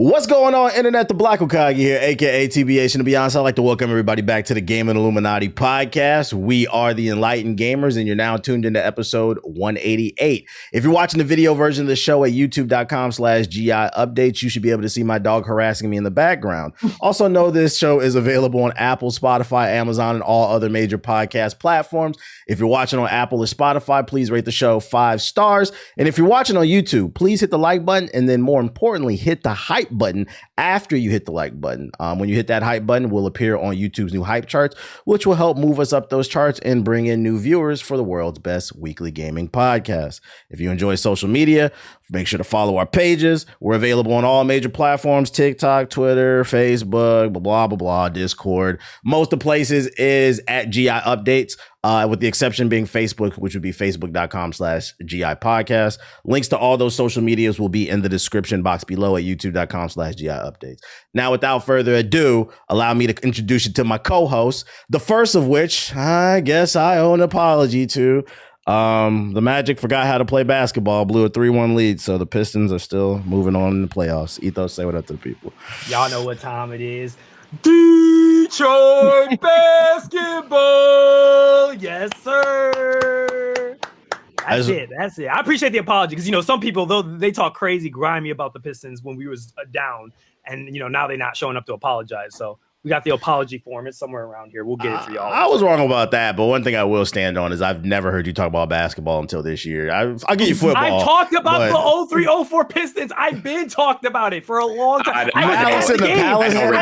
What's going on, Internet? The Black Okage here, aka TBH. And to be honest, I'd like to welcome everybody back to the Gaming Illuminati podcast. We are the Enlightened Gamers, and you're now tuned into episode 188. If you're watching the video version of the show at youtube.com/GI updates, you should be able to see my dog harassing me in the background. Also know this show is available on Apple, Spotify, Amazon, and all other major podcast platforms. If you're watching on Apple or Spotify, please rate the show 5 stars. And if you're watching on YouTube, please hit the like button, and then more importantly, hit the hype button after you hit the like button. When you hit that hype button, we'll appear on YouTube's new hype charts, which will help move us up those charts and bring in new viewers for the world's best weekly gaming podcast. If you enjoy social media, make sure to follow our pages. We're available on all major platforms: TikTok, Twitter, Facebook, blah, blah, blah, Discord. Most of the places is at GI Updates, with the exception being Facebook, which would be facebook.com/GI podcast. Links to all those social medias will be in the description box below at youtube.com/GI updates. Now, without further ado, allow me to introduce you to my co-hosts, the first of which I guess I owe an apology to. The Magic forgot how to play basketball, blew a 3-1 lead, so the Pistons are still moving on in the playoffs. Ethos, say what up to the people. Y'all know what time it is. Detroit basketball. Yes, sir. That's it. I appreciate the apology because, some people, though, they talk crazy, grimy about the Pistons when we was down, and, now they're not showing up to apologize. So we got the apology form. It's somewhere around here. We'll get it for y'all. I was wrong about that, but one thing I will stand on is I've never heard you talk about basketball until this year. I'll give you football. I've talked about the 03-04 Pistons. I've been talked about it for a long time. I was on the game. Also, on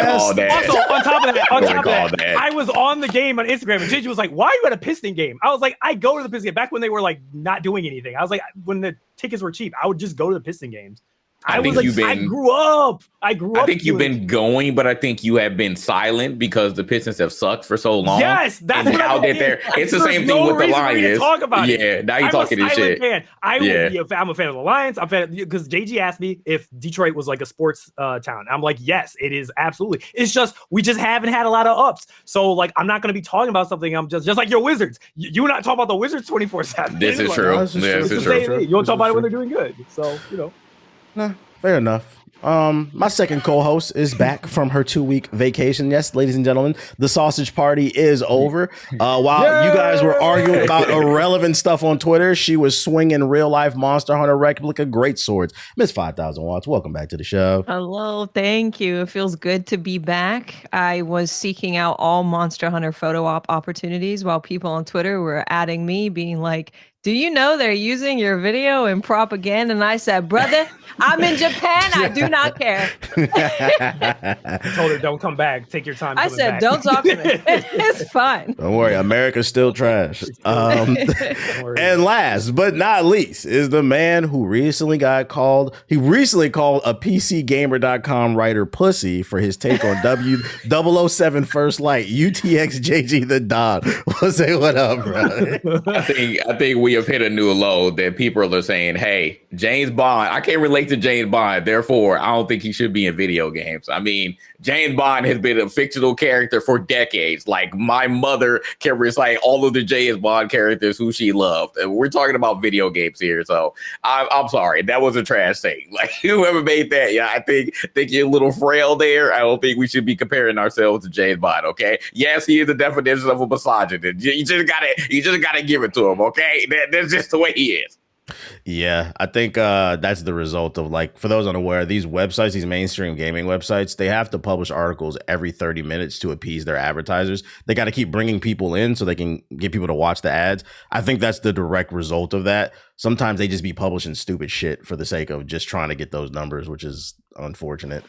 top of that, I was on the game on Instagram, and Gigi was like, "Why are you at a Piston game?" I was like, "I go to the Piston game." Back when they were like not doing anything, I was like, when the tickets were cheap, I would just go to the Piston games. I grew up. I think you've been going, but I think you have been silent because the Pistons have sucked for so long. Yes, that's what now that it's the same thing with the Lions. Talk about it. Now you're talking this shit. Fan. I'm a fan of the Lions. I'm a fan because JG asked me if Detroit was like a sports town. I'm like, yes, it is absolutely. It's just we just haven't had a lot of ups. So like, I'm not going to be talking about something. I'm just like your Wizards. You and I talk about the Wizards 24/7. This is true. This is true. You don't talk about it when they're doing good. So Nah, fair enough. My second co-host is back from her 2-week vacation. Yes, ladies and gentlemen, the sausage party is over. While you guys were arguing about irrelevant stuff on Twitter, she was swinging real life Monster Hunter replica great swords. Miss 5,000 watts, welcome back to the show. Hello, thank you. It feels good to be back. I was seeking out all Monster Hunter photo op opportunities while people on Twitter were adding me, being like, "Do you know they're using your video in propaganda?" And I said, "Brother, I'm in Japan. I do not care." I told her, "Don't come back. Take your time." I said, "Don't talk to me. It's fine. Don't worry. America's still trash." And last but not least is the man who recently called a PCGamer.com writer pussy for his take on W007 First Light, UTXJG the Don. We'll say what up, bro. I think we have hit a new low that people are saying, "Hey, James Bond, I can't relate to James Bond, therefore I don't think he should be in video games." I mean, James Bond has been a fictional character for decades. Like, my mother can recite all of the James Bond characters who she loved. And we're talking about video games here, so I'm sorry. That was a trash thing. Like, whoever made that, I think you're a little frail there. I don't think we should be comparing ourselves to James Bond, okay? Yes, he is the definition of a misogynist. You just gotta give it to him, okay? That's just the way he is. Yeah, I think that's the result of, like, for those unaware, these websites, these mainstream gaming websites, they have to publish articles every 30 minutes to appease their advertisers. They got to keep bringing people in so they can get people to watch the ads. I think that's the direct result of that. Sometimes they just be publishing stupid shit for the sake of just trying to get those numbers, which is unfortunate.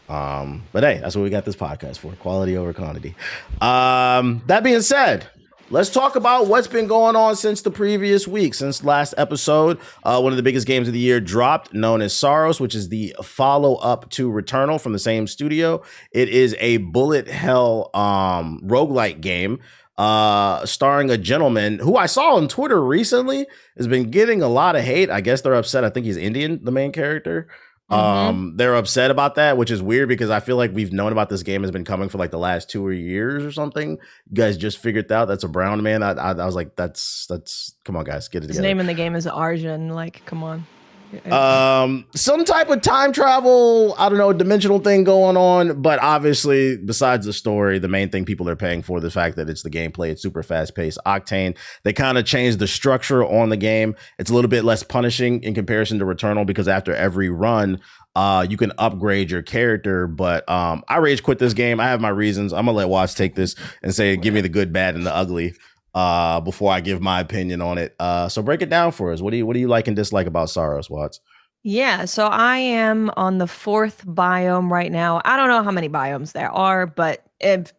But hey, that's what we got this podcast for: quality over quantity. That being said, let's talk about what's been going on since the previous week. Since last episode, one of the biggest games of the year dropped, known as Saros, which is the follow-up to Returnal from the same studio. It is a bullet hell roguelike game starring a gentleman who I saw on Twitter recently has been getting a lot of hate. I guess they're upset. I think he's Indian, the main character. They're upset about that, which is weird because I feel like we've known about this game has been coming for like the last 2 years or something. You guys just figured out that's a brown man. I was like, that's come on, guys, get it together. His name in the game is Arjun. Like, come on. Some type of time travel, I don't know, dimensional thing going on, but obviously besides the story, the main thing people are paying for the fact that it's the gameplay. It's super fast paced. Octane, they kind of changed the structure on the game. It's a little bit less punishing in comparison to Returnal because after every run, you can upgrade your character, but I rage quit this game. I have my reasons. I'm gonna let Watts take this and say, give me the good, bad, and the ugly before I give my opinion on it. So break it down for us. What do you like and dislike about Saros, Watts? Yeah, so I am on the 4th biome right now. I don't know how many biomes there are, but if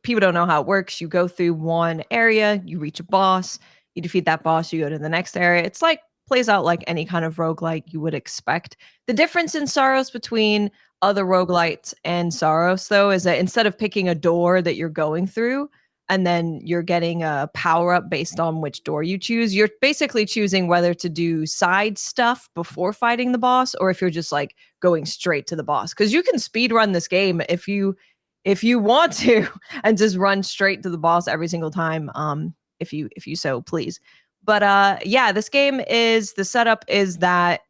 people don't know how it works, you go through one area, you reach a boss, you defeat that boss, you go to the next area. It's like plays out like any kind of roguelike you would expect. The difference in Saros between other roguelites and Saros, though, is that instead of picking a door that you're going through and then you're getting a power up based on which door you choose, you're basically choosing whether to do side stuff before fighting the boss or if you're just like going straight to the boss. Because you can speed run this game if you want to and just run straight to the boss every single time if you so please. But yeah, this game is the setup is that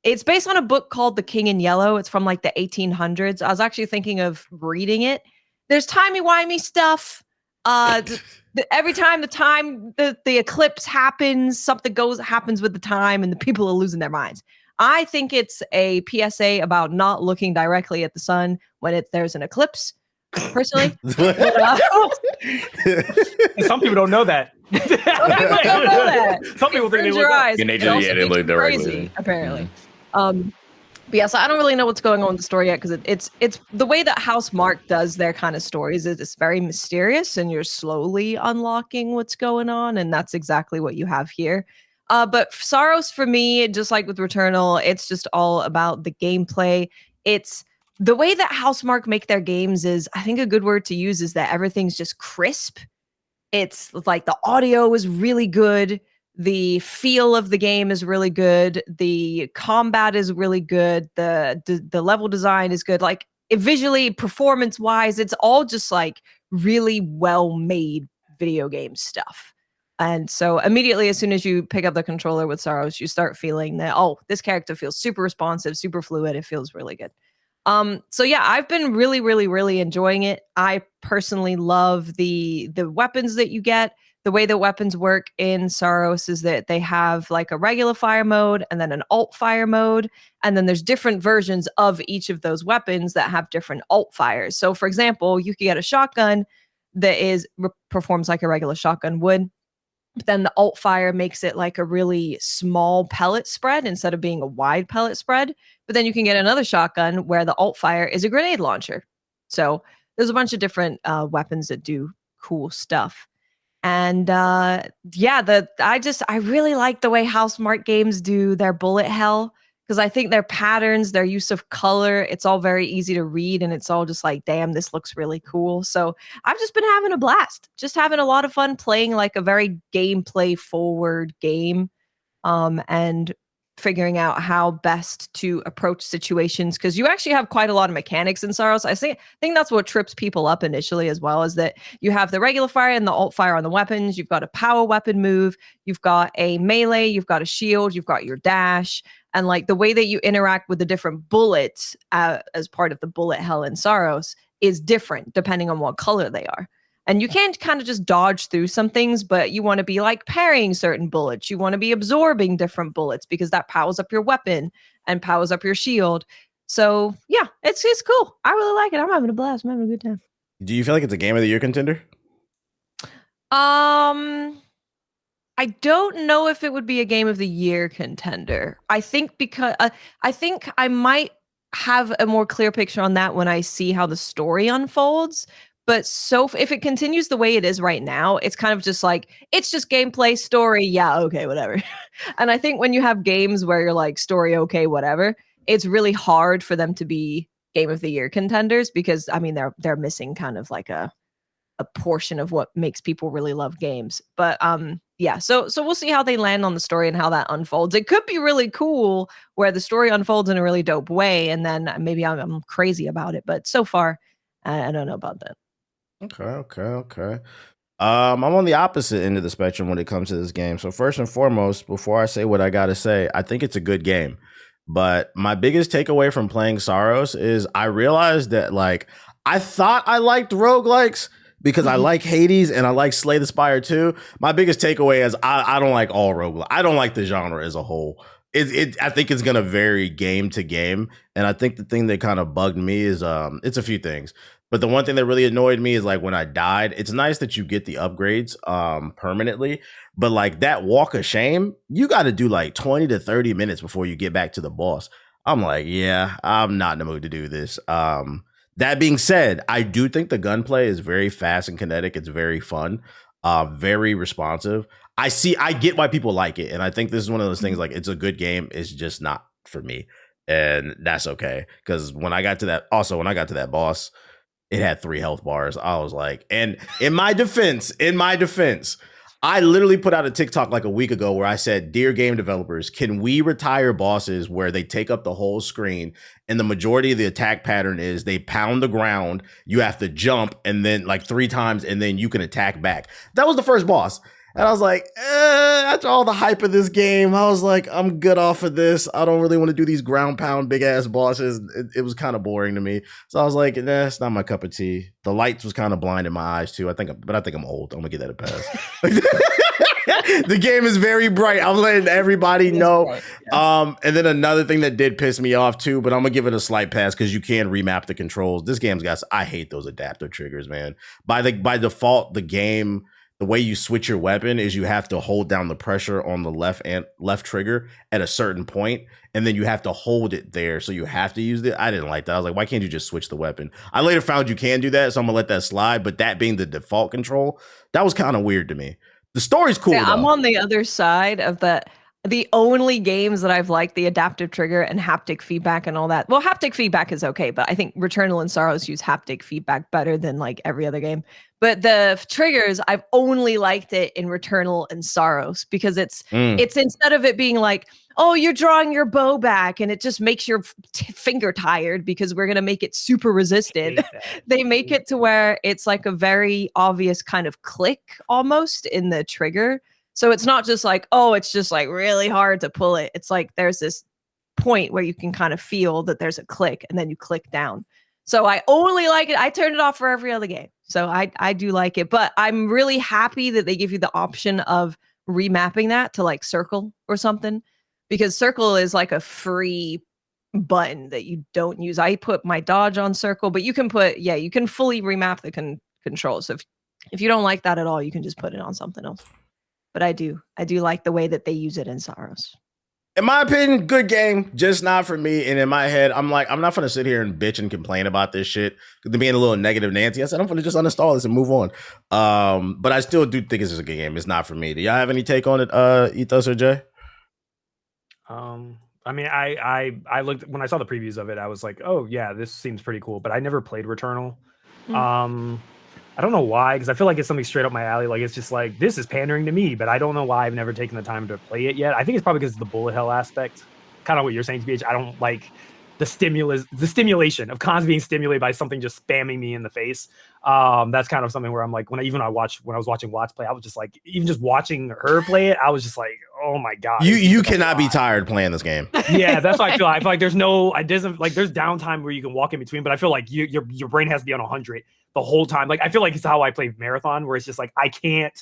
it's based on a book called The King in Yellow. It's from like the 1800s. I was actually thinking of reading it. There's timey-wimey stuff. Every time the eclipse happens, something happens with the time and the people are losing their minds. I think it's a PSA about not looking directly at the sun when there's an eclipse. Personally, some people don't know that. Some people think they look eyes. And they look directly. Apparently. But yeah, so I don't really know what's going on with the story yet because it's the way that Housemarque does their kind of stories is it's very mysterious and you're slowly unlocking what's going on, and that's exactly what you have here. But Saros for me, just like with Returnal, it's just all about the gameplay. It's the way that Housemarque make their games is, I think a good word to use is that everything's just crisp. It's like the audio is really good. The feel of the game is really good. The combat is really good. The level design is good. Like visually, performance wise, it's all just like really well made video game stuff. And so immediately, as soon as you pick up the controller with Saros, you start feeling that, oh, this character feels super responsive, super fluid. It feels really good. So yeah, I've been really, really, really enjoying it. I personally love the weapons that you get. The way the weapons work in Saros is that they have like a regular fire mode and then an alt fire mode. And then there's different versions of each of those weapons that have different alt fires. So for example, you could get a shotgun that performs like a regular shotgun would. But then the alt fire makes it like a really small pellet spread instead of being a wide pellet spread. But then you can get another shotgun where the alt fire is a grenade launcher. So there's a bunch of different weapons that do cool stuff. And yeah, I really like the way Housemarque games do their bullet hell, because I think their patterns, their use of color, it's all very easy to read and it's all just like, damn, this looks really cool. So I've just been having a blast, just having a lot of fun playing like a very gameplay forward game and figuring out how best to approach situations, because you actually have quite a lot of mechanics in Saros. I think that's what trips people up initially as well, is that you have the regular fire and the alt fire on the weapons. You've got a power weapon move. You've got a melee. You've got a shield. You've got your dash. And like the way that you interact with the different bullets as part of the bullet hell in Saros is different depending on what color they are. And you can't kind of just dodge through some things, but you want to be like parrying certain bullets. You want to be absorbing different bullets because that powers up your weapon and powers up your shield. So yeah, it's cool. I really like it. I'm having a blast. I'm having a good time. Do you feel like it's a Game of the Year contender? I don't know if it would be a Game of the Year contender. I think because I think I might have a more clear picture on that when I see how the story unfolds. But so if it continues the way it is right now, it's kind of just like, it's just gameplay, story. Yeah, okay, whatever. And I think when you have games where you're like, story, okay, whatever, it's really hard for them to be Game of the Year contenders because, I mean, they're missing kind of like a portion of what makes people really love games. But yeah, so we'll see how they land on the story and how that unfolds. It could be really cool where the story unfolds in a really dope way, and then maybe I'm crazy about it. But so far, I don't know about that. Okay. I'm on the opposite end of the spectrum when it comes to this game. So first and foremost, before I say what I gotta say, I think it's a good game. But my biggest takeaway from playing Saros is I realized that like I thought I liked roguelikes because I like Hades and I like Slay the Spire too. My biggest takeaway is I don't like all roguelike. I don't like the genre as a whole. I think it's gonna vary game to game, and I think the thing that kind of bugged me is it's a few things. But the one thing that really annoyed me is like when I died, it's nice that you get the upgrades permanently, but like that walk of shame, you got to do like 20 to 30 minutes before you get back to the boss. I'm like, yeah, I'm not in the mood to do this. That being said, I do think the gunplay is very fast and kinetic. It's very fun, very responsive. I get why people like it, and I think this is one of those things. Like, it's a good game. It's just not for me, and that's okay. Because when I got to that boss, it had 3 health bars. I was like, and in my defense, I literally put out a TikTok like a week ago where I said, "Dear game developers, can we retire bosses where they take up the whole screen and the majority of the attack pattern is they pound the ground, you have to jump and then like 3 times and then you can attack back." That was the first boss. And I was like, after all the hype of this game, I was like, I'm good off of this. I don't really want to do these ground pound big ass bosses. It was kind of boring to me. So I was like, nah, it's not my cup of tea. The lights was kind of blinding my eyes too. I think I'm old. I'm gonna get that a pass. The game is very bright. I'm letting everybody know. Bright, yeah. And then another thing that did piss me off too, but I'm gonna give it a slight pass because you can remap the controls. This game's got, I hate those adaptive triggers, man. By default, the game, the way you switch your weapon is you have to hold down the pressure on the left trigger at a certain point, and then you have to hold it there. So you have to use it. I didn't like that. I was like, why can't you just switch the weapon? I later found you can do that, so I'm gonna let that slide. But that being the default control, that was kind of weird to me. The story's cool. Yeah, I'm on the other side of that. The only games that I've liked the adaptive trigger and haptic feedback and all that. Well, haptic feedback is okay, but I think Returnal and Saros use haptic feedback better than like every other game. But the triggers, I've only liked it in Returnal and Saros because it's instead of it being like, oh, you're drawing your bow back and it just makes your finger tired because we're going to make it super resistant. They make it to where it's like a very obvious kind of click almost in the trigger. So it's not just like, oh, it's just like really hard to pull it. It's like there's this point where you can kind of feel that there's a click and then you click down. So I only like it. I turned it off for every other game. So I do like it. But I'm really happy that they give you the option of remapping that to like circle or something, because circle is like a free button that you don't use. I put my dodge on circle, but you can you can fully remap the controls. So if you don't like that at all, you can just put it on something else. But I do like the way that they use it in Saros. In my opinion, good game, just not for me. And in my head, I'm like, I'm not going to sit here and bitch and complain about this shit. Being a little negative Nancy, I said, I'm going to just uninstall this and move on. But I still do think it's just a good game. It's not for me. Do y'all have any take on it, Ethos or Jay? I mean, I looked, when I saw the previews of it, I was like, oh yeah, this seems pretty cool. But I never played Returnal. I don't know why, because I feel like it's something straight up my alley. Like, it's just like, this is pandering to me, but I don't know why I've never taken the time to play it yet. I think it's probably because of the bullet hell aspect. Kind of what you're saying, TBH. I don't like the stimulation of cons being stimulated by something just spamming me in the face. That's kind of something where I'm like, when I was watching Watts play, I was just like, even just watching her play it, I was just like, oh my god. You cannot be tired playing this game. Yeah, that's how I feel. I feel like there's there's downtime where you can walk in between, but I feel like your brain has to be on 100 the whole time. Like, I feel like it's how I play Marathon, where it's just like I can't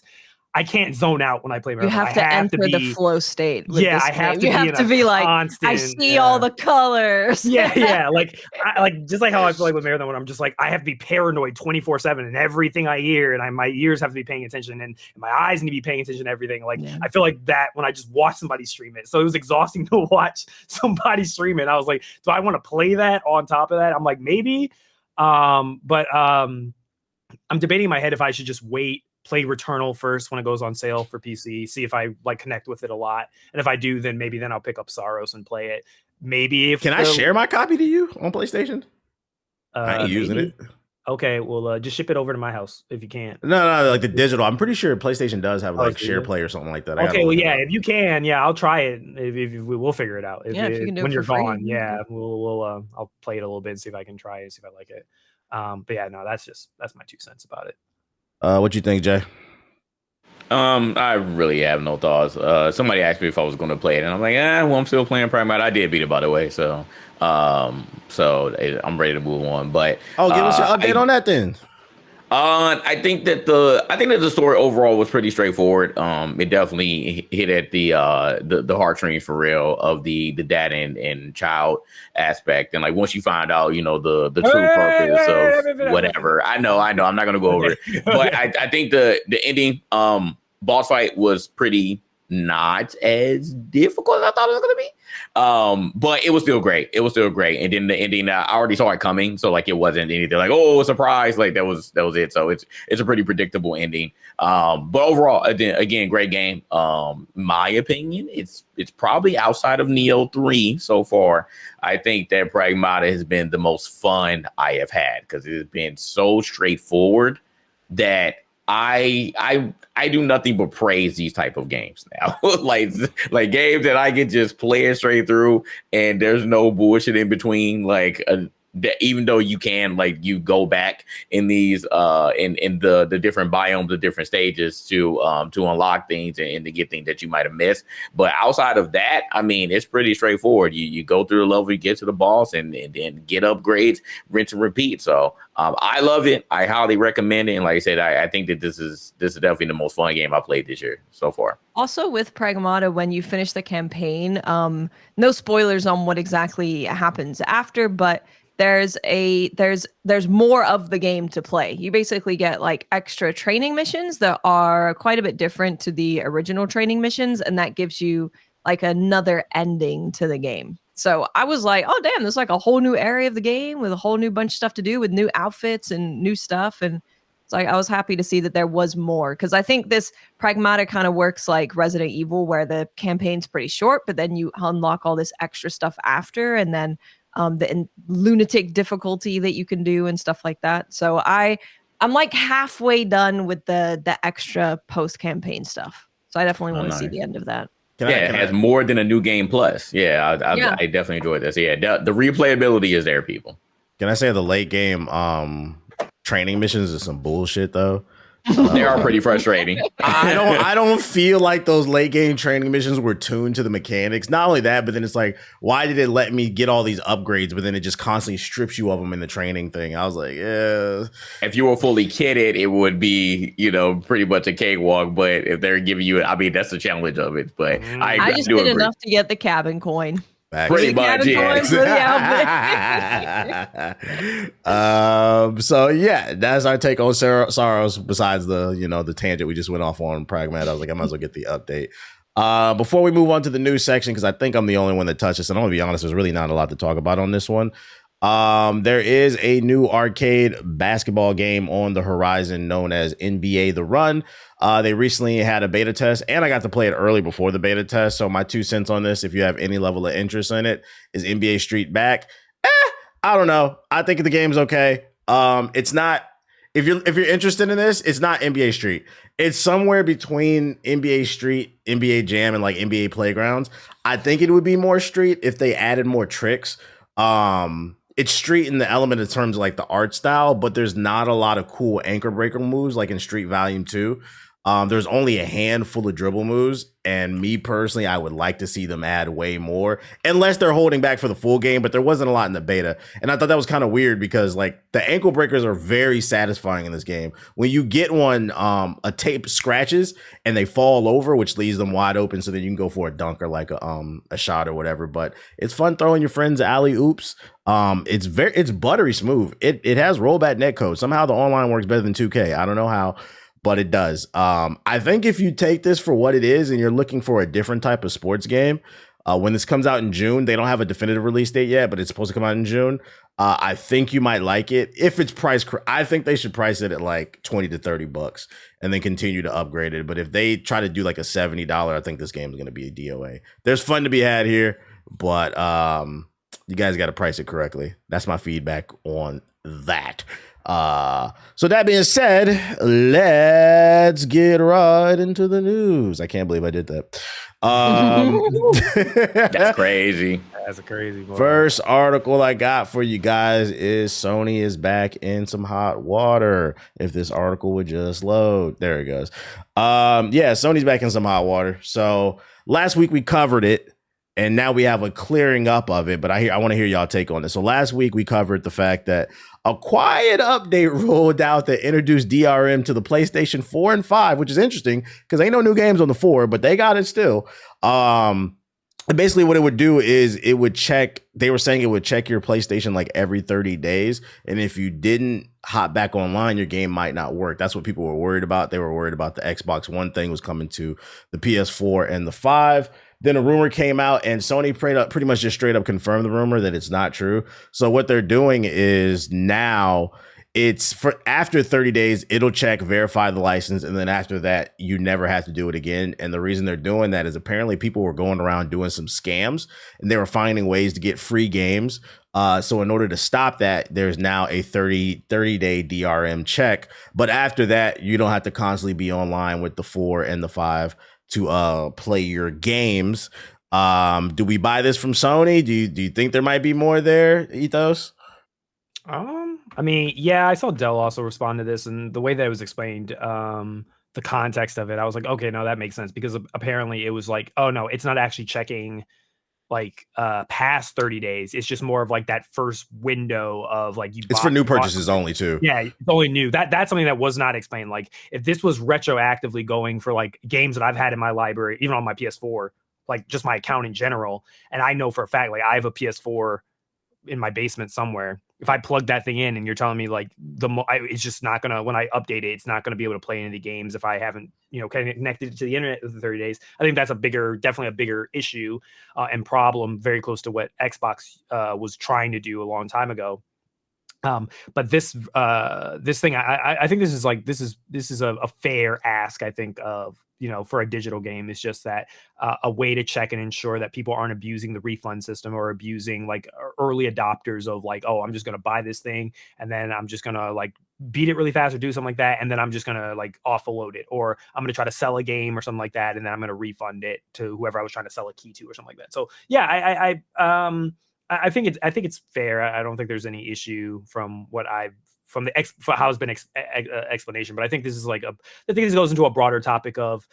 zone out when I play Marathon. You have to enter the flow state. Yeah, I have to. You have to be like, I see all the colors. Yeah. Like, just like how I feel like with Marathon, when I'm just like, I have to be paranoid 24/7 and everything I hear, and my ears have to be paying attention, and my eyes need to be paying attention to everything. Like, I feel like that when I just watch somebody stream it. So it was exhausting to watch somebody stream it. I was like, do I want to play that on top of that? I'm like, maybe. But I'm debating in my head if I should just play Returnal first when it goes on sale for PC, see if I like connect with it a lot. And if I do, then I'll pick up Saros and play it. Maybe if I share my copy to you on PlayStation? I ain't using it. Okay, well, just ship it over to my house if you can. No, like the digital. I'm pretty sure PlayStation does have like share play or something like that. Okay, well, yeah, if you can, I'll try it. If we'll figure it out. If you can do when it you're for free. gone, we'll I'll play it a little bit and see if I can try it, see if I like it. But yeah, no, that's my 2 cents about it. What you think, Jay? I really have no thoughts. Somebody asked me if I was going to play it, and I'm like, well, I'm still playing Pragmata. I did beat it, by the way, so I'm ready to move on. But give us your update on that then. I think that the story overall was pretty straightforward. It definitely hit at the heartstrings for real of the dad and child aspect, and like once you find out, the true purpose of whatever. I know. I'm not gonna go over it, but I think the ending boss fight was pretty not as difficult as I thought it was going to be. But it was still great. And then the ending, I already saw it coming. So like, it wasn't anything like, oh, a surprise. Like that was it. So it's a pretty predictable ending. But overall, again, great game. My opinion, it's probably outside of Neo 3 so far. I think that Pragmata has been the most fun I have had because it has been so straightforward that I do nothing but praise these type of games now. like games that I can just play it straight through and there's no bullshit in between. Even though you can you go back in these in the different biomes, the different stages to unlock things and to get things that you might have missed. But outside of that, I mean, it's pretty straightforward. You go through the level, you get to the boss, and then get upgrades, rinse and repeat. So I love it. I highly recommend it. And like I said, I think that this is definitely the most fun game I played this year so far. Also with Pragmata, when you finish the campaign, no spoilers on what exactly happens after, but there's more of the game to play. You basically get like extra training missions that are quite a bit different to the original training missions, and that gives you like another ending to the game. So I was like, oh damn, there's like a whole new area of the game with a whole new bunch of stuff to do with new outfits and new stuff. And it's like I was happy to see that there was more, because I think this Pragmata kind of works like Resident Evil, where the campaign's pretty short, but then you unlock all this extra stuff after, and then the lunatic difficulty that you can do and stuff like that. So I'm like halfway done with the extra post campaign stuff. So I definitely want to see the end of that. It has more than a new game plus. I definitely enjoyed this. Yeah, the replayability is there, people. Can I say the late game training missions is some bullshit though? They are pretty frustrating. I don't feel like those late game training missions were tuned to the mechanics. Not only that, but then it's like, why did it let me get all these upgrades, but then it just constantly strips you of them in the training thing? I was like, yeah. If you were fully kitted, it would be, pretty much a cakewalk. But if they're giving you, I mean, that's the challenge of it. But I just did enough to get the cabin coin. Pretty much, yeah. So yeah, that's our take on Saros. Besides the tangent we just went off on Pragmata, I was like, I might as well get the update. Before we move on to the news section, because I think I'm the only one that touched this, and I'm gonna be honest, there's really not a lot to talk about on this one. There is a new arcade basketball game on the horizon known as NBA The Run. They recently had a beta test, and I got to play it early before the beta test. So my 2 cents on this, if you have any level of interest in it, is NBA Street back? I don't know. I think the game's okay. It's not. If you're interested in this, it's not NBA Street. It's somewhere between NBA Street, NBA Jam, and like NBA Playgrounds. I think it would be more Street if they added more tricks. It's Street in the element in terms of like the art style, but there's not a lot of cool anchor breaker moves like in Street Volume 2. There's only a handful of dribble moves, and me personally, I would like to see them add way more, unless they're holding back for the full game, but there wasn't a lot in the beta. And I thought that was kind of weird because like the ankle breakers are very satisfying in this game. When you get one, a tape scratches and they fall over, which leaves them wide open, so then you can go for a dunk or like a shot or whatever. But it's fun throwing your friends alley oops. It's buttery smooth. It has rollback netcode. Somehow the online works better than 2K. I don't know how, but it does. I think if you take this for what it is and you're looking for a different type of sports game, when this comes out in June, they don't have a definitive release date yet, but it's supposed to come out in June. I think you might like it if it's priced. I think they should price it at like $20 to $30 and then continue to upgrade it. But if they try to do like a $70, I think this game is going to be a DOA. There's fun to be had here, but you guys got to price it correctly. That's my feedback on that. So that being said, let's get right into the news. I can't believe I did that. That's crazy. That's a crazy one. First article I got for you guys is Sony is back in some hot water. If this article would just load. There it goes. Yeah, Sony's back in some hot water. So last week we covered it, and now we have a clearing up of it, but I want to hear y'all take on this. So last week we covered the fact that a quiet update rolled out that introduced DRM to the PlayStation 4 and 5, which is interesting because ain't no new games on the 4, but they got it still. Basically what it would do is it would check, they were saying it would check your PlayStation like every 30 days. And if you didn't hop back online, your game might not work. That's what people were worried about. They were worried about the Xbox One thing was coming to the PS4 and the 5. Then a rumor came out and Sony pretty much just straight up confirmed the rumor that it's not true. So what they're doing is now it's for after 30 days, it'll check, verify the license. And then after that, you never have to do it again. And the reason they're doing that is apparently people were going around doing some scams and they were finding ways to get free games. So in order to stop that, there's now a 30-day DRM check. But after that, you don't have to constantly be online with the 4 and the 5 to play your games. Do we buy this from Sony? Do you think there might be more there, Ethos? I mean, yeah, I saw Dell also respond to this, and the way that it was explained, the context of it, I was like, okay, no, that makes sense, because apparently it was like, oh no, it's not actually checking like past 30 days. It's just more of like that first window of like it's for new purchases only too. Yeah, it's only new. That's something that was not explained. Like if this was retroactively going for like games that I've had in my library, even on my PS4, like just my account in general, and I know for a fact like I have a PS4 in my basement somewhere. If I plug that thing in and you're telling me like it's just not gonna, when I update it, it's not gonna be able to play any of the games if I haven't, connected it to the internet within 30 days. I think that's definitely a bigger issue and problem, very close to what Xbox was trying to do a long time ago. But this thing, I think this is a fair ask, I think, of, for a digital game. It's just that a way to check and ensure that people aren't abusing the refund system or abusing like early adopters of like, oh, I'm just going to buy this thing and then I'm just going to like beat it really fast or do something like that. And then I'm just going to like offload it, or I'm going to try to sell a game or something like that. And then I'm going to refund it to whoever I was trying to sell a key to or something like that. So yeah, I think it's fair. I don't think there's any issue from how it's been explanation, but I think this is like I think this goes into a broader topic of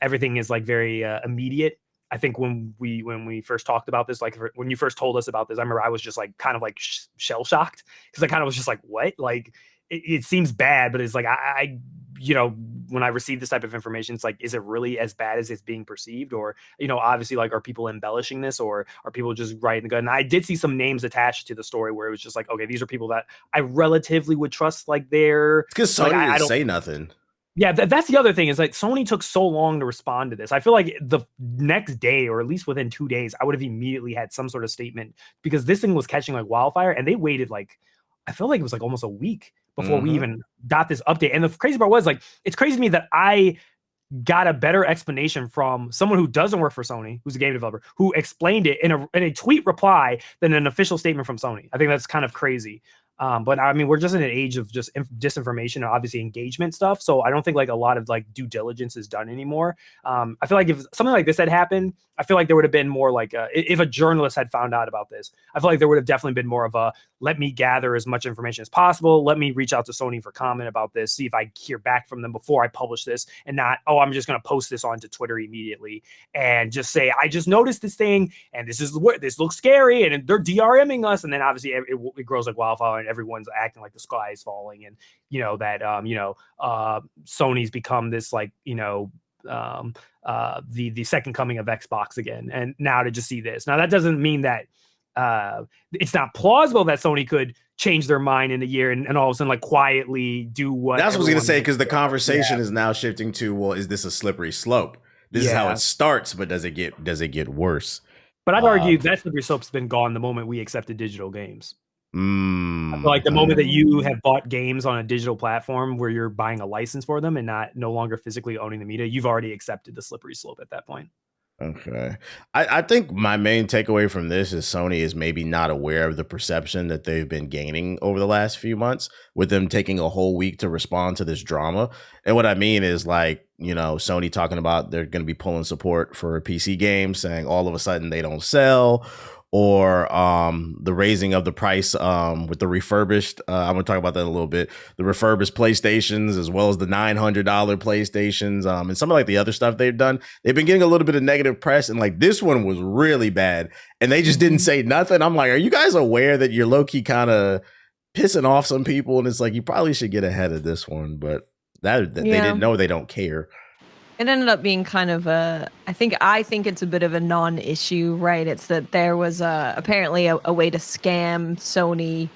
everything is like very immediate. I think when we first talked about this, like when you first told us about this, I remember I was just like kind of like shell shocked because I kind of was just like, what? Like it seems bad, but it's like I when I receive this type of information, it's like, is it really as bad as it's being perceived? Or, obviously, like, are people embellishing this, or are people just writing the gun? And I did see some names attached to the story where it was just like, okay, these are people that I relatively would trust, like they're because Sony didn't say nothing. Yeah, that's the other thing is like Sony took so long to respond to this. I feel like the next day, or at least within 2 days, I would have immediately had some sort of statement, because this thing was catching like wildfire, and they waited like, I feel like it was like almost a week before we even got this update. And the crazy part was like, it's crazy to me that I got a better explanation from someone who doesn't work for Sony, who's a game developer, who explained it in a tweet reply than an official statement from Sony. I think that's kind of crazy. But I mean, we're just in an age of just disinformation and obviously engagement stuff. So I don't think like a lot of like due diligence is done anymore. I feel like if something like this had happened, I feel like there would have been more like if a journalist had found out about this, I feel like there would have definitely been more of a, let me gather as much information as possible. Let me reach out to Sony for comment about this, see if I hear back from them before I publish this, and not, oh, I'm just going to post this onto Twitter immediately and just say, I just noticed this thing and this looks scary and they're DRMing us. And then obviously it grows like wildfire and everyone's acting like the sky is falling, and Sony's become this like, the second coming of Xbox again. And now to just see this. Now that doesn't mean that it's not plausible that Sony could change their mind in a year and all of a sudden like quietly do what. That's what I was going to say, because the conversation is now shifting to, well, is this a slippery slope? This is how it starts, but does it get worse? But I'd argue that slippery slope's been gone the moment we accepted digital games. I feel like the moment that you have bought games on a digital platform where you're buying a license for them and no longer physically owning the media, you've already accepted the slippery slope at that point. Okay. I think my main takeaway from this is Sony is maybe not aware of the perception that they've been gaining over the last few months with them taking a whole week to respond to this drama. And what I mean is like, Sony talking about they're going to be pulling support for PC games, saying all of a sudden they don't sell, or the raising of the price with the refurbished. I'm going to talk about that in a little bit. The refurbished PlayStations, as well as the $900 PlayStations, and some of like the other stuff they've done. They've been getting a little bit of negative press, and like this one was really bad, and they just didn't say nothing. I'm like, are you guys aware that you're low key kind of pissing off some people? And it's like you probably should get ahead of this one, but they didn't know. They don't care. It ended up being kind of I think it's a bit of a non-issue, right? It's that there was apparently a way to scam Sony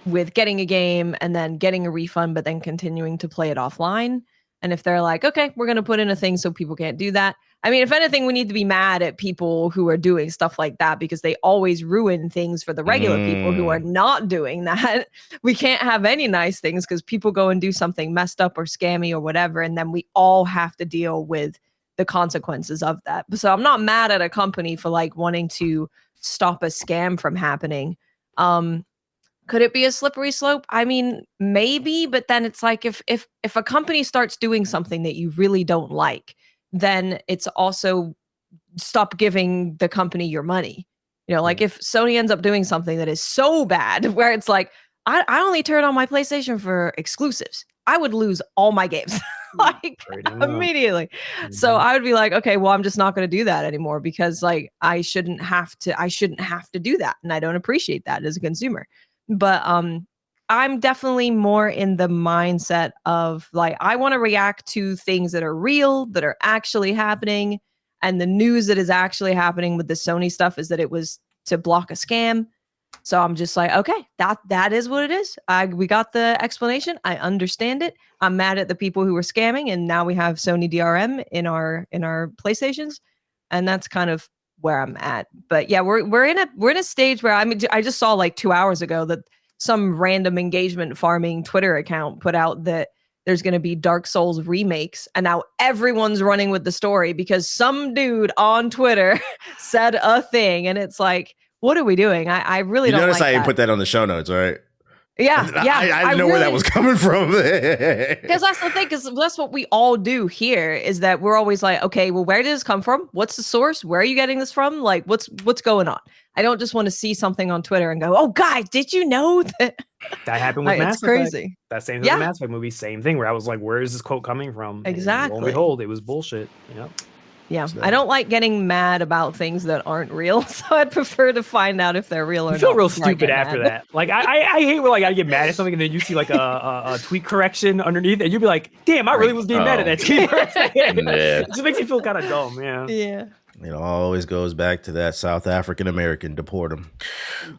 with getting a game and then getting a refund, but then continuing to play it offline. And if they're like, okay, we're going to put in a thing so people can't do that. I mean, if anything, we need to be mad at people who are doing stuff like that because they always ruin things for the regular people who are not doing that. We can't have any nice things because people go and do something messed up or scammy or whatever, and then we all have to deal with the consequences of that. So I'm not mad at a company for like wanting to stop a scam from happening. Could it be a slippery slope? I mean, maybe, but then it's like if a company starts doing something that you really don't like, then it's also stop giving the company your money. Like if Sony ends up doing something that is so bad where it's like, I only turn on my PlayStation for exclusives, I would lose all my games like immediately. So I would be like, okay, well, I'm just not going to do that anymore because like I shouldn't have to do that. And I don't appreciate that as a consumer. But I'm definitely more in the mindset of like, I want to react to things that are real, that are actually happening. And the news that is actually happening with the Sony stuff is that it was to block a scam. So I'm just like, okay, that is what it is. We got the explanation. I understand it. I'm mad at the people who were scamming, and now we have Sony DRM in our PlayStations, and that's kind of where I'm at. But yeah, we're in a stage where I just saw like 2 hours ago that some random engagement farming Twitter account put out that there's going to be Dark Souls remakes, and now everyone's running with the story because some dude on Twitter said a thing, and it's like, what are we doing? I really don't. Notice like I that. put that on the show notes, right? Yeah. I didn't know where that was coming from. Because that's the thing, because that's what we all do here, is that we're always like, okay, well, where did this come from? What's the source? Where are you getting this from? Like, what's going on? I don't just want to see something on Twitter and go, oh, guys, did you know that? That happened with Mass Effect. Crazy. That same thing with the Mass Effect movie, same thing, where I was like, where is this quote coming from? Exactly. And lo and behold, it was bullshit. Yeah, I don't like getting mad about things that aren't real, so I'd prefer to find out if they're real or not. You feel real stupid after that. Like I hate when like I get mad at something and then you see like a tweet correction underneath, and you'd be like, "Damn, I really was getting mad at that tweet correction." It just makes you feel kind of dumb. Yeah. It always goes back to that South African American, deport him.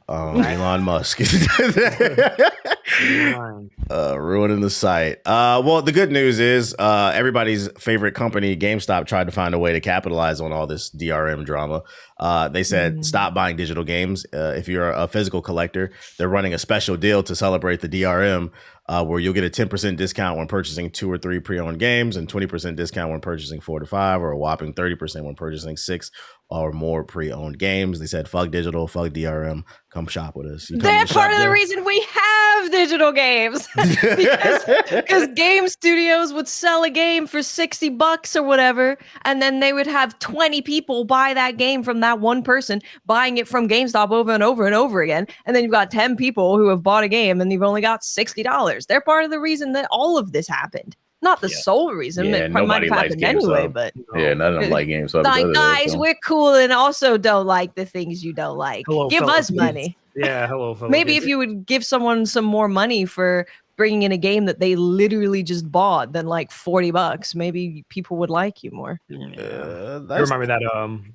Elon Musk. Ruining the site. Well, the good news is everybody's favorite company, Gamestop, tried to find a way to capitalize on all this DRM drama. They said, stop buying digital games. If you're a physical collector, they're running a special deal to celebrate the DRM, where you'll get a 10% discount when purchasing 2 or 3 pre-owned games, and 20% discount when purchasing 4 to 5, or a whopping 30% when purchasing 6 or more pre-owned games. They said, fuck digital, fuck DRM, come shop with us. They're part of the reason we have digital games. because game studios would sell a game for $60 or whatever, and then they would have 20 people buy that game from that one person, buying it from GameStop over and over and over again. And then you've got 10 people who have bought a game and you've only got $60. They're part of the reason that all of this happened. Not the sole reason. Yeah, it might have happened anyway, but none of them like games. So like, guys, we're cool and also don't like the things you don't like. Give us money. Yeah, hello, fellow. Maybe if you would give someone some more money for bringing in a game that they literally just bought than like $40, maybe people would like you more. You remember that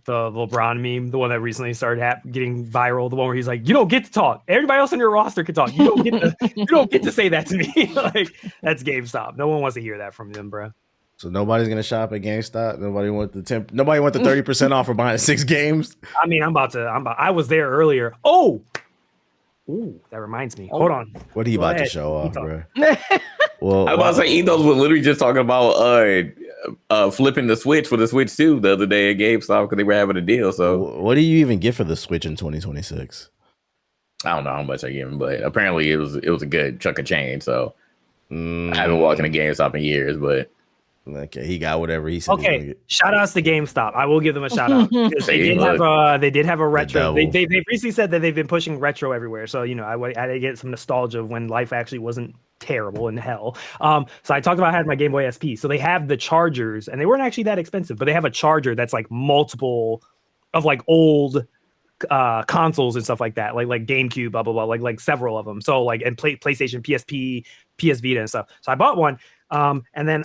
the LeBron meme, the one that recently started getting viral, the one where he's like, "You don't get to talk. Everybody else on your roster can talk. You don't get to say that to me." Like, that's GameStop. No one wants to hear that from them, bro. So nobody's gonna shop at GameStop. Nobody want the 30% off for buying 6 games. I mean, I was there earlier. Ooh, that reminds me. Hold on. What are you about to show off, bro? Well, I was about to say, Ethos was literally just talking about flipping the Switch for the Switch 2 the other day at GameStop because they were having a deal. So what do you even get for the Switch in 2026? I don't know how much I give him, but apparently it was a good chunk of change. So I haven't walked in a GameStop in years, but okay, he got whatever he said. Okay, shout outs to GameStop. I will give them a shout out. They did have a retro. They recently said that they've been pushing retro everywhere. So I did get some nostalgia of when life actually wasn't terrible in hell. So I talked about I had my Game Boy SP. So they have the chargers, and they weren't actually that expensive, but they have a charger that's like multiple of like old consoles and stuff like that, like GameCube, blah blah blah, like several of them. So like and PlayStation, PSP, PS Vita, and stuff. So I bought one, and then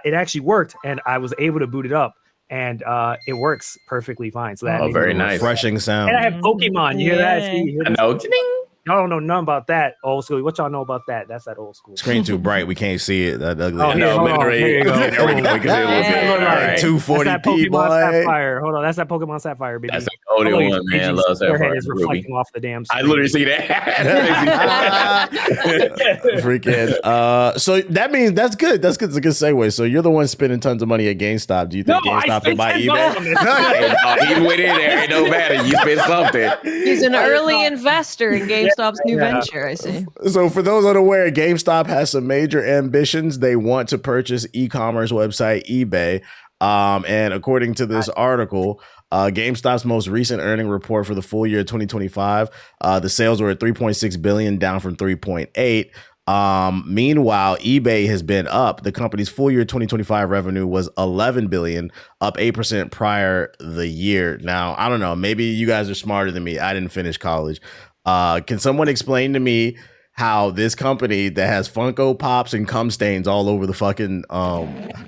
it actually worked, and I was able to boot it up, and it works perfectly fine. So that very nice, refreshing sound. And I have Pokemon. You hear that? I know. Y'all don't know nothing about that old school. What y'all know about that? That's that old school. Screen too bright. We can't see it. That ugly. Oh, no, literally. There we go. 240p, boy. Sapphire. Hold on. That's that Pokemon Sapphire, baby. That's the only one, man. I love Sapphire. Is reflecting off the damn screen. I literally see that. Freaking. So that means that's good. That's good. It's a good segue. So you're the one spending tons of money at GameStop. Do you think GameStop can buy eBay? He went in there. It don't matter. You spent something. He's an early investor in GameStop's new venture, I see. So for those unaware, GameStop has some major ambitions. They want to purchase e-commerce website eBay. And according to this article, GameStop's most recent earning report for the full year 2025, the sales were at 3.6 billion, down from 3.8. Meanwhile, eBay has been up. The company's full year 2025 revenue was 11 billion, up 8% prior the year. Now, I don't know. Maybe you guys are smarter than me. I didn't finish college. Can someone explain to me how this company that has Funko Pops and cum stains all over the fucking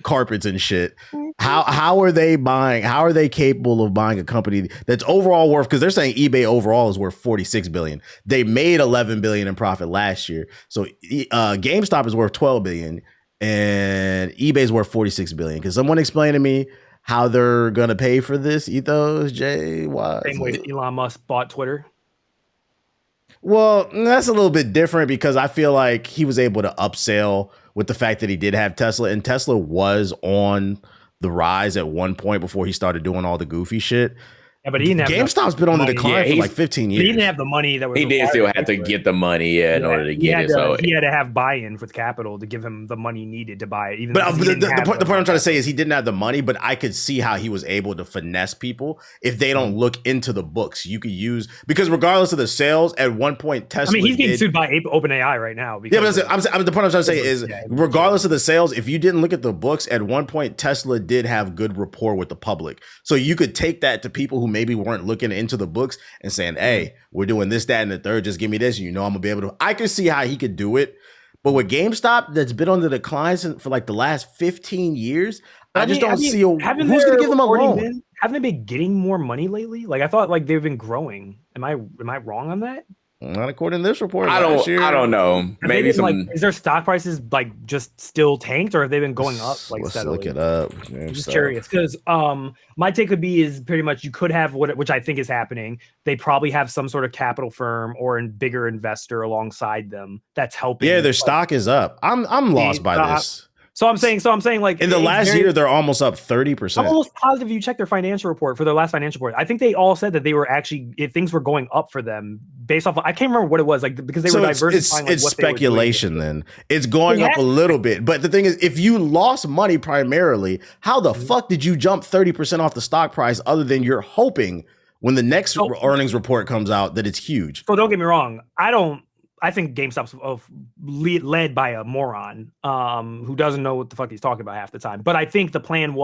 carpets and shit, how are they buying? How are they capable of buying a company that's overall worth? Because they're saying eBay overall is worth 46 billion. They made 11 billion in profit last year. So GameStop is worth 12 billion and eBay's worth 46 billion. Can someone explain to me how they're gonna pay for this? Ethos, Jay, why? Same way Elon Musk bought Twitter. Well, that's a little bit different because I feel like he was able to upsell with the fact that he did have Tesla, and Tesla was on the rise at one point before he started doing all the goofy shit. Yeah, but he didn't have GameStop's been on the decline for like 15 years. He didn't have the money that was. He did still have to get the money in order to get it. So he had to have buy-in with capital to give him the money needed to buy it. Even but the point I'm trying to say is he didn't have the money, but I could see how he was able to finesse people if they don't look into the books. You could use because regardless of the sales, at one point Tesla. I mean, he's getting sued by OpenAI right now. Yeah, but the point I'm trying to say is regardless of the sales, if you didn't look at the books, at one point Tesla did have good rapport with the public, so you could take that to people who maybe weren't looking into the books and saying, hey, we're doing this, that, and the third, just give me this, and I'm gonna be able to. I could see how he could do it, but with GameStop that's been on the decline for like the last 15 years, I just don't see who's gonna give them a loan. Haven't they been getting more money lately? Like I thought like they've been growing. Am I wrong on that? Not according to this report. I don't know. Maybe is their stock prices like just still tanked, or have they been going up? Like let's steadily? Look it up. I'm just curious because my take would be is pretty much you could have which I think is happening. They probably have some sort of capital firm or a bigger investor alongside them that's helping. Yeah, their stock is up. I'm lost by this. So I'm saying like in the last year, they're almost up 30%. I'm almost positive you check their financial report for their last financial report. I think they all said that they were actually, if things were going up for them based off, I can't remember what it was, like because they were diversifying. It's speculation then. It's going up a little bit. But the thing is, if you lost money primarily, how the fuck did you jump 30% off the stock price other than you're hoping when the next earnings report comes out that it's huge? So don't get me wrong. I think GameStop's led by a moron who doesn't know what the fuck he's talking about half the time. But I think the plan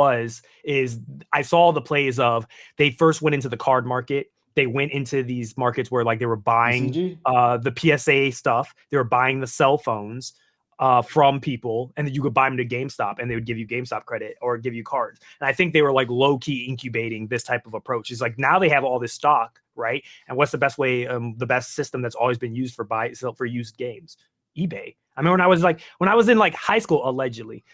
is I saw the plays of they first went into the card market. They went into these markets where like they were buying the PSA stuff. They were buying the cell phones from people, and then you could buy them to GameStop and they would give you GameStop credit or give you cards. And I think they were like low key incubating this type of approach. It's like now they have all this stock, right? And what's the best way, the best system that's always been used for used games? eBay. I mean, when I was in high school, allegedly,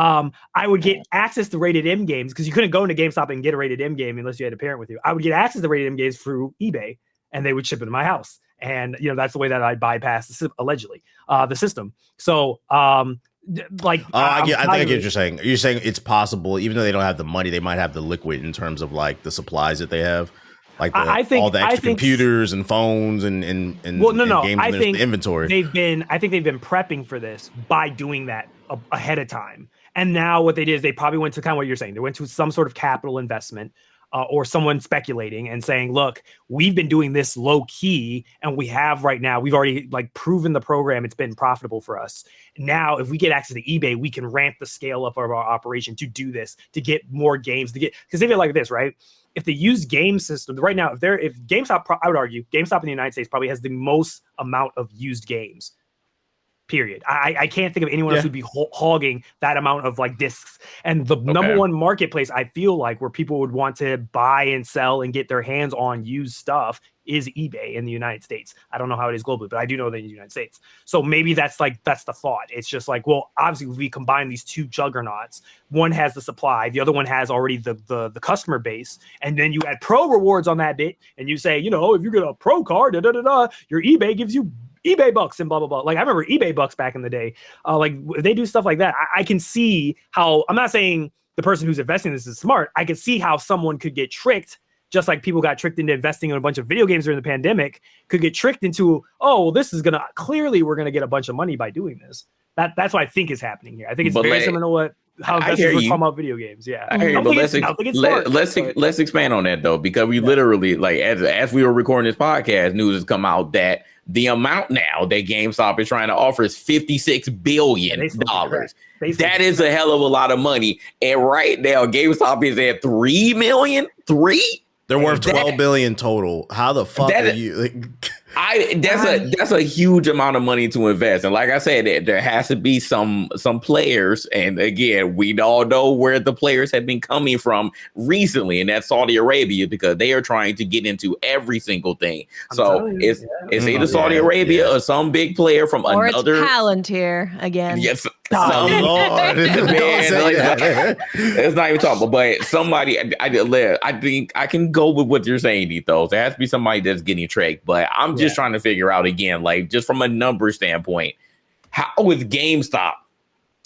I would get access to rated M games because you couldn't go into GameStop and get a rated M game unless you had a parent with you. I would get access to rated M games through eBay and they would ship it to my house. And, that's the way that I bypassed allegedly the system. So Like, I think what you're saying. You're saying it's possible, even though they don't have the money, they might have the liquid in terms of like the supplies that they have, like all the extra computers and phones and games. I think the inventory. I think they've been prepping for this by doing that ahead of time. And now what they did is they probably went to kind of what you're saying. They went to some sort of capital investment. Or someone speculating and saying, look, we've been doing this low key and we've already like proven the program. It's been profitable for us. Now, if we get access to eBay, we can ramp the scale up of our operation to do this, to get more games, because they feel like this, right? If the used game system right now, if GameStop, I would argue GameStop in the United States probably has the most amount of used games. Period. I can't think of anyone else who'd be hogging that amount of like discs. And the number one marketplace I feel like where people would want to buy and sell and get their hands on used stuff is eBay in the United States. I don't know how it is globally, but I do know that in the United States. So maybe that's the thought. It's just like, well, obviously if we combine these two juggernauts, one has the supply, the other one has already the customer base, and then you add pro rewards on that bit, and you say, if you get a pro card, your eBay gives you eBay bucks and blah, blah, blah. Like, I remember eBay bucks back in the day. Like, if they do stuff like that, I can see how, I'm not saying the person who's investing in this is smart. I can see how someone could get tricked, just like people got tricked into investing in a bunch of video games during the pandemic, could get tricked into, this is clearly we're going to get a bunch of money by doing this. That's what I think is happening here. I think it's very similar to how investors were talking about video games. Yeah. I hear you, but let's expand on that though, because we literally, like, as we were recording this podcast, news has come out that the amount now that GameStop is trying to offer is $56 billion. That is a hell of a lot of money. And right now, GameStop is at $3 million. They're worth $12 billion total. How the fuck are you? That's a huge amount of money to invest. And like I said, there has to be some players. And again, we all know where the players have been coming from recently, and that's Saudi Arabia, because they are trying to get into every single thing. It's either Saudi Arabia or some big player from another. It's Palantir again. Yes. It's not even talking, but somebody. I think I can go with what you're saying, Ethos. There has to be somebody that's getting tricked, but I'm just trying to figure out again, like, just from a number standpoint, how is GameStop,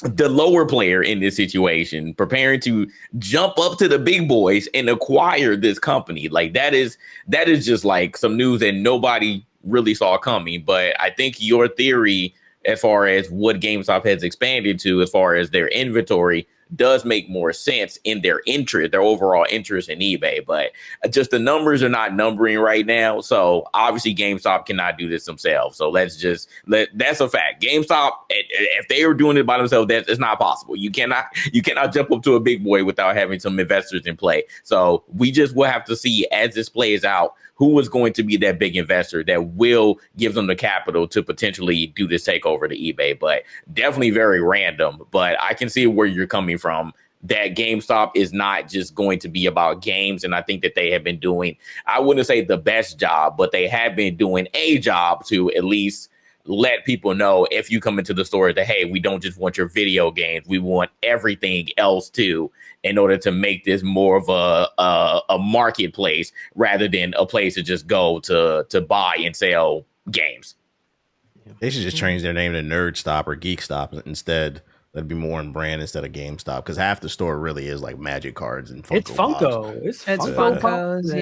the lower player in this situation, preparing to jump up to the big boys and acquire this company? Like, that is just like some news that nobody really saw coming. But I think your theory, as far as what GameStop has expanded to, as far as their inventory, does make more sense in their overall interest in eBay. But just the numbers are not numbering right now. So obviously GameStop cannot do this themselves. So that's a fact. GameStop, if they were doing it by themselves, it's not possible. You cannot jump up to a big boy without having some investors in play. So we just will have to see, as this plays out, who is going to be that big investor that will give them the capital to potentially do this takeover to eBay. But definitely very random. But I can see where you're coming from, that GameStop is not just going to be about games. And I think that they have been doing, I wouldn't say the best job, but they have been doing a job to at least let people know, if you come into the store, that, hey, we don't just want your video games, we want everything else too, in order to make this more of a marketplace rather than a place to just go to buy and sell games. They should just change their name to Nerd Stop or Geek Stop instead. That'd be more in brand instead of GameStop, because half the store really is like magic cards and Funko. It's Funko. It's Funkos,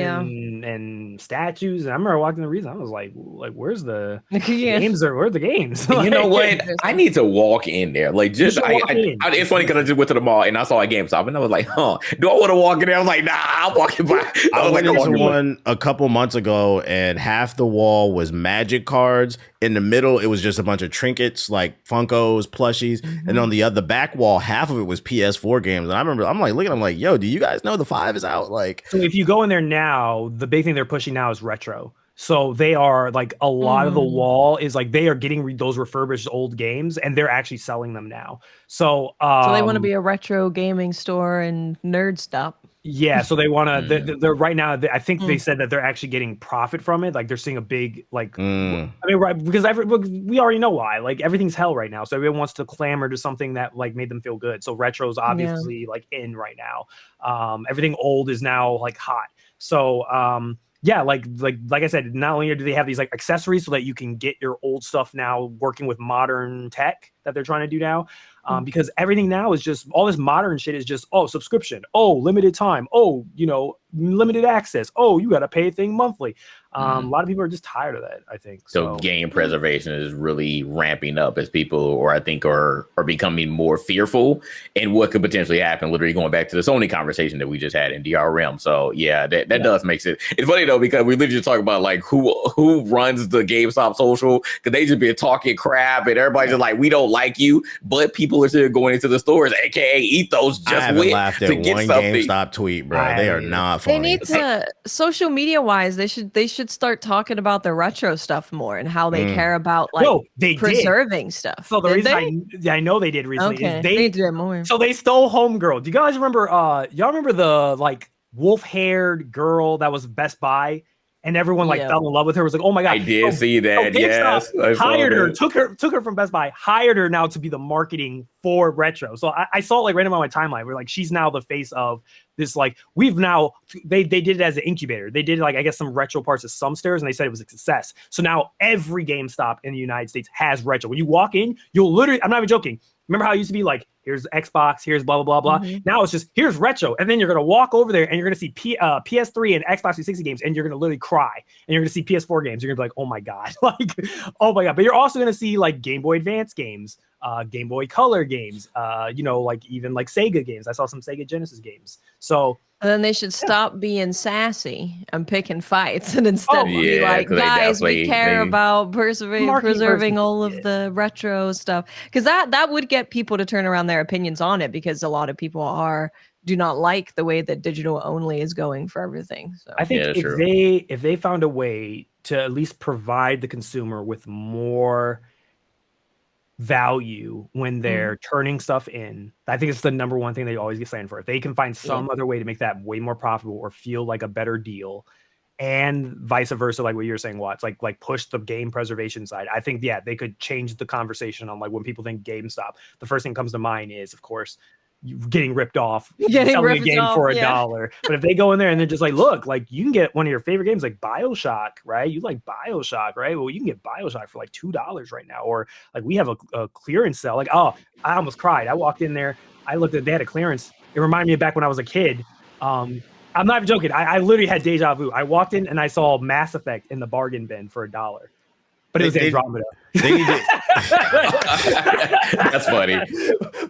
and statues. And I remember walking the reason. I was like, where's the games? Or where are the games? You know what? I need to walk in there. Like, just it's funny because I just went to the mall and I saw a GameStop and I was like, do I want to walk in there? I was like, nah, I'm walking by. I went into one a couple months ago and half the wall was magic cards. In the middle, it was just a bunch of trinkets like Funkos, plushies, and on the back wall, half of it was PS4 games. And I remember, I'm like, looking, I'm like, yo, do you guys know the 5 is out? Like, so if you go in there now, the big thing they're pushing now is retro. So they are like, a lot of the wall is like, they are getting those refurbished old games and they're actually selling them now. So they want to be a retro gaming store and Nerd Stop. Yeah, so they want to. They're right now. I think they said that they're actually getting profit from it. Like, they're seeing a big I mean, right, because we already know why. Like, everything's hell right now, so everyone wants to clamor to something that like made them feel good. So retro's obviously like in right now. Everything old is now like hot. So like I said, not only do they have these like accessories so that you can get your old stuff now working with modern tech, that they're trying to do now. Because everything now is just all this modern shit is just, subscription, limited time, limited access, you got to pay a thing monthly. A lot of people are just tired of that, I think. So game preservation is really ramping up as people, are becoming more fearful in what could potentially happen. Literally going back to the Sony conversation that we just had in DRM. So yeah, that does make sense. It's funny though, because we literally just talk about like who runs the GameStop social, because they just be talking crap and everybody's just like, we don't like you, but people are still going into the stores, aka eat those just I haven't laughed at to get one something. GameStop tweet, bro. They are not funny. They need to, social media wise, they should start talking about the retro stuff more and how they care about preserving stuff. So the reason I know they did recently is they did more. So they stole Homegirl. Do you guys remember? Y'all remember the like wolf-haired girl that was Best Buy? And everyone fell in love with her. Was like, oh my god! I did see that. Yes, hired her, took her from Best Buy, hired her now to be the marketing for retro. So I saw it like random on my timeline where like she's now the face of this. Like we've now they did it as an incubator. They did like I guess some retro parts of some stores, and they said it was a success. So now every GameStop in the United States has retro. When you walk in, you'll literally. I'm not even joking. Remember how it used to be like, here's Xbox, here's blah, blah, blah, blah. Now it's just, here's retro. And then you're going to walk over there and you're going to see PS3 and Xbox 360 games, and you're going to literally cry. And you're going to see PS4 games. You're going to be like, oh my God. Oh my God. But you're also going to see like Game Boy Advance games, Game Boy Color games, like even like Sega games. I saw some Sega Genesis games. So. And then they should stop being sassy and picking fights and instead be like, guys, we care about preserving all of the retro stuff. Because that would get people to turn around their opinions on it, because a lot of people do not like the way that digital only is going for everything. So I think if they found a way to at least provide the consumer with more value when they're turning stuff in, I think it's the number one thing they always get slammed for. If they can find some other way to make that way more profitable or feel like a better deal, and vice versa, like what you're saying, Watts, like push the game preservation side, I think they could change the conversation on like when people think GameStop, the first thing that comes to mind is of course getting ripped off, selling a game for $1. But if they go in there and they're just like, look, like you can get one of your favorite games like BioShock, right? You like BioShock, right? Well, you can get BioShock for like $2 right now. Or like we have a clearance sale. Like, I almost cried. I walked in there, I looked at, they had a clearance. It reminded me of back when I was a kid. I'm not even joking. I literally had deja vu. I walked in and I saw Mass Effect in the bargain bin for $1. But it was Andromeda. That's funny.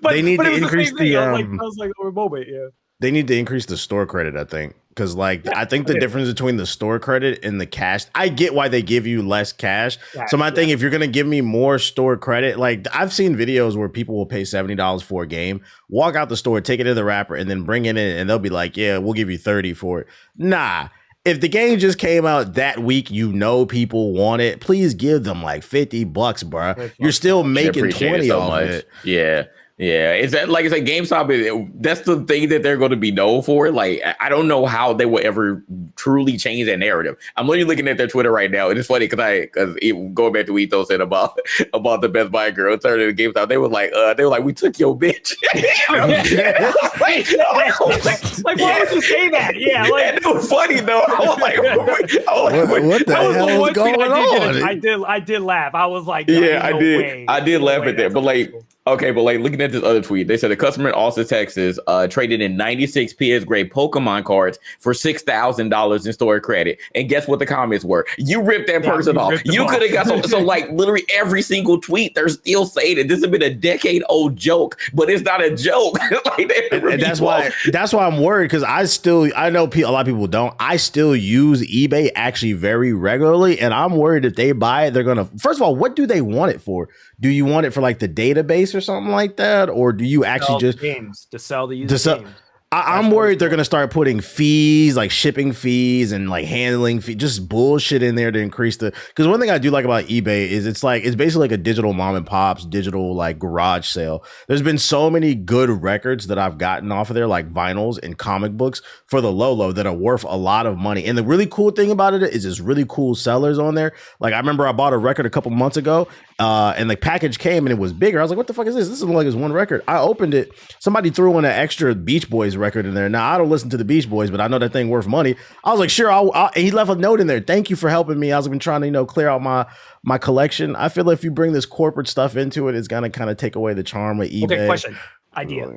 They need to increase the. I was like, oh, moment, yeah. They need to increase the store credit, I think, because I think the difference between the store credit and the cash. I get why they give you less cash. So my thing, if you're gonna give me more store credit, like I've seen videos where people will pay $70 for a game, walk out the store, take it to the wrapper, and then bring it in, and they'll be like, "Yeah, we'll give you $30 for it." Nah. If the game just came out that week, people want it. Please give them like $50, bro. You're still making 20 off it. Yeah. Yeah, is that like I said, GameStop? That's the thing that they're going to be known for. Like, I don't know how they will ever truly change that narrative. I'm literally looking at their Twitter right now, and it's funny because going back to what Ito said about the Best Buy girl turning to GameStop, they were like, we took your bitch. Like, why would you say that? Yeah, like it was funny though. I was like, what the hell is going on? I did laugh. I was like, I did laugh at that, but like. Okay, but like looking at this other tweet, they said a customer in Austin, Texas, traded in 96 PS grade Pokemon cards for $6,000 in store credit. And guess what the comments were? You ripped that person off. You could have got so like literally every single tweet, they're still saying that this has been a decade-old joke, but it's not a joke. And that's why I'm worried, because I know a lot of people don't. I still use eBay actually very regularly, and I'm worried if they buy it, they're gonna. First of all, what do they want it for? Do you want it for like the database or something like that, or do you actually just games to sell the user games? I'm worried they're going to start putting fees, like shipping fees and like handling fees, just bullshit in there to increase because one thing I do like about eBay is it's basically like a digital mom and pop's digital like garage sale. There's been so many good records that I've gotten off of there, like vinyls and comic books for the low that are worth a lot of money. And the really cool thing about it is there's really cool sellers on there. Like I remember I bought a record a couple months ago And the package came and it was bigger. I was like, what the fuck is this? This is like it's one record. I opened it. Somebody threw in an extra Beach Boys record in there. Now, I don't listen to the Beach Boys, but I know that thing worth money. I was like, sure. He left a note in there. Thank you for helping me. I was been trying to, clear out my collection. I feel like if you bring this corporate stuff into it, it's going to kind of take away the charm of eBay. Okay, question. Idea.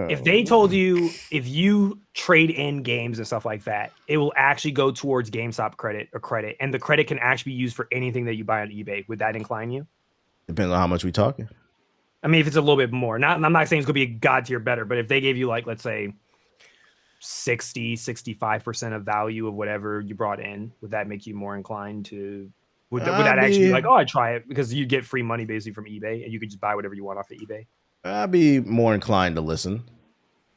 If they told you if you trade in games and stuff like that, it will actually go towards GameStop credit, and the credit can actually be used for anything that you buy on eBay, would that incline you? Depends on how much we talking. I mean, if it's a little bit more, I'm not saying it's gonna be a god tier better, but if they gave you like, let's say 65% of value of whatever you brought in, would that make you more inclined to would that actually be like, oh, I'd try it, because you get free money basically from eBay and you could just buy whatever you want off of eBay? I'd be more inclined to listen.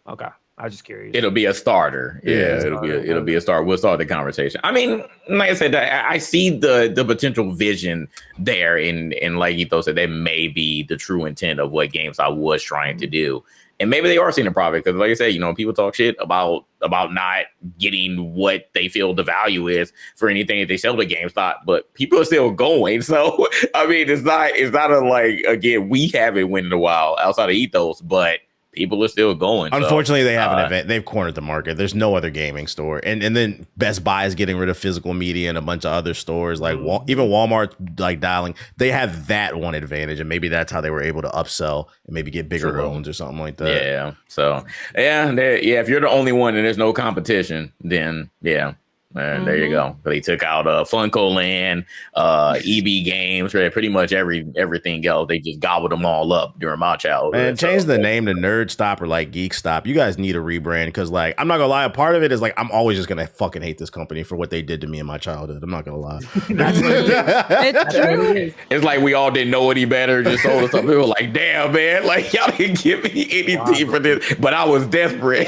Okay. I was just curious. It'll be a starter. It'll be a start. We'll start the conversation. I mean, like I said, I see the potential vision there, and like Etho said, that may be the true intent of what GameStop was trying to do. And maybe they are seeing a profit, because like I said, people talk shit about not getting what they feel the value is for anything that they sell to GameStop, but people are still going. So I mean, it's not a like, again, we haven't went in a while outside of Ethos, but people are still going. Unfortunately, they have an event. They've cornered the market. There's no other gaming store. And then Best Buy is getting rid of physical media, and a bunch of other stores, like even Walmart, like dialing. They have that one advantage, and maybe that's how they were able to upsell and maybe get bigger loans or something like that. Yeah. So, if you're the only one and there's no competition, then there you go. They took out Funko Land, EB Games, right? Pretty much everything else. They just gobbled them all up during my childhood. And change the name to Nerd Stop or like Geek Stop. You guys need a rebrand, because like, I'm not gonna lie, a part of it is like, I'm always just gonna fucking hate this company for what they did to me in my childhood. I'm not gonna lie. It's true. It's like we all didn't know any better, just sold us stuff. We were like, damn, man, like y'all didn't give me anything for this, but I was desperate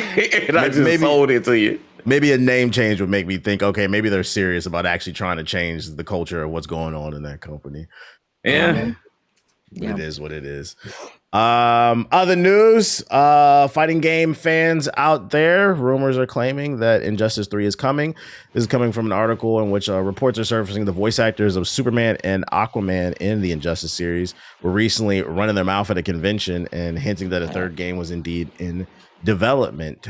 and I just sold it to you. Maybe a name change would make me think, okay, maybe they're serious about actually trying to change the culture of what's going on in that company. Yeah. It is what it is. Other news, fighting game fans out there, rumors are claiming that Injustice 3 is coming. This is coming from an article in which reports are surfacing the voice actors of Superman and Aquaman in the Injustice series were recently running their mouth at a convention and hinting that a third game was indeed in development.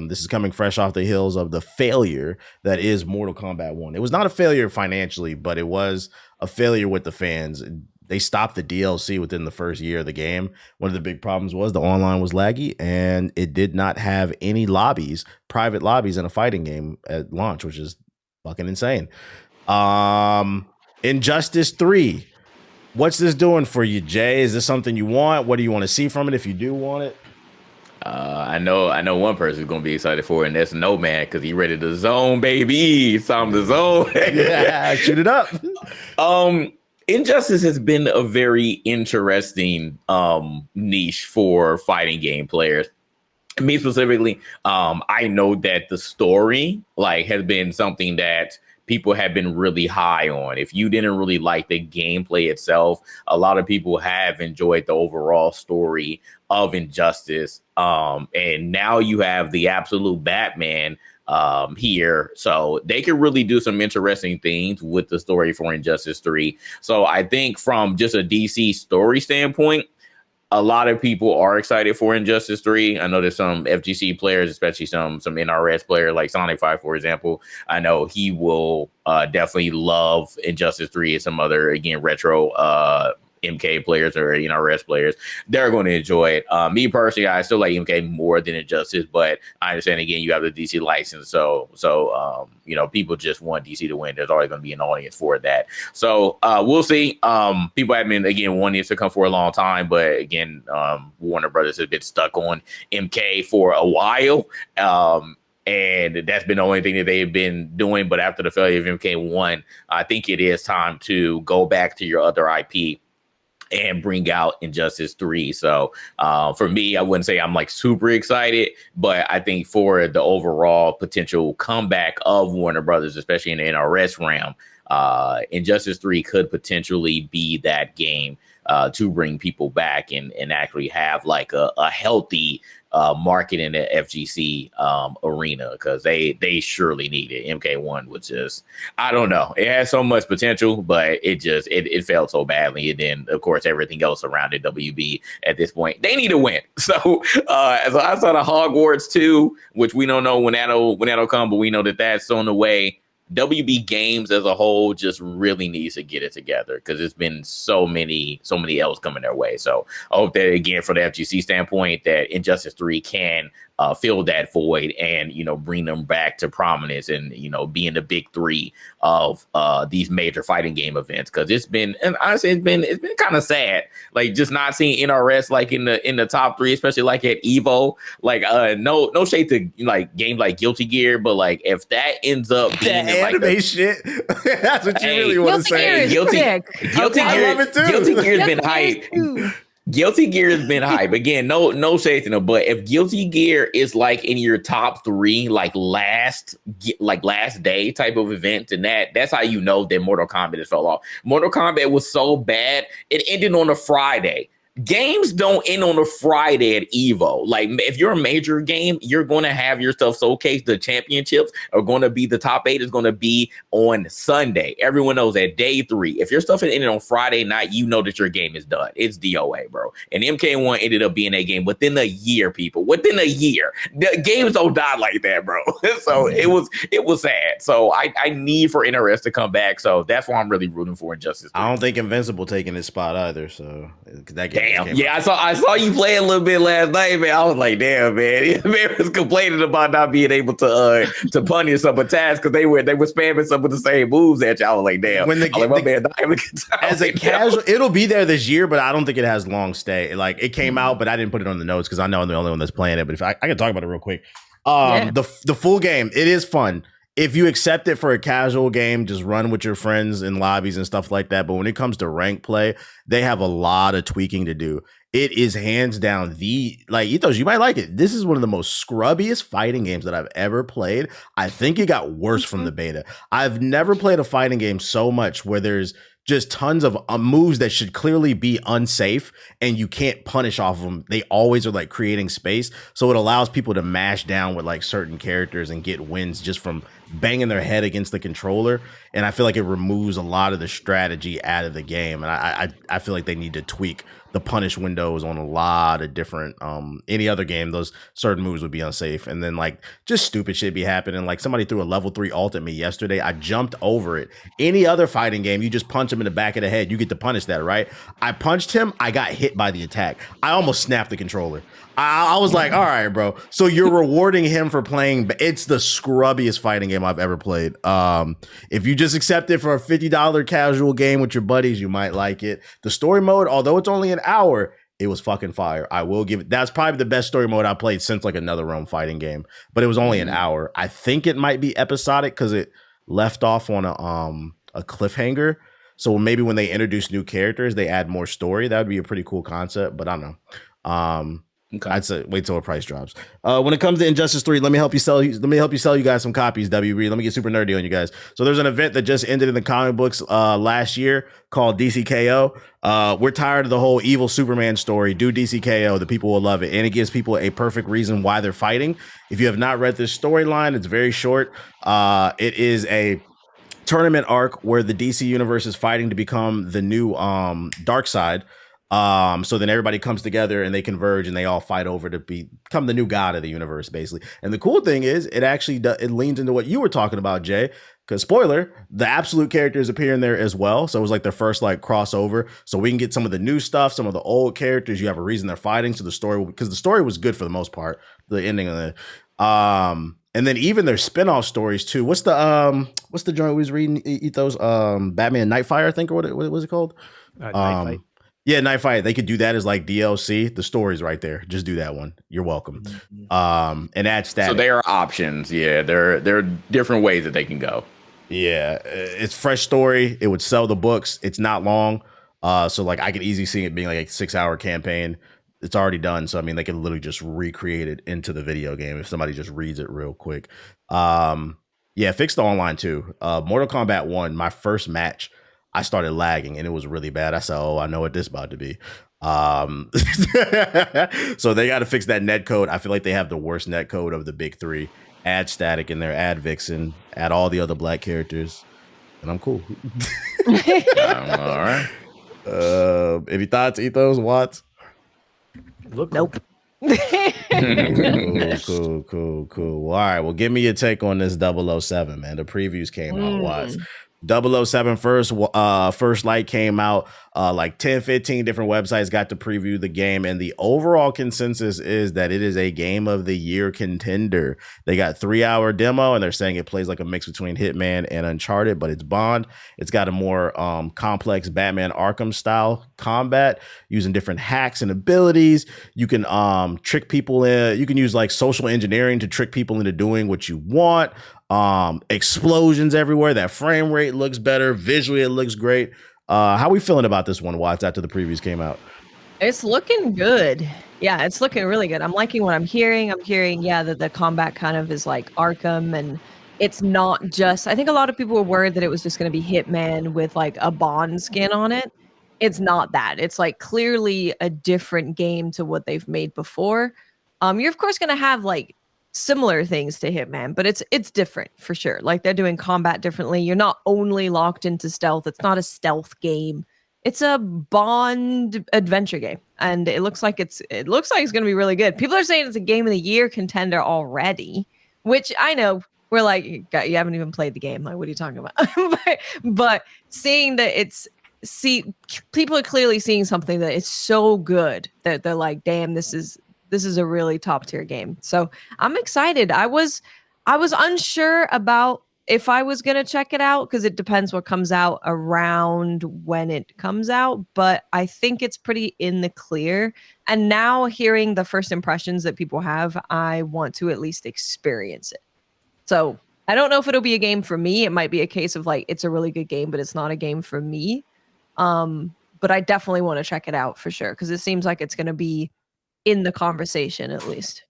This is coming fresh off the heels of the failure that is Mortal Kombat 1. It was not a failure financially, but it was a failure with the fans. They stopped the DLC within the first year of the game. One of the big problems was the online was laggy, and it did not have any lobbies, private lobbies in a fighting game at launch, which is fucking insane. Injustice 3. What's this doing for you, Jay? Is this something you want? What do you want to see from it if you do want it? I know one person is gonna be excited for it, and that's No Man, because he ready to zone, baby. It's time to zone. Yeah, shoot it up. Injustice has been a very interesting niche for fighting game players. Me specifically, I know that the story has been something that people have been really high on. If you didn't really like the gameplay itself, a lot of people have enjoyed the overall story of Injustice. And now you have the absolute Batman here. So they can really do some interesting things with the story for Injustice 3. So I think from just a DC story standpoint, a lot of people are excited for Injustice 3. I know there's some FGC players, especially some NRS player like Sonic 5, for example. I know he will definitely love Injustice 3 and some other, again, retro MK players or NRS players. They're going to enjoy it. Me personally, I still like MK more than Injustice, but I understand, again, you have the DC license. So people just want DC to win. There's always going to be an audience for that. So we'll see. People have been, again, wanting it to come for a long time, but again, Warner Brothers has been stuck on MK for a while. And that's been the only thing that they've been doing. But after the failure of MK1, I think it is time to go back to your other IP and bring out Injustice 3. So for me, I wouldn't say I'm super excited, but I think for the overall potential comeback of Warner Brothers, especially in the NRS realm, Injustice 3 could potentially be that game. to bring people back and actually have like a healthy market in the FGC arena, because they surely need it. MK1 was just, I don't know, it has so much potential, but it failed so badly. And then of course everything else around it, WB at this point, they need to win. So as I saw the Hogwarts 2, which we don't know when that'll come, but we know that that's on the way. WB Games as a whole just really needs to get it together, because it's been so many L's coming their way. So I hope that, again, for the FGC standpoint, that Injustice 3 can fill that void and, bring them back to prominence and, be in the big three of these major fighting game events. Because it's been, and honestly, it's been kind of sad, like just not seeing NRS like in the top three, especially like at Evo. Like no shade to like games like Guilty Gear, but like if that ends up being that anime like shit, that's what you really want to say. Guilty Gear, Guilty Gear's been hyped. Guilty Gear has been hype. Again, no shade to them, but if Guilty Gear is like in your top three, like last day type of event, then that's how you know that Mortal Kombat has fell off. Mortal Kombat was so bad, it ended on a Friday. Games don't end on a Friday at Evo. Like, if you're a major game, you're going to have your stuff showcased. The championships are going to be, the top 8 is going to be on Sunday. Everyone knows that day 3. If your stuff is ended on Friday night, you know that your game is done. It's DOA, bro. And MK1 ended up being a game within a year, people. Within a year. The games don't die like that, bro. So it was sad. So I need for NRS to come back. So that's why I'm really rooting for Injustice 3. I don't think Invincible taking his spot either. So that game. Damn. Yeah, I saw you play a little bit last night, man. I was like, damn, man. Man was complaining about not being able to punish some attacks because they were spamming some of the same moves at you. I was like, damn. When as a casual, it'll be there this year, but I don't think it has long stay. Like, it came out, but I didn't put it on the notes because I know I'm the only one that's playing it. But if I can talk about it real quick. The full game, it is fun. If you accept it for a casual game, just run with your friends in lobbies and stuff like that. But when it comes to rank play, they have a lot of tweaking to do. It is hands down Ethos, you might like it. This is one of the most scrubbiest fighting games that I've ever played. I think it got worse from the beta. I've never played a fighting game so much where there's just tons of moves that should clearly be unsafe and you can't punish off of them. They always are like creating space. So it allows people to mash down with like certain characters and get wins just from banging their head against the controller. And I feel like it removes a lot of the strategy out of the game. And I feel like they need to tweak the punish windows on a lot of different any other game. Those certain moves would be unsafe, and then like just stupid shit be happening. Like somebody threw a level 3 ult at me yesterday. I jumped over it. Any other fighting game, you just punch him in the back of the head, you get to punish that, right? I punched him, I got hit by the attack. I almost snapped the controller. I was like, all right, bro. So you're rewarding him for playing. It's the scrubbiest fighting game I've ever played. If you just accept it for a $50 casual game with your buddies, you might like it. The story mode, although it's only an hour, it was fucking fire. I will give it. That's probably the best story mode I played since like another Realm fighting game. But it was only an hour. I think it might be episodic because it left off on a cliffhanger. So maybe when they introduce new characters, they add more story. That would be a pretty cool concept. But I don't know. Okay. I'd say wait till a price drops. When it comes to Injustice 3, let me help you sell you guys some copies, WB. Let me get super nerdy on you guys. So there's an event that just ended in the comic books last year called DCKO. We're tired of the whole evil Superman story. Do DCKO. The people will love it. And it gives people a perfect reason why they're fighting. If you have not read this storyline, it's very short. It is a tournament arc where the DC universe is fighting to become the new Darkseid. So then everybody comes together and they converge and they all fight over to become the new god of the universe, basically. And the cool thing is it actually it leans into what you were talking about, Jay, because spoiler, the absolute characters appear in there as well. So it was like their first like crossover. So we can get some of the new stuff, some of the old characters. You have a reason they're fighting. So the story, because the story was good for the most part, the ending of the, and then even their spin-off stories too. What's the joint we was reading, Ethos? Batman Nightfire, I think, or what was it called? Night Fight. Yeah, Night Fight. They could do that as like DLC. The story's right there. Just do that one. You're welcome. And add stats. So there are options. Yeah, there are different ways that they can go. Yeah, it's fresh story. It would sell the books. It's not long. So like I could easily see it being like a 6-hour campaign. It's already done. So I mean, they could literally just recreate it into the video game if somebody just reads it real quick. Yeah, fix the online too. Mortal Kombat 1, my first match, I started lagging and it was really bad. I said, oh, I know what this is about to be. So they got to fix that net code. I feel like they have the worst net code of the big three. Add Static in there, add Vixen, add all the other black characters, and I'm cool. All right. Any thoughts, Ethos, Watts? Nope. Cool. All right, well, give me your take on this 007, man. The previews came out, Watts. 007 first light came out. Like 10, 15 different websites got to preview the game, and the overall consensus is that it is a game of the year contender. They got 3-hour demo, and they're saying it plays like a mix between Hitman and Uncharted, but it's Bond. It's got a more complex Batman Arkham style combat using different hacks and abilities. You can trick people in. You can use like social engineering to trick people into doing what you want. Explosions everywhere. That frame rate looks better. Visually, it looks great. How are we feeling about this one, Watts, after the previews came out? It's looking good. Yeah, it's looking really good. I'm liking what I'm hearing. I'm hearing, that the combat kind of is like Arkham, and it's not just, I think a lot of people were worried that it was just going to be Hitman with like a Bond skin on it. It's not that. It's like clearly a different game to what they've made before. You're of course going to have like similar things to Hitman, but it's different for sure. Like they're doing combat differently. You're not only locked into stealth. It's not a stealth game. It's a Bond adventure game, and it looks like it's going to be really good. People are saying it's a game of the year contender already, which I know we're like, you haven't even played the game. Like, what are you talking about? but seeing that people are clearly seeing something that is so good that they're like, damn, this is a really top tier game. So I'm excited. I was unsure about if I was going to check it out because it depends what comes out around when it comes out. But I think it's pretty in the clear. And now hearing the first impressions that people have, I want to at least experience it. So I don't know if it'll be a game for me. It might be a case of like, it's a really good game, but it's not a game for me. But I definitely want to check it out for sure because it seems like it's going to be in the conversation at least.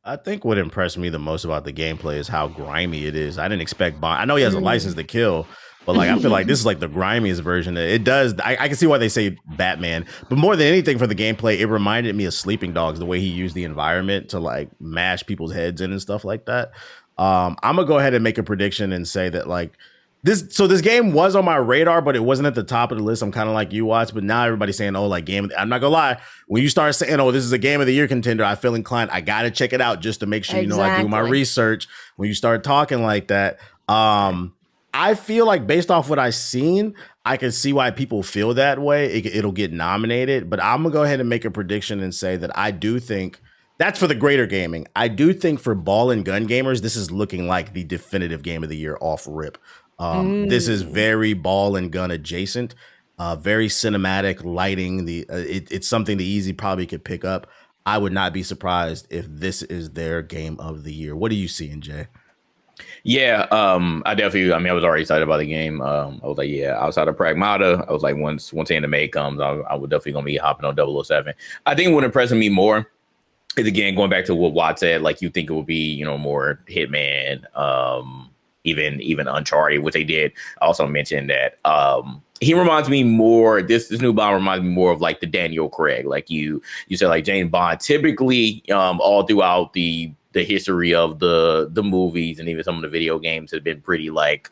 I think what impressed me the most about the gameplay is how grimy it is. I didn't expect Bond. I know he has a license to kill, but like I feel like this is like the grimiest version. It does. I can see why they say Batman, but more than anything for the gameplay, it reminded me of Sleeping Dogs, the way he used the environment to like mash people's heads in and stuff like that. I'm gonna go ahead and make a prediction and say that like this game was on my radar, but it wasn't at the top of the list. I'm kind of like you, Watts, but now everybody's saying, oh, like game. I'm not gonna lie. When you start saying, oh, this is a game of the year contender, I feel inclined. I gotta check it out just to make sure, I do my research. When you start talking like that, I feel like based off what I've seen, I can see why people feel that way. It'll get nominated, but I'm gonna go ahead and make a prediction and say that I do think that's for the greater gaming. I do think for ball and gun gamers, this is looking like the definitive game of the year off rip. This is very ball and gun adjacent, very cinematic lighting. It's something the Easy probably could pick up. I would not be surprised if this is their game of the year. What are you seeing, Jay? Yeah, I was already excited about the game. I was like, outside of Pragmata, I was like, once Anime comes, I would definitely gonna be hopping on 007. I think what impressed me more is, again, going back to what Watt said, like you think it would be, more Hitman, even Uncharted, which they did. I also mentioned that he reminds me more, this new Bond reminds me more of like the Daniel Craig. Like you said, like James Bond, typically all throughout the history of the movies and even some of the video games have been pretty like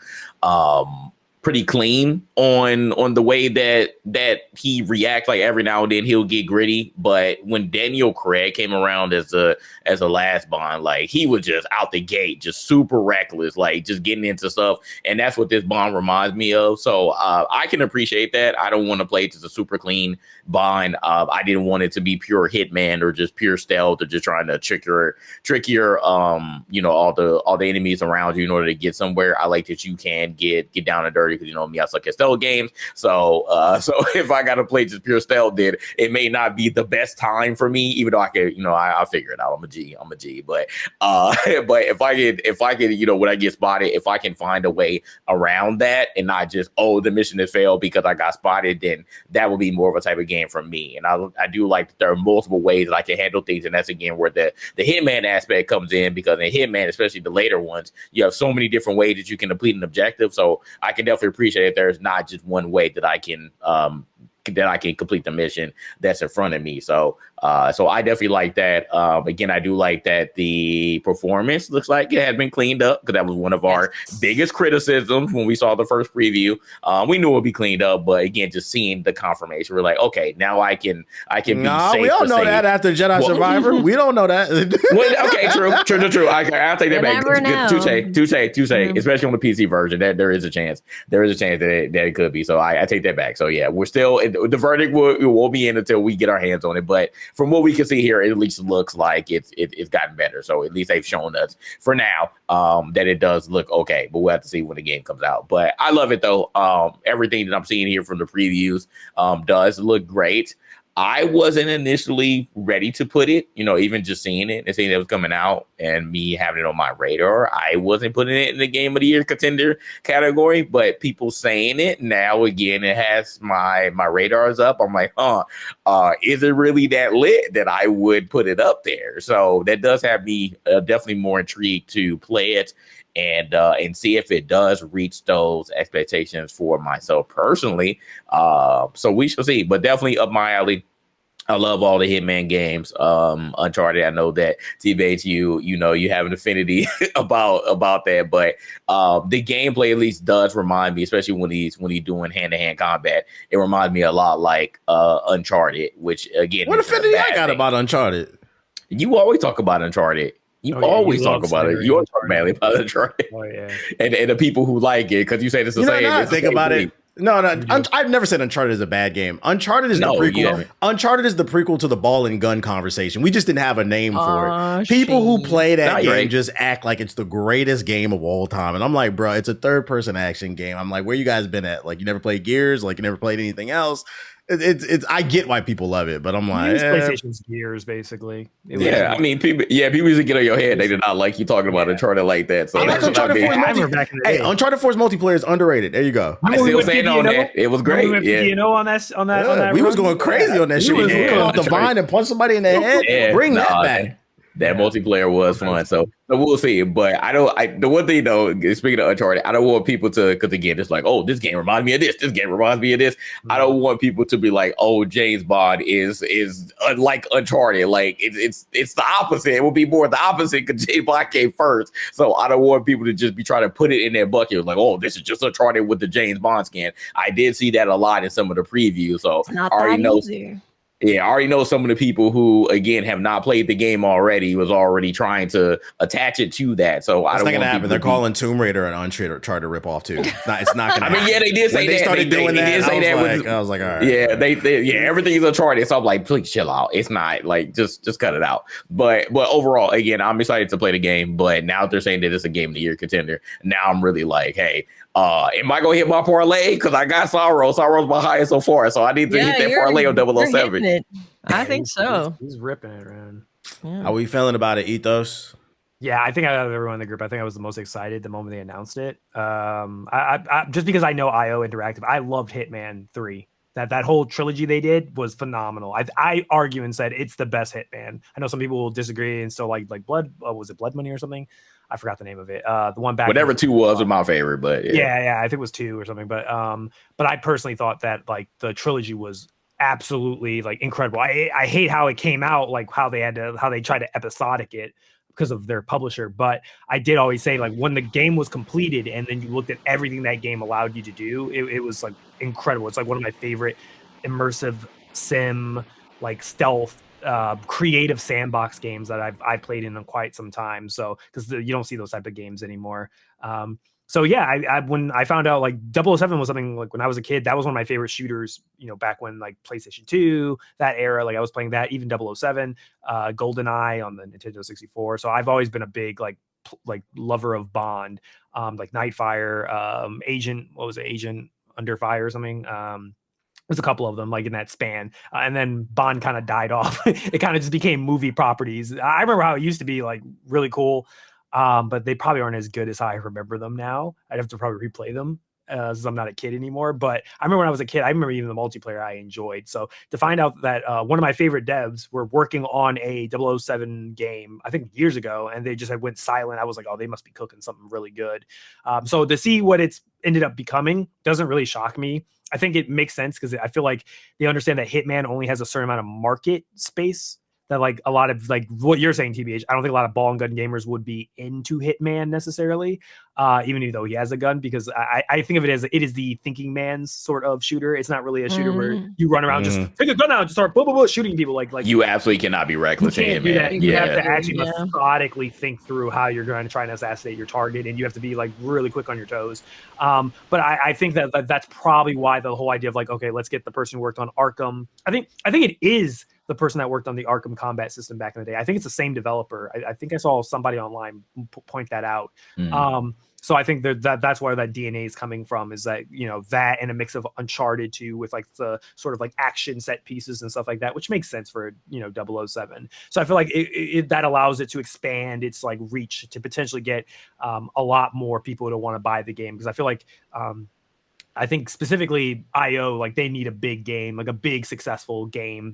pretty clean on the way that he reacts. Like every now and then he'll get gritty, but when Daniel Craig came around as a last Bond, like he was just out the gate, just super reckless, like just getting into stuff, and that's what this Bond reminds me of. So I can appreciate that. I don't want to play just a super clean Bond. I didn't want it to be pure Hitman or just pure stealth or just trying to trick your all the enemies around you in order to get somewhere. I like that you can get down and dirty, because me, I suck at stealth games. So if I gotta play just pure stealth, then it may not be the best time for me, even though I could, I'll figure it out. I'm a G. But if I get when I get spotted, if I can find a way around that and not just, the mission has failed because I got spotted, then that will be more of a type of game for me. And I do like that there are multiple ways that I can handle things, and that's again where the Hitman aspect comes in, because in Hitman, especially the later ones, you have so many different ways that you can complete an objective. So I can definitely definitely appreciate it. There's not just one way that I can complete the mission that's in front of me. So I definitely like that. Again, I do like that the performance looks like it had been cleaned up, because that was one of our biggest criticisms when we saw the first preview. We knew it would be cleaned up, but again, just seeing the confirmation, we're like, okay, now I can be safe. We all know that after Jedi Survivor. We don't know that. Okay, true. I'll take that back. Touche. Especially on the PC version, that there is a chance. There is a chance that it could be. So I take that back. So yeah, we're still, the verdict will be in until we get our hands on it. But from what we can see here, it at least looks like it's gotten better. So at least they've shown us for now that it does look okay. But we'll have to see when the game comes out. But I love it though. Everything that I'm seeing here from the previews does look great. I wasn't initially ready to put it, even just seeing it and seeing it was coming out and me having it on my radar. I wasn't putting it in the Game of the Year contender category, but people saying it now, again, it has my radars up. I'm like, is it really that lit that I would put it up there? So that does have me definitely more intrigued to play it and see if it does reach those expectations for myself personally. So we shall see, but definitely up my alley. I love all the Hitman games. Uncharted, I know that T-Bates, you have an affinity about that, but the gameplay at least does remind me, especially when he's doing hand-to-hand combat, it reminds me a lot like Uncharted, which again, what affinity I got about Uncharted? You always talk about Uncharted. You always talk about it. You're talking badly about Uncharted. Oh yeah, and the people who like it, because you say this the same. I think about it. No, I've never said Uncharted is a bad game. Uncharted is the prequel. Uncharted is the prequel to the ball and gun conversation. We just didn't have a name for it. People who play that game just act like it's the greatest game of all time. And I'm like, bro, it's a third person action game. I'm like, where you guys been at? Like, you never played Gears? Like, you never played anything else? It's I get why people love it, but I'm like, PlayStation's Gears, basically. People used to get on your head. They did not like you talking about Uncharted like that. So that's Uncharted 4's Uncharted 4's multiplayer is underrated. There you go. I still saying on that. It was great. On that. We was going crazy on that shit. We was off the vine and punch somebody in the head. Bring that back. That multiplayer was fun, so we'll see. But the one thing though, speaking of Uncharted, I don't want people to, because again, it's like, oh, this game reminds me of this. This game reminds me of this. I don't want people to be like, oh, James Bond is like Uncharted. Like it's the opposite. It will be more the opposite because James Bond came first. So I don't want people to just be trying to put it in their bucket like, oh, this is just Uncharted with the James Bond skin. I did see that a lot in some of the previews, so I already know. Yeah, I already know some of the people who, again, have not played the game already, was already trying to attach it to that. So I don't want to happen. They're calling Tomb Raider an Uncharted ripoff too. It's not gonna. I mean, yeah, they did say they started doing that. I was like, all right. Yeah, everything's Uncharted. So I'm like, please chill out. It's not like just cut it out. But overall, again, I'm excited to play the game. But now they're saying that it's a Game of the Year contender. Now I'm really like, hey. Am I gonna hit my parlay? Because I got Saros. Saros my highest so far, so I need to hit that parlay on 007. I think so. He's ripping it, man. Yeah. How are we feeling about it, Ethos? Yeah, I think out of everyone in the group, I think I was the most excited the moment they announced it. I just because I know IO Interactive, I loved Hitman 3. That whole trilogy they did was phenomenal. I argue and said it's the best Hitman. I know some people will disagree and still like Blood. Was it Blood Money or something? I forgot the name of it. The one back. Whatever 2 was my favorite, but yeah, I think it was 2 or something. But I personally thought that like the trilogy was absolutely like incredible. I hate how it came out, like how they tried to episodic it because of their publisher. But I did always say like when the game was completed and then you looked at everything that game allowed you to do, it was like incredible. It's like one of my favorite immersive sim, like stealth, creative sandbox games that I've played in quite some time. So because you don't see those type of games anymore. So yeah, I when I found out like 007 was something like when I was a kid, that was one of my favorite shooters, back when like PlayStation 2, that era, like I was playing that, even 007, GoldenEye on the Nintendo 64. So I've always been a big like lover of Bond, like Nightfire, Agent Under Fire or something. There's a couple of them like in that span, and then Bond kind of died off. It kind of just became movie properties. I remember how it used to be like really cool. But they probably aren't as good as how I remember them now. I'd have to probably replay them as I'm not a kid anymore. But I remember when I was a kid, I remember even the multiplayer I enjoyed. So to find out that one of my favorite devs were working on a 007 game, I think years ago, and they just went silent, I was like, oh, they must be cooking something really good. So to see what it's ended up becoming doesn't really shock me. I think it makes sense because I feel like they understand that Hitman only has a certain amount of market space. That like a lot of like what you're saying, TBH, I don't think a lot of ball and gun gamers would be into Hitman necessarily, even though he has a gun, because I think of it as it is the thinking man's sort of shooter. It's not really a shooter where you run around just take a gun out and just start shooting people like you absolutely cannot be reckless in Hitman. You have to actually methodically think through how you're going to try and assassinate your target, and you have to be like really quick on your toes. But I think that's probably why the whole idea of like, okay, let's get the person who worked on Arkham. I think it is the person that worked on the Arkham combat system back in the day. I think it's the same developer. I think I saw somebody online point that out. So I think that's where that DNA is coming from, is that, that and a mix of Uncharted 2 with like the sort of like action set pieces and stuff like that, which makes sense for, 007. So I feel like that allows it to expand its like reach to potentially get a lot more people to want to buy the game. Because I feel like, I think specifically IO, like they need a big game, like a big successful game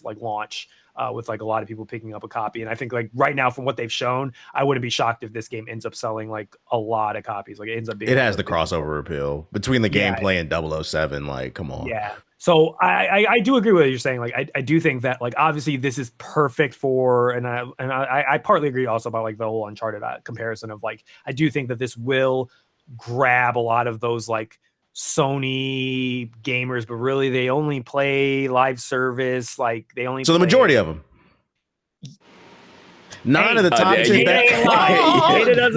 like launch with like a lot of people picking up a copy. And I think like right now from what they've shown, I wouldn't be shocked if this game ends up selling like a lot of copies. Like it ends up being. It has the crossover appeal between the gameplay and 007. Like, come on. Yeah. So I do agree with what you're saying. Like I do think that like obviously this is perfect for, and I partly agree also about like the whole Uncharted comparison of like I do think that this will grab a lot of those like Sony gamers, but really they only play live service. Like they only. So the majority of them. 9 of the top 10.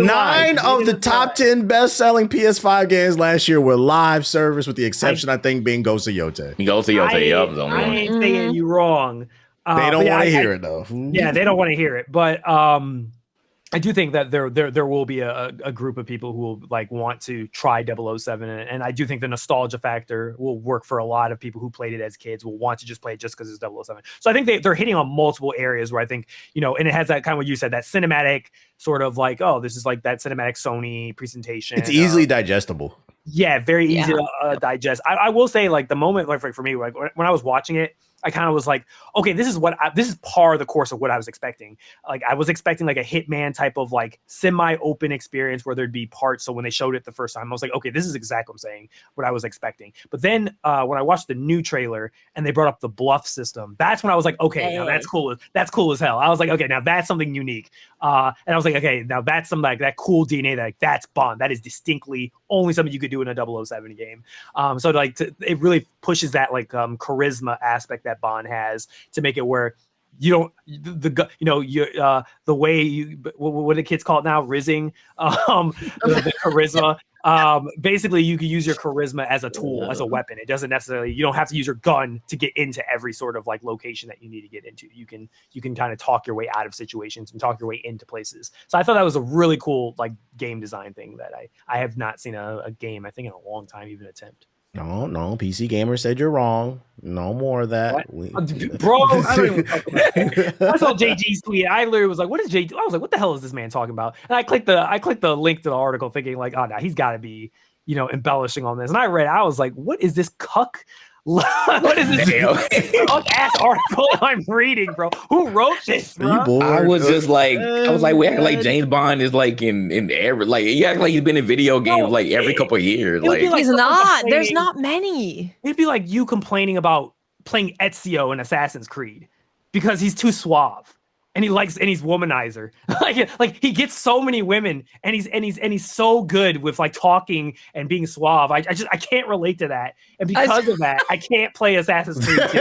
9 of the top 10 best-selling PS5 games last year were live service, with the exception, I think, being Ghost of Yote. I ain't saying you wrong. They don't want to hear it though. Yeah, they don't want to hear it, but I do think that there will be a group of people who will like want to try 007, and I do think the nostalgia factor will work for a lot of people who played it as kids, will want to just play it just because it's 007. So I think they're hitting on multiple areas where I think, and it has that kind of what you said, that cinematic sort of like, oh, this is like that cinematic Sony presentation. It's easily digestible. Yeah, very easy to digest. I will say like the moment like for me, like when I was watching it, I kind of was like, okay, this is par of the course of what I was expecting. Like I was expecting like a Hitman type of like semi-open experience where there'd be parts. So when they showed it the first time, I was like, okay, this is exactly what I'm saying, what I was expecting. But then when I watched the new trailer and they brought up the bluff system, that's when I was like, okay, now that's cool. That's cool as hell. I was like, okay, now that's something unique. And I was like, okay, now that's some like that cool DNA that like that's Bond. That is distinctly only something you could do in a 007 game. So like it really pushes that like charisma aspect that Bond has to make it where you don't the way you what do kids call it now, rizzing, the charisma. Basically you can use your charisma as a tool, as a weapon. It doesn't necessarily, you don't have to use your gun to get into every sort of like location that you need to get into. You can kind of talk your way out of situations and talk your way into places. So I thought that was a really cool like game design thing that I have not seen a game, I think, in a long time even attempt. No, PC Gamer said you're wrong. No more of that. Bro, I don't even talk about that. I saw JG's tweet. I literally was like, what is JG? I was like, what the hell is this man talking about? And I clicked the link to the article thinking like, oh no, he's gotta be, embellishing on this. And I read, I was like, what is this cuck? What is this ass article I'm reading, bro? Who wrote this, bro? I was like, we act like James Bond is like in every, like you act like he's been in video games like every couple of years. Like he's not. There's not many. It'd be like you complaining about playing Ezio in Assassin's Creed because he's too suave. And he's womanizer. like he gets so many women, and he's so good with like talking and being suave. I can't relate to that, and because of that, I can't play Assassin's Creed 2.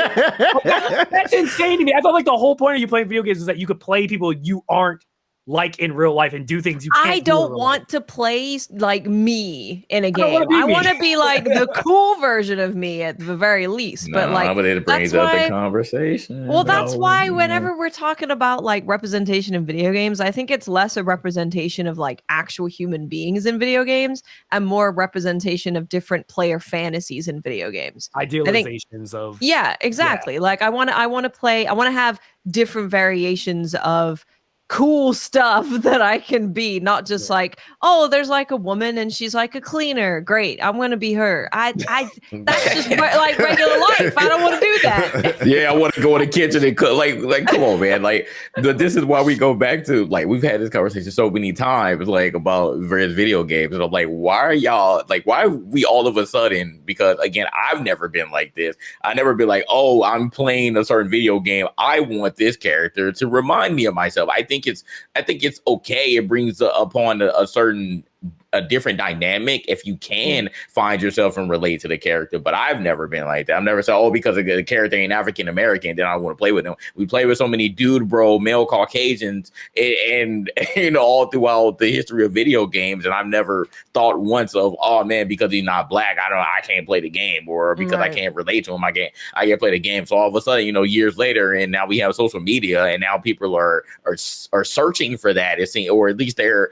That's insane to me. I thought like the whole point of you playing video games is that you could play people you aren't like in real life and do things you can't. I don't want to play like me in a game. I want to be like the cool version of me at the very least. But it brings up the conversation. Well, that's why whenever we're talking about like representation in video games, I think it's less a representation of like actual human beings in video games and more representation of different player fantasies in video games. Idealizations of exactly. Yeah. Like I want to have different variations of cool stuff that I can be, not just like, oh, there's like a woman and she's like a cleaner. Great, I'm gonna be her. That's just like regular life. I don't want to do that. Yeah, I want to go in the kitchen and cook. Like, come on, man. Like, this is why we go back to, like, we've had this conversation so many times, like, about various video games, and I'm like, why are we all of a sudden? Because again, I've never been like this. I never been like, oh, I'm playing a certain video game, I want this character to remind me of myself. I think it's okay. It brings upon a different dynamic if you can find yourself and relate to the character. But I've never been like that. I've never said, oh, because the character ain't African American, then I want to play with them. We play with so many male Caucasians, and all throughout the history of video games, and I've never thought once of, oh man, because he's not black, I can't play the game, or because I can't relate to him, I can't play the game. So all of a sudden, years later, and now we have social media, and now people are searching for that, or at least they're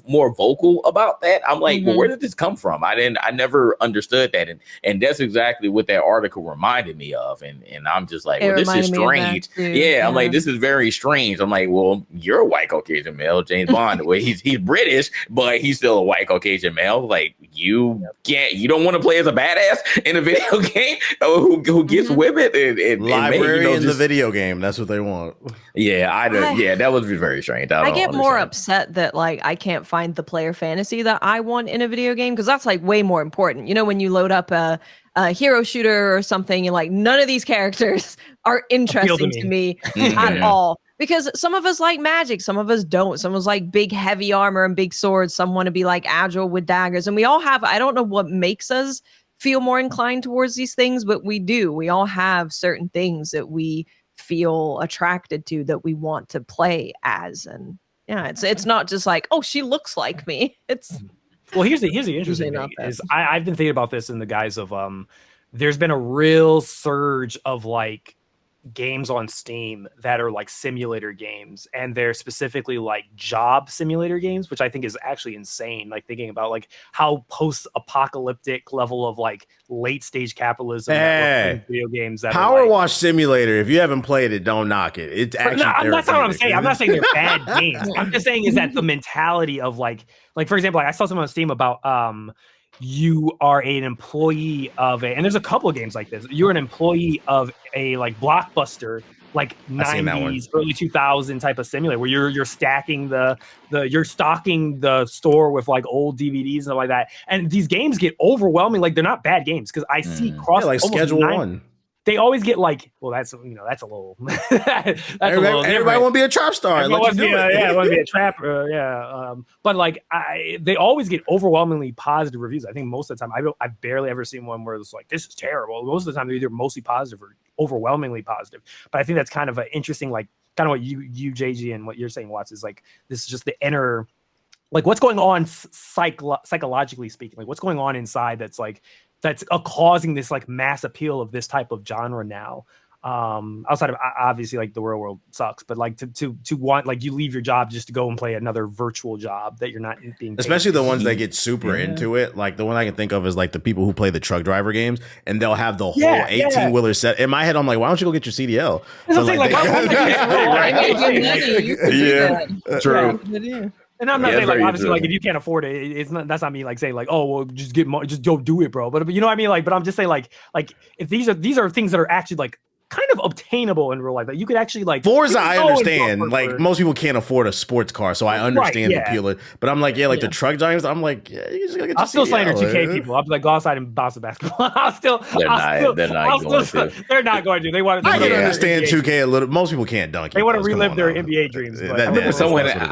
more vocal about that. I'm like, well, where did this come from? I never understood that, and that's exactly what that article reminded me of, and I'm just like, well, this is strange. Yeah, I'm like, this is very strange. I'm like, well, you're a white Caucasian male, James Bond. Well, he's British, but he's still a white Caucasian male. Like, you don't want to play as a badass in a video game who gets women and library in the video game. That's what they want. Yeah, that would be very strange. I get more upset that like I can't find the player fantasy that I want in a video game, because that's like way more important. When you load up a hero shooter or something, and like none of these characters are interesting to me at all. Because some of us like magic, some of us don't. Some of us like big heavy armor and big swords. Some want to be like agile with daggers. And we all have, I don't know what makes us feel more inclined towards these things, but we do. We all have certain things that we feel attracted to, that we want to play as. And yeah, it's not just like, oh, she looks like me. Well, here's the interesting thing is I've been thinking about this in the guise of there's been a real surge of like games on Steam that are like simulator games, and they're specifically like job simulator games, which I think is actually insane. Like thinking about like how post-apocalyptic level of like late stage capitalism video games that Power Wash Simulator. If you haven't played it, don't knock it. It's actually that's not what I'm saying. I'm not saying they're bad games. I'm just saying is that the mentality of like for example, I saw something on Steam about you are an employee of and there's a couple of games like this. You're an employee of a like Blockbuster, like 90s, early 2000 type of simulator where you're stacking you're stocking the store with like old DVDs and stuff like that. And these games get overwhelming. Like they're not bad games because I see like Schedule 1. They always get like, well, that's a little. Everybody want to be a trap star. Want to be a trapper. But like, they always get overwhelmingly positive reviews. I think most of the time, I've barely ever seen one where it's like, this is terrible. Most of the time, they're either mostly positive or overwhelmingly positive. But I think that's kind of an interesting, like, kind of what you JG, and what you're saying, Watts, is like, this is just the inner, like, what's going on psychologically speaking, like, what's going on inside that's causing this like mass appeal of this type of genre now. Outside of obviously like the real world sucks, but like to want, like, you leave your job just to go and play another virtual job that you're not being paid. Especially the ones that get super into it. Like the one I can think of is like the people who play the truck driver games, and they'll have the whole 18-wheeler set. In my head, I'm like, why don't you go get your CDL? True. And I'm not saying like obviously like if you can't afford it, that's not me like saying like, oh well, just go do it, bro. But you know what I mean, like, but I'm just saying like if these are things that are actually like kind of obtainable in real life, that you could actually like. Forza, I understand. Like most people can't afford a sports car, so I understand the appeal of it. But I'm like, the truck giants. I'm like, you just gotta get. I'll still slander 2K people. I'll be like, go outside and bounce the basketball. They're not going to. They want to. I can understand 2K a little. Most people can't dunk. They want to relive their NBA dreams. I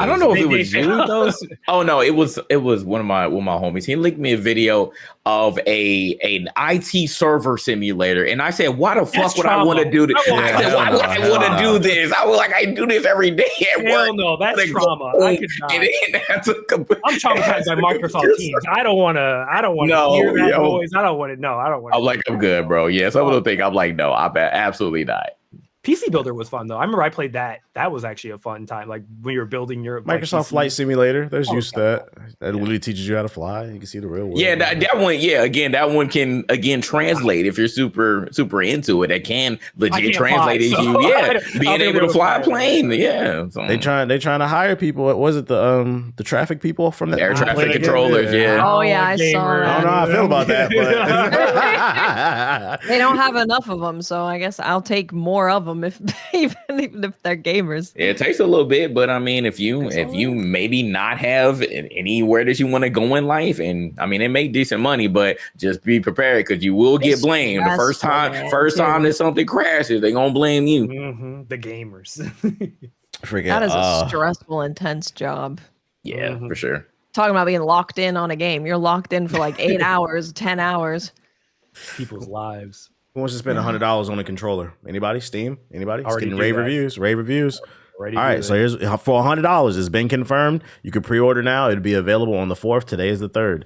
don't know if it was you those. Oh no, it was one of my homies. He linked me a video of an IT server simulator, and I said, why the fuck would I want to do this? I said, why would I want to do this? I was like, I do this every day at work. Hell no, that's trauma. I could not. I'm traumatized by Microsoft Teams. I don't want to hear that noise. I don't want to know. I'm like, I'm good, bro. Yeah, some of the things I'm like, no, I bet absolutely not. PC Builder was fun though. I remember I played that. That was actually a fun time. Like when you're building your Microsoft Flight Simulator. There's use that. That literally teaches you how to fly. You can see the real world. Yeah, that one. Yeah, again, that one can translate if you're super into it. It can legit translate as you. Yeah, being able to fly a plane. Yeah, so. They trying to hire people. What was it? The traffic people from the air traffic controllers. Yeah. Oh yeah, I saw that. I don't know how I feel about that, but they don't have enough of them, so I guess I'll take more of them even if they're gamers. It takes a little bit, but I mean, if you maybe not have anywhere that you want to go in life, and I mean, they make decent money, but just be prepared because you will get blamed the first time that something crashes. They're gonna blame you. Mm-hmm. The gamers. That is a stressful, intense job. Yeah, for sure. Talking about being locked in on a game, you're locked in for like 8 hours, 10 hours. People's lives. Who wants to spend $100 on a controller? Anybody? Steam? Anybody? It's getting rave reviews. Rave reviews. All right, so here's for $100. It's been confirmed. You can pre-order now. It'll be available on the 4th. Today is the 3rd.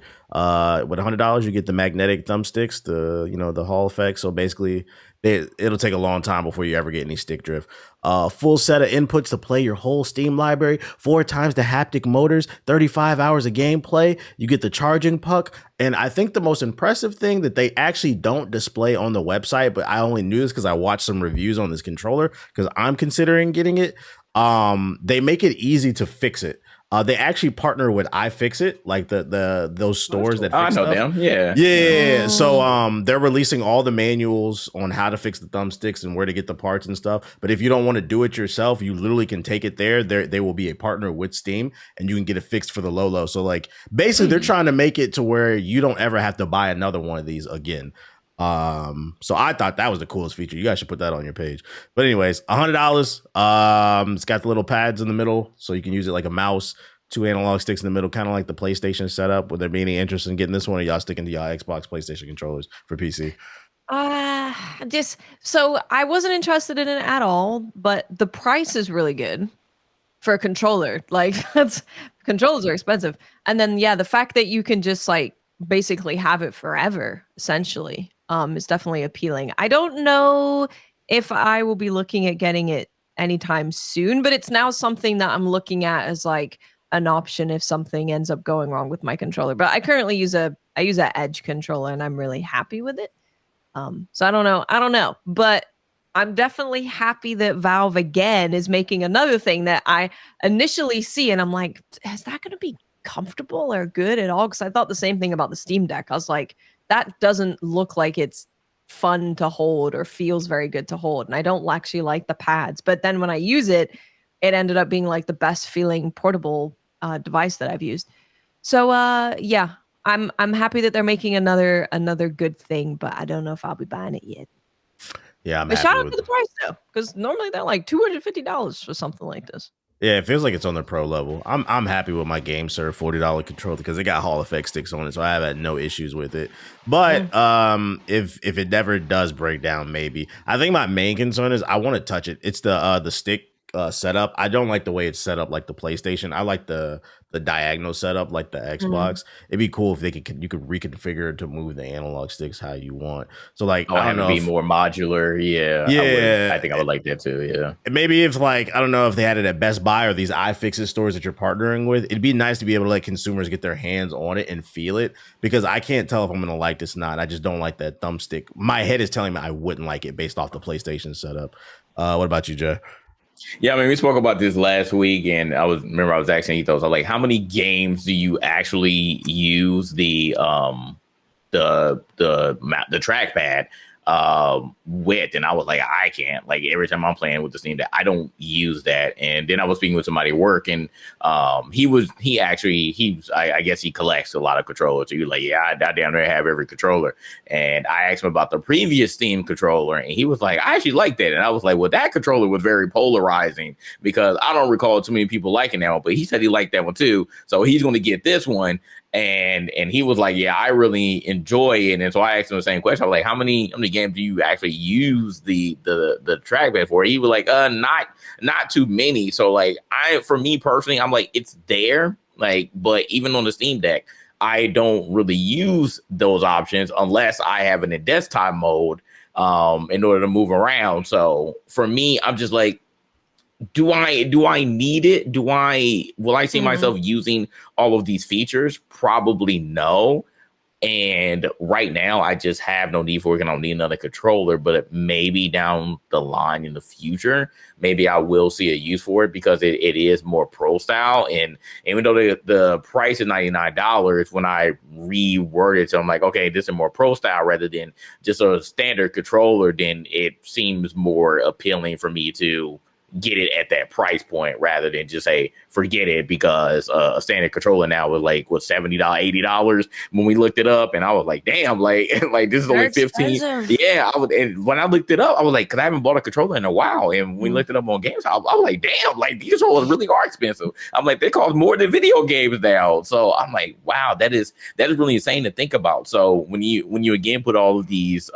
With $100, you get the magnetic thumbsticks, the Hall effect. So basically, it'll take a long time before you ever get any stick drift. Full set of inputs to play your whole Steam library. 4 times the haptic motors. 35 hours of gameplay. You get the charging puck. And I think the most impressive thing that they actually don't display on the website, but I only knew this because I watched some reviews on this controller because I'm considering getting it. They make it easy to fix it. They actually partner with iFixit, like those stores that fix stuff. Them. Yeah. Yeah. So they're releasing all the manuals on how to fix the thumbsticks and where to get the parts and stuff. But if you don't want to do it yourself, you literally can take it there. They will be a partner with Steam and you can get it fixed for the low. So like basically they're trying to make it to where you don't ever have to buy another one of these again. So I thought that was the coolest feature. You guys should put that on your page. But anyways, $100. It's got the little pads in the middle, so you can use it like a mouse, 2 analog sticks in the middle, kind of like the PlayStation setup. Would there be any interest in getting this one, or y'all sticking to y'all Xbox, PlayStation controllers for PC? So I wasn't interested in it at all, but the price is really good for a controller. Like controllers are expensive. And then the fact that you can just like basically have it forever, essentially, is definitely appealing. I don't know if I will be looking at getting it anytime soon, but it's now something that I'm looking at as like an option if something ends up going wrong with my controller. But I currently use a Edge controller and I'm really happy with it. So I don't know, but I'm definitely happy that Valve again is making another thing that I initially see and I'm like, is that going to be comfortable or good at all? Because I thought the same thing about the Steam Deck. I was like, that doesn't look like it's fun to hold or feels very good to hold, and I don't actually like the pads. But then when I use it, it ended up being like the best feeling portable device that I've used. So I'm happy that they're making another good thing, but I don't know if I'll be buying it yet. Yeah, I'm but shout out to the price though, because normally they're like $250 for something like this. Yeah, it feels like it's on the pro level. I'm happy with my GameServe $40 controller because it got Hall effect sticks on it, so I have had no issues with it. But if it never does break down, maybe. I think my main concern is I want to touch it. It's the stick setup. I don't like the way it's set up like the PlayStation. I like the diagonal setup like the Xbox. It'd be cool if you could reconfigure it to move the analog sticks how you want. So like I don't know, be more modular. Yeah. I think I would like that too. Yeah. Maybe if like I don't know if they had it at Best Buy or these iFixit stores that you're partnering with, it'd be nice to be able to let consumers get their hands on it and feel it, because I can't tell if I'm gonna like this or not. I just don't like that thumbstick. My head is telling me I wouldn't like it based off the PlayStation setup. What about you, Jay? Yeah, I mean, we spoke about this last week, and I was asking Ethos, like, how many games do you actually use the trackpad with? And I was like, I can't. Like every time I'm playing with the Steam Deck, I don't use that. And then I was speaking with somebody at work, and I guess he collects a lot of controllers. So he was like, yeah, I damn near have every controller. And I asked him about the previous Steam controller, and he was like, I actually like that. And I was like, well, that controller was very polarizing because I don't recall too many people liking that one, but he said he liked that one too. So he's going to get this one. And he was like, yeah, I really enjoy it. And so I asked him the same question. I was like, how many games do you actually use the trackpad for? He was like, not too many. So like for me personally, I'm like, it's there. Like, but even on the Steam Deck, I don't really use those options unless I have it in desktop mode. in order to move around. So for me, I'm just like, do I need it? Will I see myself using all of these features? Probably no. And right now, I just have no need for it. I don't need another controller, but maybe down the line in the future, maybe I will see a use for it because it is more pro style. And even though the price is $99, when I reword it, so I'm like, okay, this is more pro style rather than just a standard controller, then it seems more appealing for me to get it at that price point rather than just say forget it, because a standard controller now was like what, $70, $80 when we looked it up, and I was like, damn, like this is only 15. Yeah, and when I looked it up, I was like, because I haven't bought a controller in a while, and we looked it up on Gamestop, I was like, damn, like these controllers really are expensive. I'm like, they cost more than video games now. So I'm like, wow, that is really insane to think about. So when you again put all of these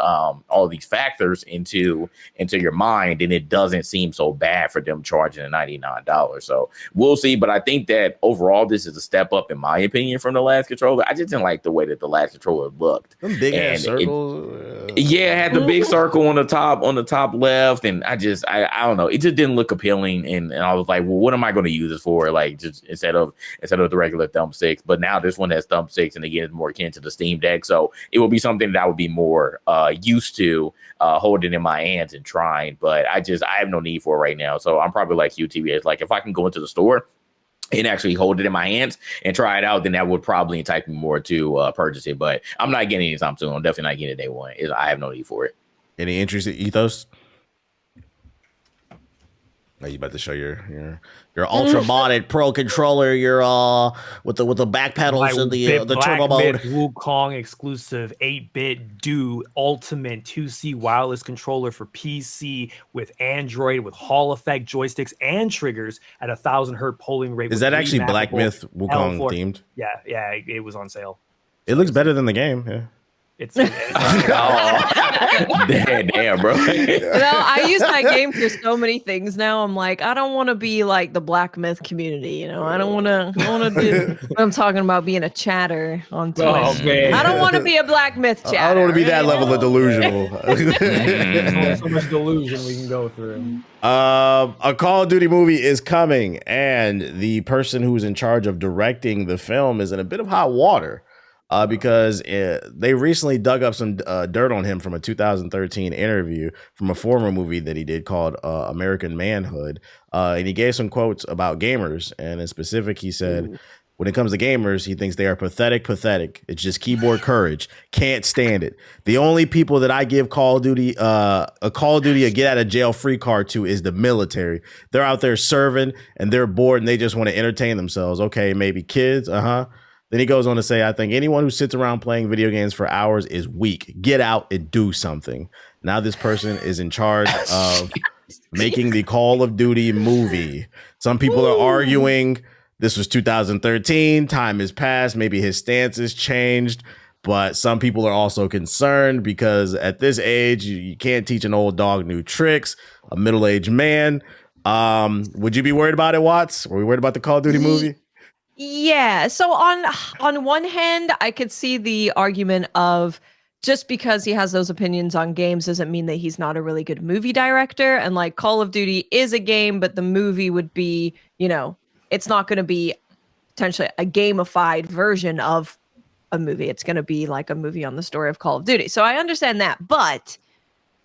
factors into your mind, then it doesn't seem so bad for them charging $99. So we'll see. But I think that overall, this is a step up, in my opinion, from the last controller. I just didn't like the way that the last controller looked. Them big ass circles. It had the big circle on the top left, and I don't know. It just didn't look appealing, and I was like, well, what am I going to use this for? Like, just instead of the regular thumbsticks. But now this one has thumbsticks, and again, it's more akin to the Steam Deck, so it will be something that I would be more used to holding in my hands and trying. But I have no need for it right now. So I'm probably like UTV. It's like if I can go into the store and actually hold it in my hands and try it out, then that would probably entice me more to purchase it. But I'm not getting it anytime soon. I'm definitely not getting it day one. I have no need for it. Any interest in Ethos? Are you about to show your ultra modded pro controller? Your with the back pedals and the turbo mode. Wukong exclusive 8-bit do ultimate 2C wireless controller for PC with Android with Hall effect joysticks and triggers at 1,000 hertz polling rate. Is that actually Black Myth Wukong themed? Yeah, it was on sale. It looks better than the game. Yeah. It's damn, bro. I use that game for so many things now. I'm like, I don't want to be like the Black Myth community, I don't want to do what I'm talking about, being a chatter on Twitch. Oh, man. I don't want to be a Black Myth chatter. I don't want to be that level of delusional. So much delusion we can go through. A Call of Duty movie is coming, and the person who's in charge of directing the film is in a bit of hot water. Because they recently dug up some dirt on him from a 2013 interview from a former movie that he did called American Manhood. And he gave some quotes about gamers. And in specific, he said, when it comes to gamers, he thinks they are pathetic. It's just keyboard courage. Can't stand it. The only people that I give Call of Duty a get out of jail free card to is the military. They're out there serving and they're bored and they just want to entertain themselves. Okay, maybe kids. Then he goes on to say, I think anyone who sits around playing video games for hours is weak. Get out and do something. Now this person is in charge of making the Call of Duty movie. Some people are arguing this was 2013. Time has passed. Maybe his stance has changed. But some people are also concerned because at this age, you can't teach an old dog new tricks. A middle-aged man. Would you be worried about it, Watts? Were we worried about the Call of Duty movie? Yeah. So on one hand, I could see the argument of just because he has those opinions on games doesn't mean that he's not a really good movie director. And like Call of Duty is a game, but the movie would be, it's not going to be potentially a gamified version of a movie. It's going to be like a movie on the story of Call of Duty. So I understand that. But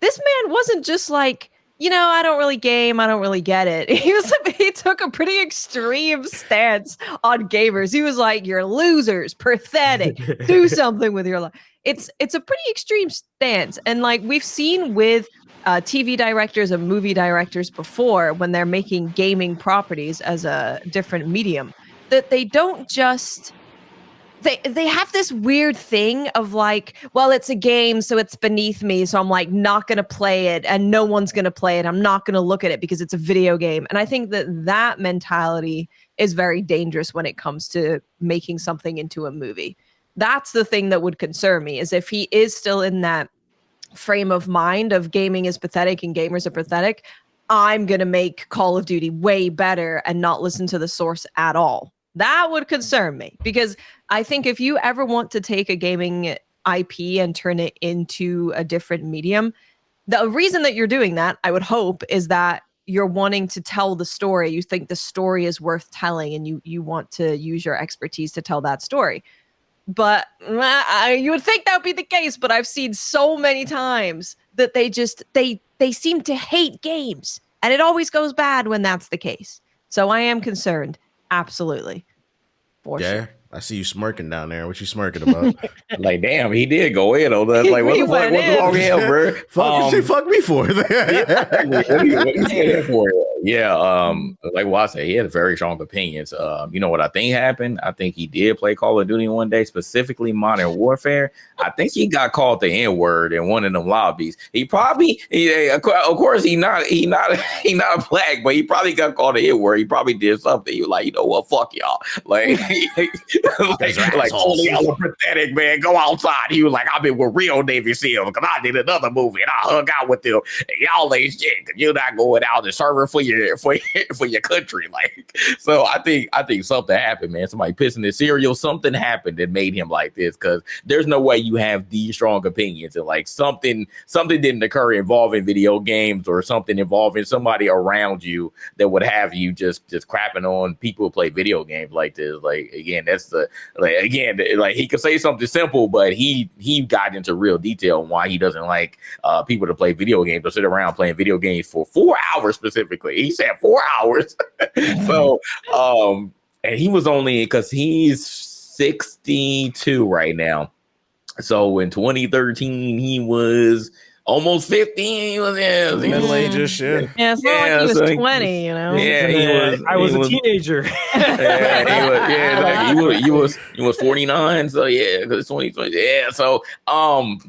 this man wasn't just like, I don't really game. I don't really get it. He took a pretty extreme stance on gamers. He was like, "You're losers, pathetic. Do something with your life." It's a pretty extreme stance, and like we've seen with TV directors and movie directors before, when they're making gaming properties as a different medium, that they don't just. They have this weird thing of like, well, it's a game, so it's beneath me. So I'm like not going to play it and no one's going to play it. I'm not going to look at it because it's a video game. And I think that mentality is very dangerous when it comes to making something into a movie. That's the thing that would concern me, is if he is still in that frame of mind of gaming is pathetic and gamers are pathetic, I'm going to make Call of Duty way better and not listen to the source at all. That would concern me, because I think if you ever want to take a gaming IP and turn it into a different medium, the reason that you're doing that, I would hope, is that you're wanting to tell the story. You think the story is worth telling, and you want to use your expertise to tell that story. But you would think that would be the case, but I've seen so many times that they seem to hate games, and it always goes bad when that's the case. So I am concerned, absolutely, for sure. I see you smirking down there. What you smirking about? Like, damn, he did go in on that. Like, what the fuck? What's wrong with him, bro? Fuck me for it. What he said for it? Yeah, like what I said, he had very strong opinions. You know what I think happened? I think he did play Call of Duty one day, specifically Modern Warfare. I think he got called the N-word in one of them lobbies. He probably, of course, he not black, but he probably got called the N-word. He probably did something. He was like, you know what, fuck y'all. Like, like only y'all are pathetic, man. Go outside. He was like, I've been with real Navy SEALs because I did another movie and I hung out with them. And y'all ain't shit because you're not going out and serving for your country. Like, so I think something happened, man. Somebody pissing his cereal. Something happened that made him like this, because there's no way you have these strong opinions and like something didn't occur involving video games or something involving somebody around you that would have you just crapping on people who play video games like this. Like, again, that's like he could say something simple, but he got into real detail on why he doesn't like people to play video games or sit around playing video games for 4 hours specifically. He said 4 hours. So and he was only, because he's 62 right now. So in 2013 he was almost 15. He was middle age shit. Yeah, it's not like he was 20, you know. Yeah, I was a teenager. He was 49. So yeah, because 2020. Yeah, so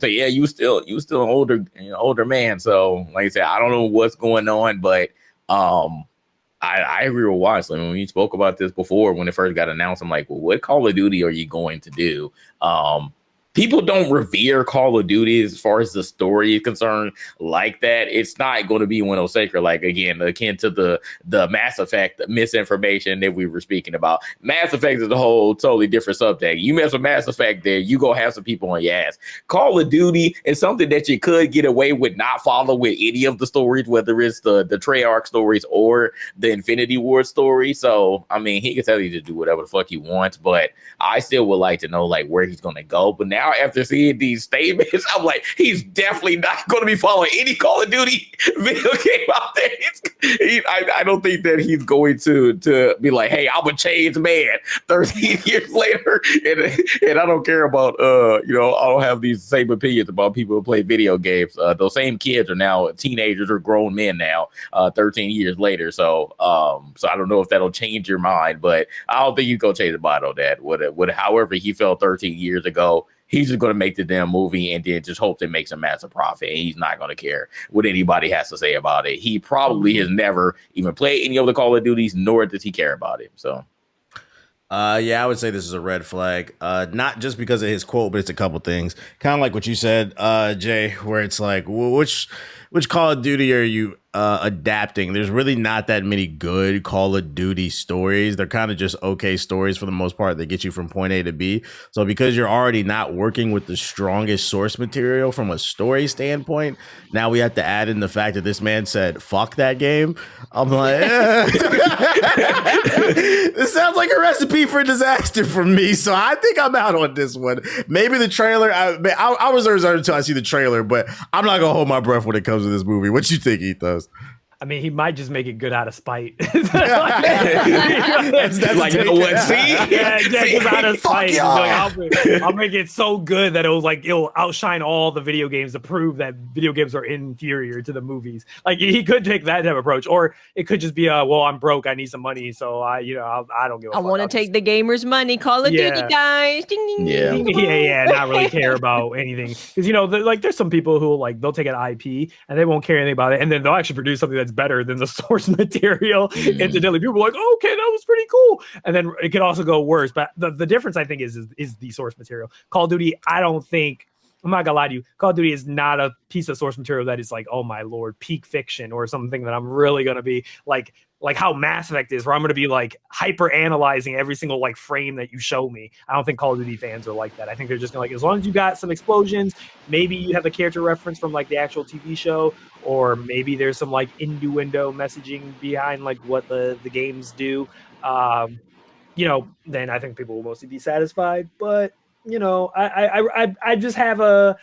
yeah, you still an older man. So like I said, I don't know what's going on, but I agree with Wisely. When we spoke about this before, when it first got announced, I'm like, well, what Call of Duty are you going to do? People don't revere Call of Duty as far as the story is concerned like that. It's not going to be one of those sacred, like, again, akin to the Mass Effect misinformation that we were speaking about. Mass Effect is a whole totally different subject. You mess with Mass Effect there, you go have some people on your ass. Call of Duty is something that you could get away with not follow with any of the stories, whether it's the Treyarch stories or the Infinity Ward story. So, I mean, he can tell you to do whatever the fuck he wants, but I still would like to know, like, where he's going to go. But now, after seeing these statements, I'm like, he's definitely not going to be following any Call of Duty video game out there. I don't think that he's going to be like, hey, I'm a changed man 13 years later, and I don't care about I don't have these same opinions about people who play video games. Those same kids are now teenagers or grown men now, 13 years later. So I don't know if that'll change your mind, but I don't think you go change the mind on that. However he felt 13 years ago, he's just going to make the damn movie and then just hope it makes a massive profit. And he's not going to care what anybody has to say about it. He probably has never even played any of the Call of Duties, nor does he care about it. So, yeah, I would say this is a red flag. Not just because of his quote, but it's a couple things. Kind of like what you said, Jay, where it's like, which Call of Duty are you adapting? There's really not that many good Call of Duty stories. They're kind of just okay stories for the most part that get you from point A to B. So because you're already not working with the strongest source material from a story standpoint, now we have to add in the fact that this man said, fuck that game. I'm like, this sounds like a recipe for disaster for me. So I think I'm out on this one. Maybe the trailer, I'll reserve it until I see the trailer, but I'm not going to hold my breath when it comes to this movie. What you think, Ethos? I mean, he might just make it good out of spite. That's like, you know what? See? Yeah, just out of spite. Like, I'll make it so good that it'll outshine all the video games to prove that video games are inferior to the movies. Like, he could take that type of approach, or it could just be well, I'm broke, I need some money, so I don't give a fuck. I want to take the gamers' money. Call of Duty, guys. Ding, ding, yeah, not really care about anything, because there's some people who they'll take an IP and they won't care anything about it, and then they'll actually produce something that's better than the source material. Incidentally, people are like, oh, okay, that was pretty cool, and then it could also go worse. But the difference, I think, is the source material. Call of Duty, I'm not gonna lie to you, Call of Duty is not a piece of source material that is like, oh my lord, peak fiction or something that I'm really gonna be like like how Mass Effect is, where I'm going to be like hyper analyzing every single like frame that you show me. I don't think Call of Duty fans are like that. I think they're just gonna like, as long as you got some explosions, maybe you have a character reference from like the actual TV show, or maybe there's some like innuendo messaging behind like what the games do. Then I think people will mostly be satisfied. But I just have a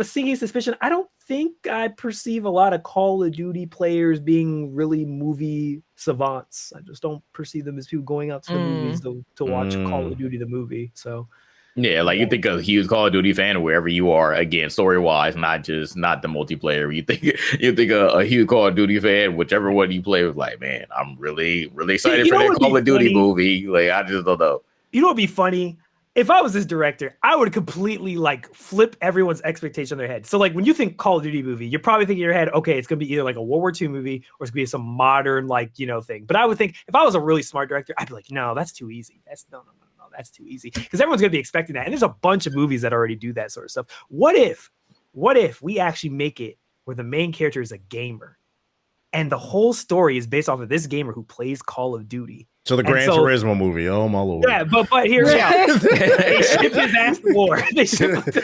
sinking suspicion. I don't think I perceive a lot of Call of Duty players being really movie savants. I just don't perceive them as people going out to the movies to watch Call of Duty the movie. So yeah, like you think a huge Call of Duty fan wherever you are, again, story wise, not the multiplayer. You think a huge Call of Duty fan, whichever one you play, was like, man, I'm really excited for that Call of Duty movie. Like, I just don't know. You know what'd be funny? If I was this director, I would completely like flip everyone's expectation on their head. So like when you think Call of Duty movie, you're probably thinking in your head, okay, it's gonna be either like a World War II movie or it's gonna be some modern thing. But I would think if I was a really smart director, I'd be like, no, that's too easy. No, that's too easy, because everyone's gonna be expecting that. And there's a bunch of movies that already do that sort of stuff. What if we actually make it where the main character is a gamer, and the whole story is based off of this gamer who plays Call of Duty? So the Gran Turismo movie, oh my lord! Yeah, but here's they shipped his ass to war. They shipped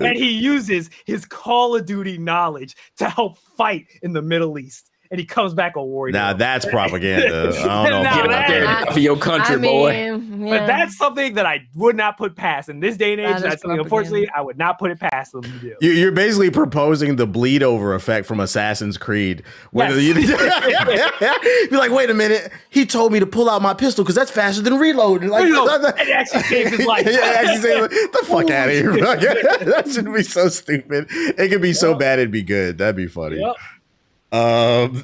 and he uses his Call of Duty knowledge to help fight in the Middle East. And he comes back a warrior. Now that's propaganda. I don't know. Get out there for your country, boy. Yeah. But that's something that I would not put past in this day and age. That's something, unfortunately, I would not put it past them to do. You're basically proposing the bleed over effect from Assassin's Creed. Yes. You're like, wait a minute. He told me to pull out my pistol because that's faster than reloading. Like, it actually saved his life. The fuck out of here, bro. That should be so stupid. It could be so bad it'd be good. That'd be funny. Yep. That's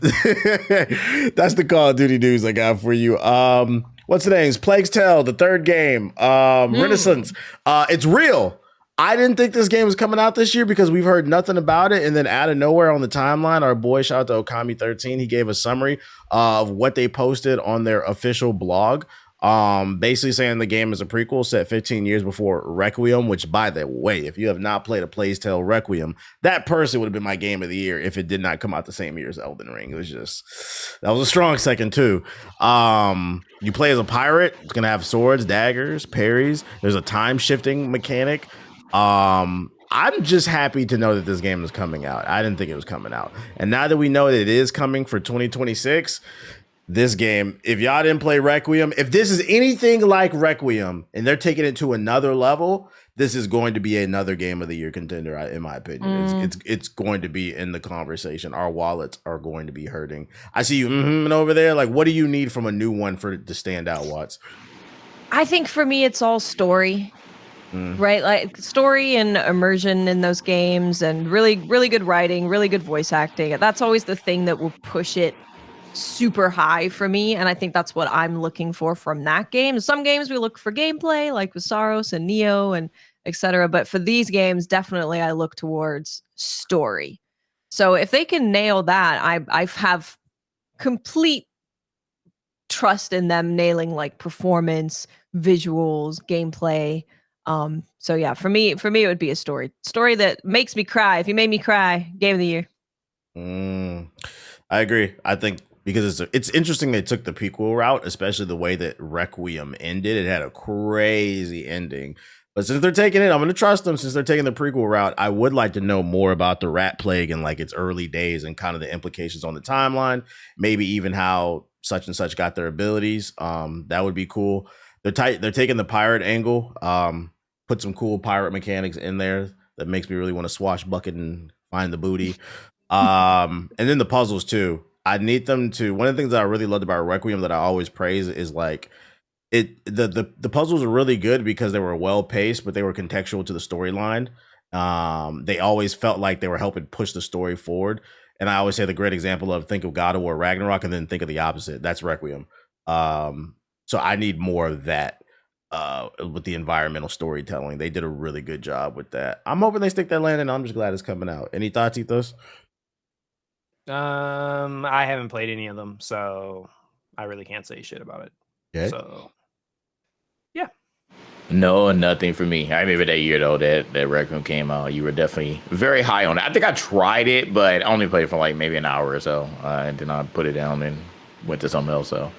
the Call of Duty news I got for you. What's the names? Plague's Tale, the third game. Renaissance. It's real. I didn't think this game was coming out this year because we've heard nothing about it. And then out of nowhere on the timeline, our boy, shout out to Okami13, he gave a summary of what they posted on their official blog. Basically saying the game is a prequel set 15 years before Requiem, which, by the way, if you have not played a Plague's Tale Requiem, that person would have been my game of the year if it did not come out the same year as Elden Ring. It was just, that was a strong second too. You play as a pirate. It's gonna have swords, daggers, parries. There's a time shifting mechanic. I'm just happy to know that this game is coming out. I didn't think it was coming out, and now that we know that it is coming for 2026. This game, if y'all didn't play Requiem, if this is anything like Requiem and they're taking it to another level, this is going to be another game of the year contender, in my opinion. It's going to be in the conversation. Our wallets are going to be hurting. I see you over there. Like, what do you need from a new one for it to stand out, Watts? I think for me, it's all story. Right, like story and immersion in those games, and really, really good writing, really good voice acting. That's always the thing that will push it super high for me, and I think that's what I'm looking for from that game. Some games we look for gameplay, like with Saros and Neo and etc. But for these games, definitely I look towards story. So if they can nail that, I have complete trust in them nailing like performance, visuals, gameplay. So yeah, for me, it would be a story that makes me cry. If you made me cry, game of the year. I agree. I think because it's interesting they took the prequel route, especially the way that Requiem ended. It had a crazy ending. But since they're taking it, I'm going to trust them. Since they're taking the prequel route, I would like to know more about the rat plague and like its early days and kind of the implications on the timeline. Maybe even how such and such got their abilities. That would be cool. They're taking the pirate angle. Put some cool pirate mechanics in there that makes me really want to swashbucket and find the booty. And then the puzzles too. I need them to. One of the things that I really loved about Requiem that I always praise is like the puzzles are really good because they were well paced, but they were contextual to the storyline. They always felt like they were helping push the story forward. And I always say the great example of think of God of War Ragnarok and then think of the opposite. That's Requiem. So I need more of that with the environmental storytelling. They did a really good job with that. I'm hoping they stick that landing. I'm just glad it's coming out. Any thoughts, Ethos? I haven't played any of them, so I really can't say shit about it. Okay. So yeah. No, nothing for me. I remember that year though that Raccoon came out. You were definitely very high on it. I think I tried it, but I only played for like maybe an hour or so, and then I put it down and went to something else. So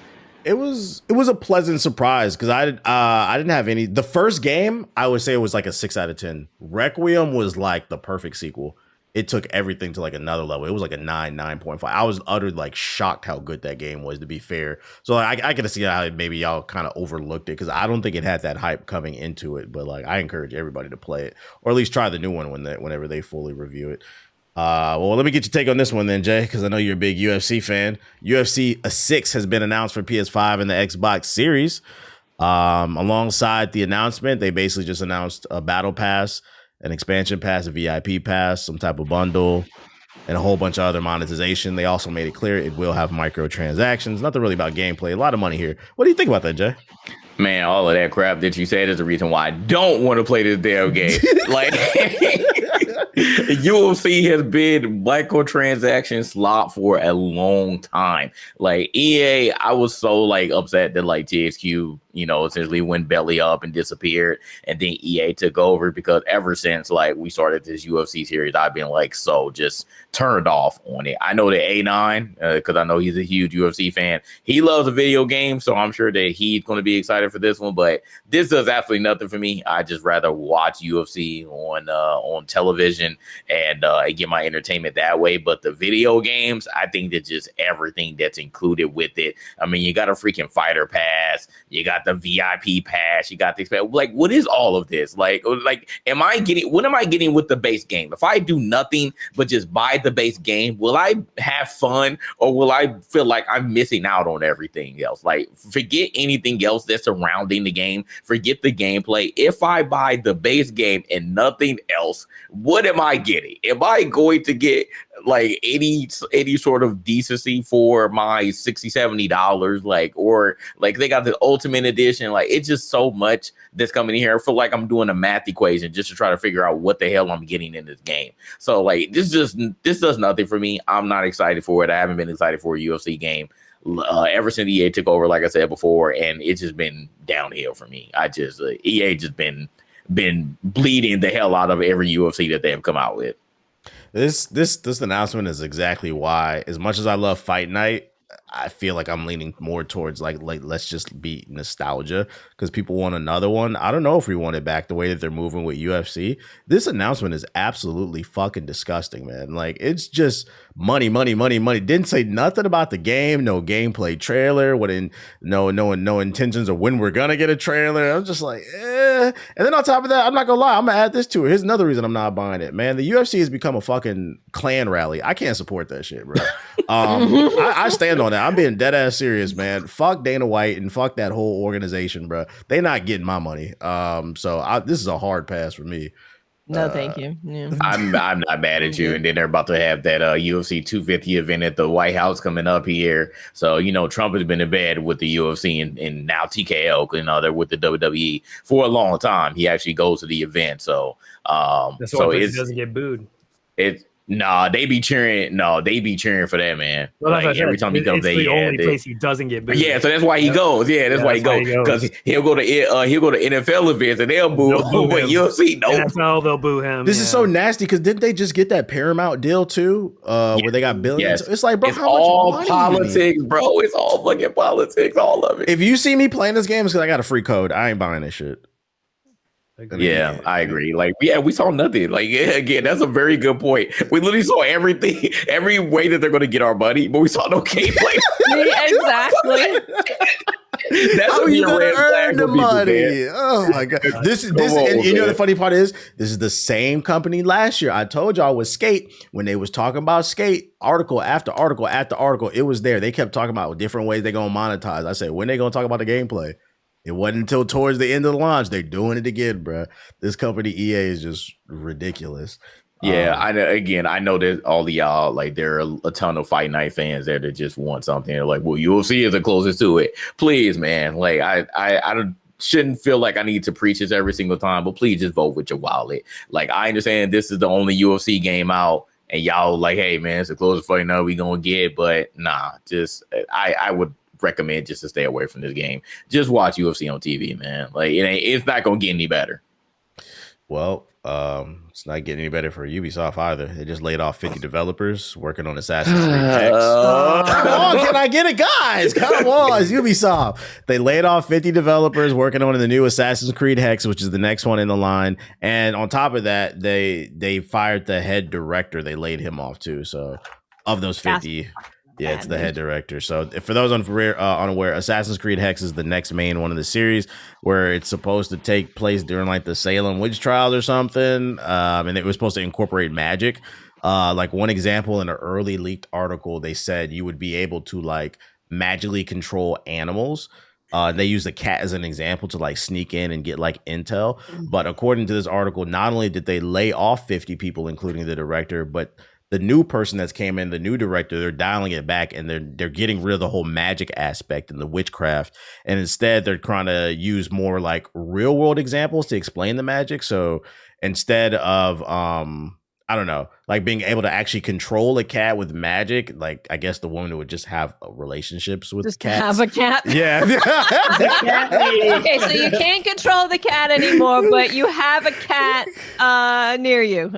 it was a pleasant surprise because I didn't have any. The first game I would say it was like a 6 out of 10. Requiem was like the perfect sequel. It took everything to like another level. It was like a 9.5. I was utterly like shocked how good that game was, to be fair. So like, I could see how maybe y'all kind of overlooked it because I don't think it had that hype coming into it. But like, I encourage everybody to play it or at least try the new one whenever they fully review it. Well, let me get your take on this one then, Jay, because I know you're a big UFC fan. UFC 6 has been announced for PS5 and the Xbox Series. Alongside the announcement, they basically just announced a battle pass, an expansion pass, a VIP pass, some type of bundle, and a whole bunch of other monetization. They also made it clear it will have microtransactions. Nothing really about gameplay. A lot of money here. What do you think about that, Jay? Man, all of that crap that you said is the reason why I don't want to play this damn game. Like, UFC has been microtransaction slop for a long time. Like EA, I was so like upset that like THQ, essentially went belly up and disappeared, and then EA took over because ever since like we started this UFC series, I've been like so just turned off on it. I know that A9, because I know he's a huge UFC fan. He loves a video game, so I'm sure that he's going to be excited for this one. But this does absolutely nothing for me. I just rather watch UFC on television and get my entertainment that way. But the video games, I think that just everything that's included with it. I mean, you got a freaking fighter pass, you got the VIP pass, you got this. Like, what is all of this? Like, what am I getting with the base game? If I do nothing but just buy the base game, will I have fun or will I feel like I'm missing out on everything else? Like, forget anything else that's surrounding the game. Forget the gameplay. If I buy the base game and nothing else, what am I getting? Am I going to get like any sort of decency for my $60-$70? Like, or like they got the ultimate edition. Like, it's just so much that's coming in here. I feel like I'm doing a math equation just to try to figure out what the hell I'm getting in this game. So like, this does nothing for me. I'm not excited for it. I haven't been excited for a UFC game ever since EA took over, like I said before, and it's just been downhill for me. EA just been bleeding the hell out of every UFC that they have come out with. This announcement is exactly why, as much as I love Fight Night, I feel like I'm leaning more towards like let's just be nostalgia because people want another one. I don't know if we want it back the way that they're moving with UFC. This announcement is absolutely fucking disgusting, man. Like, it's just money. Didn't say nothing about the game, no gameplay trailer, no intentions of when we're gonna get a trailer. I'm just like, eh. And then on top of that, I'm not gonna lie, I'm gonna add this to it. Here's another reason I'm not buying it, man. The UFC has become a fucking clan rally. I can't support that shit, bro. I stand on that. I'm being dead ass serious, man. Fuck Dana White and fuck that whole organization, bro. They not getting my money. So this is a hard pass for me. No, thank you. Yeah. I'm not mad at you. And then they're about to have that UFC 250 event at the White House coming up here. So, Trump has been in bed with the UFC and now TKO, they're with the WWE for a long time. He actually goes to the event. So, that's why he doesn't get booed. They be cheering for that, man. Well, like every time he comes, it's the only place he doesn't get booed. Yeah, so that's why he goes. Yeah, that's why he goes because he'll go to NFL events and they'll boo him. But UFC, no, NFL they'll boo him. This is so nasty because didn't they just get that Paramount deal too? Where they got billions. Yes. It's like, bro, it's all politics, bro. It's all fucking politics, all of it. If you see me playing this game, it's because I got a free code. I ain't buying this shit. Yeah, I agree. Like, we saw nothing. Like, again, that's a very good point. We literally saw everything, every way that they're going to get our money, but we saw no gameplay. Exactly. That's how you gonna earn the money. Man. Oh my god! This and you know the funny part is this is the same company last year. I told y'all with Skate when they was talking about Skate, article after article after article, it was there. They kept talking about different ways they're gonna monetize. I said, when they gonna talk about the gameplay? It wasn't until towards the end of the launch. They're doing it again, bro. This company EA is just ridiculous. Yeah, I know that all of y'all, like, there are a ton of Fight Night fans there that just want something. They're like, well, UFC is the closest to it. Please, man. Like, I shouldn't feel like I need to preach this every single time, but please just vote with your wallet. Like, I understand this is the only UFC game out, and y'all like, hey, man, it's the closest Fight Night we gonna get, but nah, just I would recommend just to stay away from this game. Just watch UFC on TV, man. Like it's not gonna get any better. Well, it's not getting any better for Ubisoft either. They just laid off 50 developers working on Assassin's Creed X. Come on, can I get it, guys? Come on, it's Ubisoft. They laid off 50 developers working on the new Assassin's Creed Hex, which is the next one in the line. And on top of that, they fired the head director. They laid him off too. So of those 50, yeah, it's the head director. So for those unaware, Assassin's Creed Hex is the next main one of the series, where it's supposed to take place during like the Salem witch trials or something. And it was supposed to incorporate magic. Like one example in an early leaked article, they said you would be able to like magically control animals. They used a cat as an example to like sneak in and get like intel. But according to this article, not only did they lay off 50 people, including the director, but the new person that's came in, the new director, they're dialing it back and they're getting rid of the whole magic aspect and the witchcraft. And instead they're trying to use more like real world examples to explain the magic. So instead of, I don't know, like being able to actually control a cat with magic, like I guess the woman would just have relationships with just cats. Have a cat. Yeah. Okay, so you can't control the cat anymore, but you have a cat near you.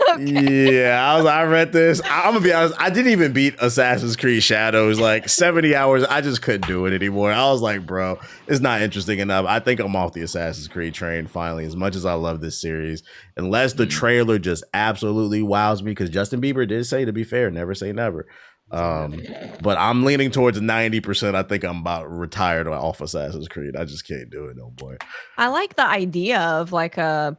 Okay. Yeah, I read this. I'm gonna be honest. I didn't even beat Assassin's Creed Shadows. Like 70 hours, I just couldn't do it anymore. I was like, bro, it's not interesting enough. I think I'm off the Assassin's Creed train finally. As much as I love this series, unless the trailer just absolutely wows me, because Justin Bieber did say, to be fair, never say never. But I'm leaning towards 90%. I think I'm about retired off Assassin's Creed. I just can't do it no more. I like the idea of like a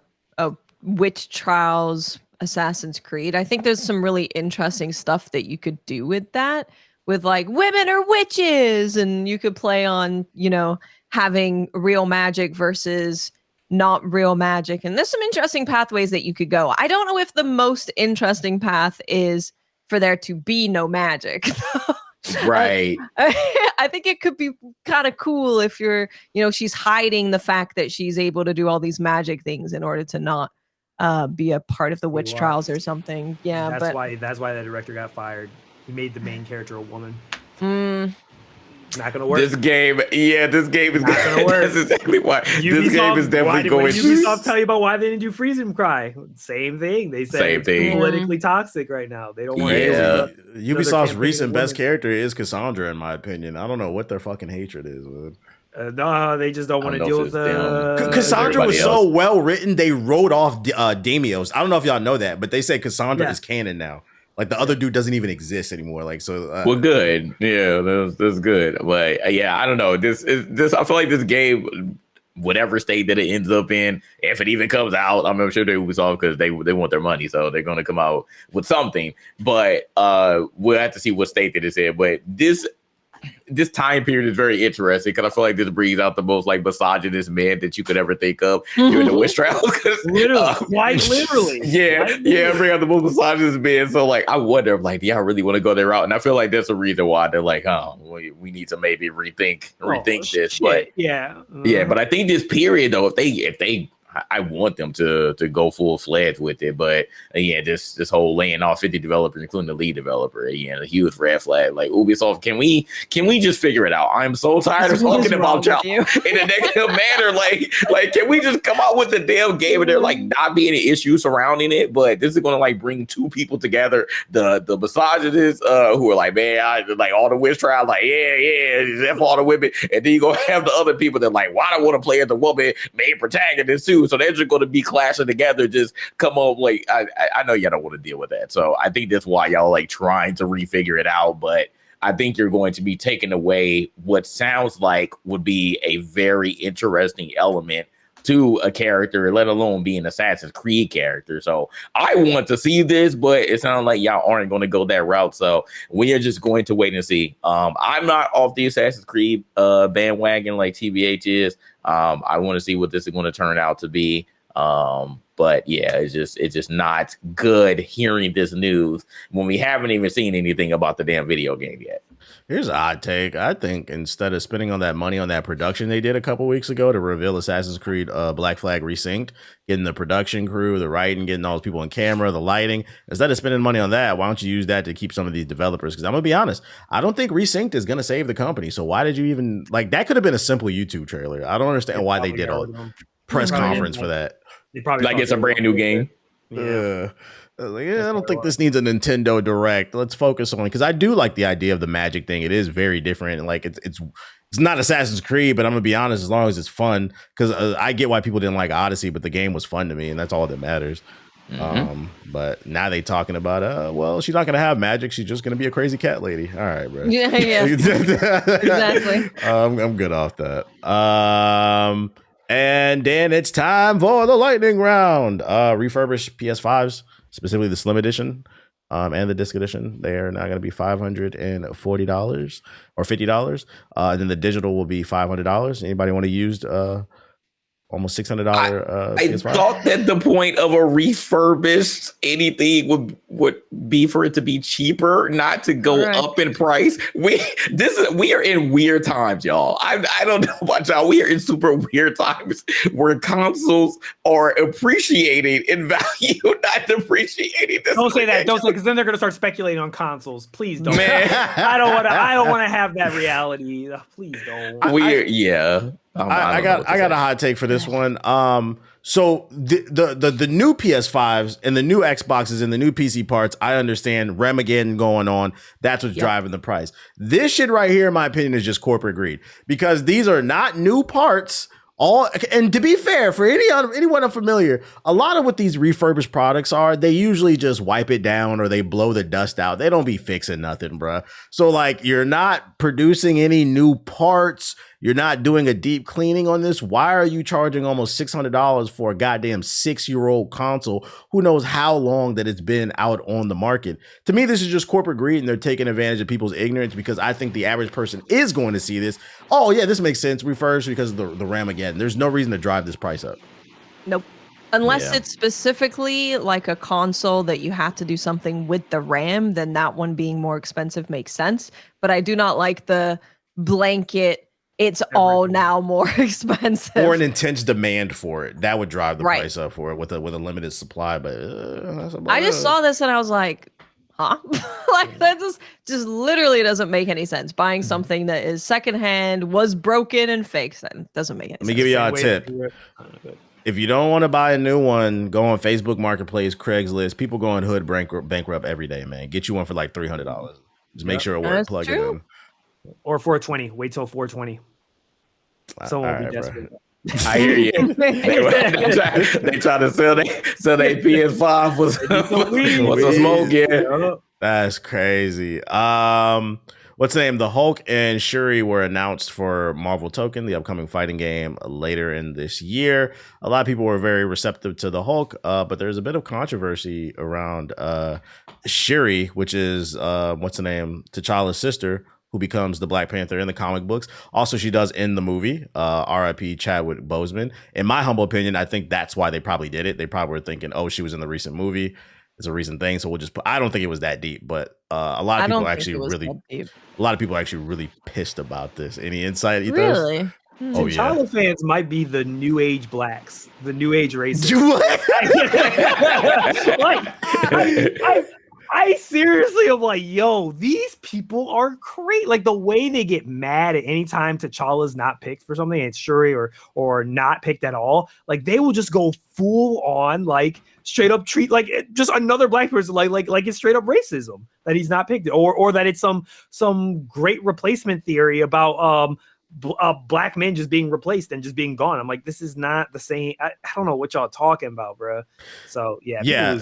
witch trials Assassin's Creed. I think there's some really interesting stuff that you could do with that, with like women are witches, and you could play on, you know, having real magic versus not real magic. And there's some interesting pathways that you could go. I don't know if the most interesting path is for there to be no magic. Right. I think it could be kind of cool if you're, you know, she's hiding the fact that she's able to do all these magic things in order to not be a part of the witch trials or something. Yeah, that's why the director got fired. He made the main character a woman. Not gonna work. This game is not gonna work. That's exactly why. Ubisoft, this game is definitely going. Ubisoft tell you about why they didn't do Freeze and Cry. Same thing. They said it's politically toxic right now. They don't want to. Ubisoft's recent best character is Cassandra, in my opinion. I don't know what their fucking hatred is, man. No, they just don't want to deal with Cassandra was so well written. They wrote off Damios. I don't know if y'all know that, but they say Cassandra is canon now. Like the other dude doesn't even exist anymore. Like so. Well, good. Yeah, that's good. But yeah, I don't know. This. I feel like this game, whatever state that it ends up in, if it even comes out, I'm sure they will solve because they want their money, so they're going to come out with something. But we'll have to see what state that it's in. But this time period is very interesting because I feel like this brings out the most like misogynist men that you could ever think of during the witch trials. Literally, quite literally. Yeah, bring out the most misogynist men. So like, I wonder, like, do y'all really want to go their route? And I feel like that's a reason why they're like, oh, we need to maybe rethink this. Shit. But yeah, but I think this period though, if they I want them to go full fledged with it, but this whole laying off 50 developers, including the lead developer, a huge red flag. Like Ubisoft, can we just figure it out? I'm so tired of talking about y'all in a negative manner. Like, can we just come out with the damn game and there like not being an issue surrounding it? But this is going to like bring two people together, the misogynists who are like, man, I like all the witch trials, like F all the women, and then you gonna have the other people that like, why do I want to play as the woman main protagonist too? So they're just going to be clashing together. Just come up like I know y'all don't want to deal with that. So I think that's why y'all like trying to refigure it out. But I think you're going to be taking away what sounds like would be a very interesting element to a character, let alone be an Assassin's Creed character. So I want to see this, but it sounds like y'all aren't going to go that route. So we are just going to wait and see. I'm not off the Assassin's Creed bandwagon like TBH is. I want to see what this is going to turn out to be. But yeah, it's just not good hearing this news when we haven't even seen anything about the damn video game yet. Here's an odd take. I think instead of spending on that money on that production they did a couple weeks ago to reveal Assassin's Creed Black Flag Resynced, getting the production crew, the writing, getting all those people on camera, the lighting, instead of spending money on that, why don't you use that to keep some of these developers? Because I'm going to be honest, I don't think Resynced is going to save the company. So why did you even, like, that could have been a simple YouTube trailer. I don't understand why they did all press conference for that. Like it's a brand new game. Yeah. I don't think this needs a Nintendo Direct. Let's focus on, because I do like the idea of the magic thing. It is very different. And like it's not Assassin's Creed, but I'm gonna be honest, as long as it's fun, because I get why people didn't like Odyssey, but the game was fun to me, and that's all that matters. But now they talking about well, she's not gonna have magic. She's just gonna be a crazy cat lady. All right, bro. Yeah. Exactly. I'm good off that. And then it's time for the lightning round. Refurbished PS5s, specifically the Slim Edition and the Disc Edition. They are now going to be $540 or $50. And then the digital will be $500. Anybody want to use almost $600 I thought that the point of a refurbished anything would be for it to be cheaper, not to go up in price. We are in weird times, y'all. I don't know about y'all. We are in super weird times where consoles are appreciating in value, not depreciating. Don't say that. Don't say, because then they're gonna start speculating on consoles. Please don't. Man. I don't want to have that reality. Please don't. I got a hot take for this one. So the new PS5s and the new Xboxes and the new PC parts, I understand Remageddon going on. That's what's driving the price. This shit right here, in my opinion, is just corporate greed, because these are not new parts. And to be fair, for anyone unfamiliar, a lot of what these refurbished products are, they usually just wipe it down or they blow the dust out. They don't be fixing nothing, bruh. So like, you're not producing any new parts. You're not doing a deep cleaning on this. Why are you charging almost $600 for a goddamn 6-year-old console? Who knows how long that it's been out on the market? To me, this is just corporate greed, and they're taking advantage of people's ignorance, because I think the average person is going to see this. Oh yeah, this makes sense. Refurbished because of the Ramageddon. There's no reason to drive this price up. Nope. Unless it's specifically like a console that you have to do something with the RAM, then that one being more expensive makes sense. But I do not like the blanket, it's all now more expensive. Or an intense demand for it. That would drive the price up for it with a limited supply. But I just saw this and I was like, huh? Like, that just literally doesn't make any sense. Buying something that is secondhand, was broken and fake, that doesn't make any sense. Let me give y'all a tip. If you don't want to buy a new one, go on Facebook Marketplace, Craigslist. People go on hood bankrupt every day, man. Get you one for like $300. Just make sure it works. Plug it in. Or 420. Wait till 420. Someone will be desperate. I hear you. They try to sell their PS5 with some smoke. Yeah, that's crazy. What's the name? The Hulk and Shuri were announced for Marvel Token, the upcoming fighting game later in this year. A lot of people were very receptive to the Hulk, but there's a bit of controversy around Shuri, which is what's the name? T'Challa's sister, who becomes the Black Panther in the comic books. Also, she does in the movie, R.I.P. Chadwick Boseman. In my humble opinion, I think that's why they probably did it. They probably were thinking, oh, she was in the recent movie. It's a recent thing, so we'll just put, I don't think it was that deep, but a lot of people actually really pissed about this. Any insight? Really? Oh, T'Challa fans might be the new age blacks, the new age racists. I seriously am like, yo, these people are crazy. Like, the way they get mad at any time T'Challa's not picked for something, it's Shuri or not picked at all. Like, they will just go full on, like, straight up treat like just another black person like it's straight up racism that he's not picked, or that it's some great replacement theory about black men just being replaced and just being gone. I'm like, this is not the same. I don't know what y'all talking about, bro. So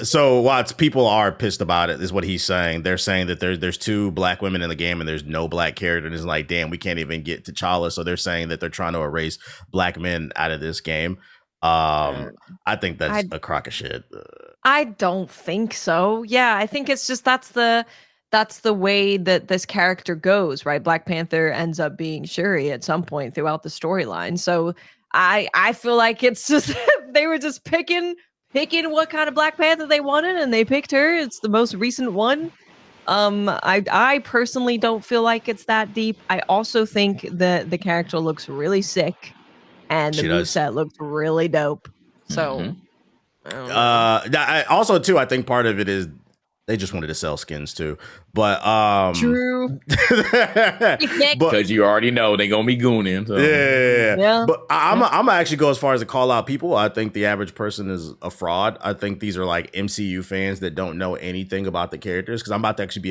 so Watts, people are pissed about it, is what he's saying. They're saying that there's 2 black women in the game and there's no black character, and it's like, damn, we can't even get T'Challa. So they're saying that they're trying to erase black men out of this game. I think that's a crock of shit. I don't think so. Yeah, I think it's just that's the way that this character goes, right? Black Panther ends up being Shuri at some point throughout the storyline. So I feel like it's just they were just picking what kind of Black Panther they wanted, and they picked her. It's the most recent one. I personally don't feel like it's that deep. I also think that the character looks really sick, and the moveset looks really dope. So, I don't know. Also, too, I think part of it is they just wanted to sell skins too, but true. Because you already know they're gonna be gooning. So. Yeah. But I'm actually go as far as to call out people. I think the average person is a fraud. I think these are like MCU fans that don't know anything about the characters. Because I'm about to actually be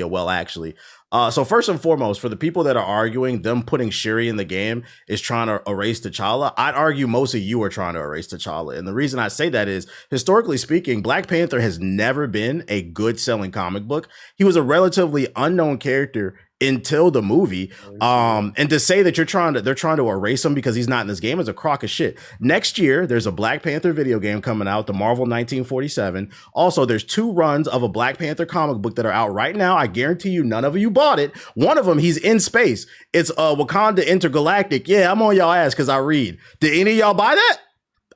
so first and foremost, for the people that are arguing them putting Shuri in the game is trying to erase T'Challa, I'd argue most of you are trying to erase T'Challa. And the reason I say that is, historically speaking, Black Panther has never been a good selling comic book. He was a relatively unknown character until the movie. And to say that they're trying to erase him because he's not in this game is a crock of shit. Next year, there's a Black Panther video game coming out, the Marvel 1947. Also, there's 2 runs of a Black Panther comic book that are out right now. I guarantee you none of you bought it. One of them, he's in space. It's Wakanda Intergalactic. Yeah, I'm on y'all ass because I read. Did any of y'all buy that?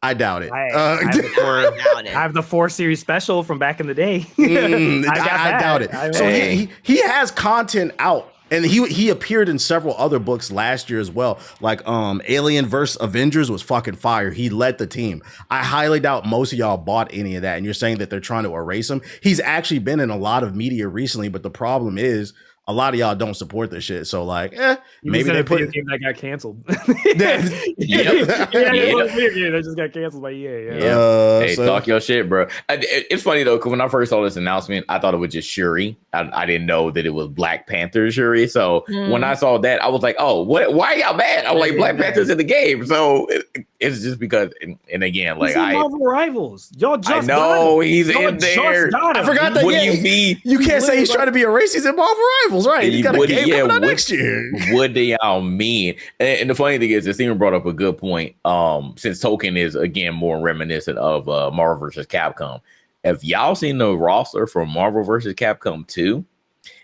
I doubt it. I have the 4 series special from back in the day. I doubt it. So he has content out. And he appeared in several other books last year as well. Like Alien vs. Avengers was fucking fire. He led the team. I highly doubt most of y'all bought any of that. And you're saying that they're trying to erase him. He's actually been in a lot of media recently, but the problem is a lot of y'all don't support this shit. So like, maybe they put a game that got canceled. They just got canceled by EA. Hey, talk your shit, bro. It's funny though, because when I first saw this announcement, I thought it was just Shuri. I didn't know that it was Black Panther Shuri. So when I saw that, I was like, oh, what? Why are y'all mad? I'm like, Black Panther's in the game. So it's just because, and again, like Marvel Rivals. Y'all just I know he's in there. I forgot that. What do you mean? You can't say he's trying to be erased. He's in Marvel Rivals, right? He's got a game coming out next year. What do y'all mean? And the funny thing is, Steven brought up a good point. Since Token is again more reminiscent of Marvel vs. Capcom. If y'all seen the roster for Marvel vs. Capcom 2,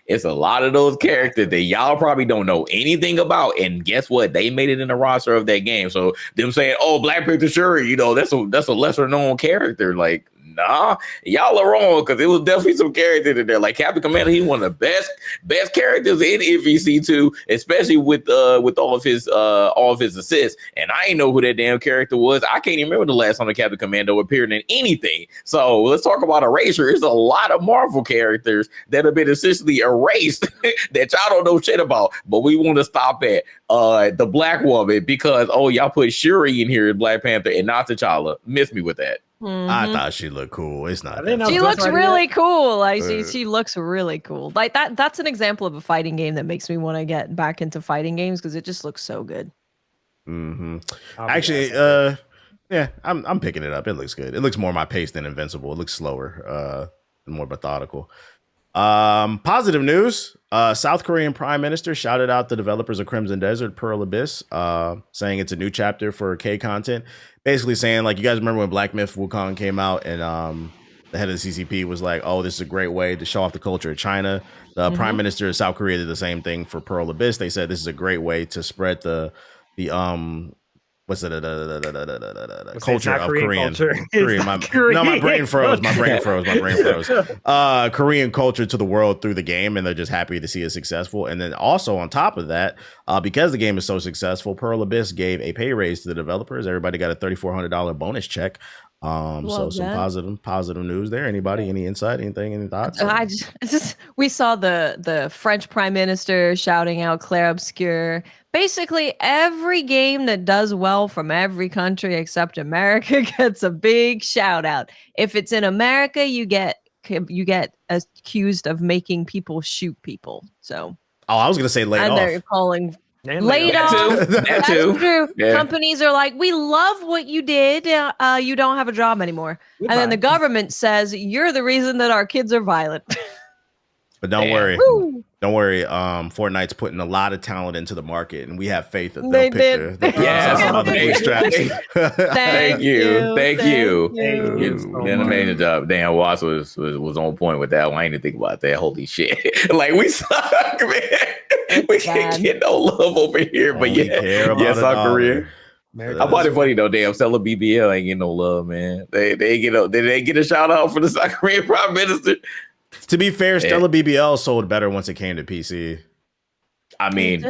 it's a lot of those characters that y'all probably don't know anything about. And guess what? They made it in the roster of that game. So them saying, oh, Black Panther Shuri, that's a lesser known character. Like, nah, y'all are wrong, because it was definitely some characters in there. Like Captain Commander, he's one of the best characters in MVC2, especially with all of his assists. And I ain't know who that damn character was. I can't even remember the last time the Captain Commando appeared in anything. So let's talk about erasure. There's a lot of Marvel characters that have been essentially erased that y'all don't know shit about. But we want to stop at the Black woman because y'all put Shuri in here as Black Panther and not T'Challa. Miss me with that. I thought she looked cool. It's not. She looks really cool. Like she looks really cool. Like that's an example of a fighting game that makes me want to get back into fighting games because it just looks so good. Actually, I'm picking it up. It looks good. It looks more my pace than Invincible. It looks slower, more methodical. Positive news. South Korean Prime Minister shouted out the developers of Crimson Desert, Pearl Abyss, saying it's a new chapter for K content. Basically saying, like, you guys remember when Black Myth Wukong came out and the head of the CCP was like, oh, this is a great way to show off the culture of China. The Prime Minister of South Korea did the same thing for Pearl Abyss. They said this is a great way to spread the culture of Korean. My brain froze. Korean culture to the world through the game, and they're just happy to see it successful. And then also on top of that, because the game is so successful, Pearl Abyss gave a pay raise to the developers. Everybody got a $3,400 bonus check. So some positive news there. Anybody, any insight, anything, any thoughts? We saw the French Prime Minister shouting out Claire Obscure. Basically, every game that does well from every country except America gets a big shout out. If it's in America, you get accused of making people shoot people. So, I was gonna say laid off. They're calling laid off. That too. True. Yeah. Companies are like, we love what you did. You don't have a job anymore. Goodbye. And then the government says you're the reason that our kids are violent. But don't worry. Don't worry. Fortnite's putting a lot of talent into the market, and we have faith that they'll pick some other bootstraps. Thank you. Did an amazing job. Dan Watts was on point with that one. I didn't think about that. Holy shit. Like, we suck, man. We can't get no love over here. But South Korea. I find it funny though. Damn, Stella BBL ain't getting no love, man. They get a shout out for the South Korean Prime Minister. To be fair, Stella BBL sold better once it came to PC. I mean,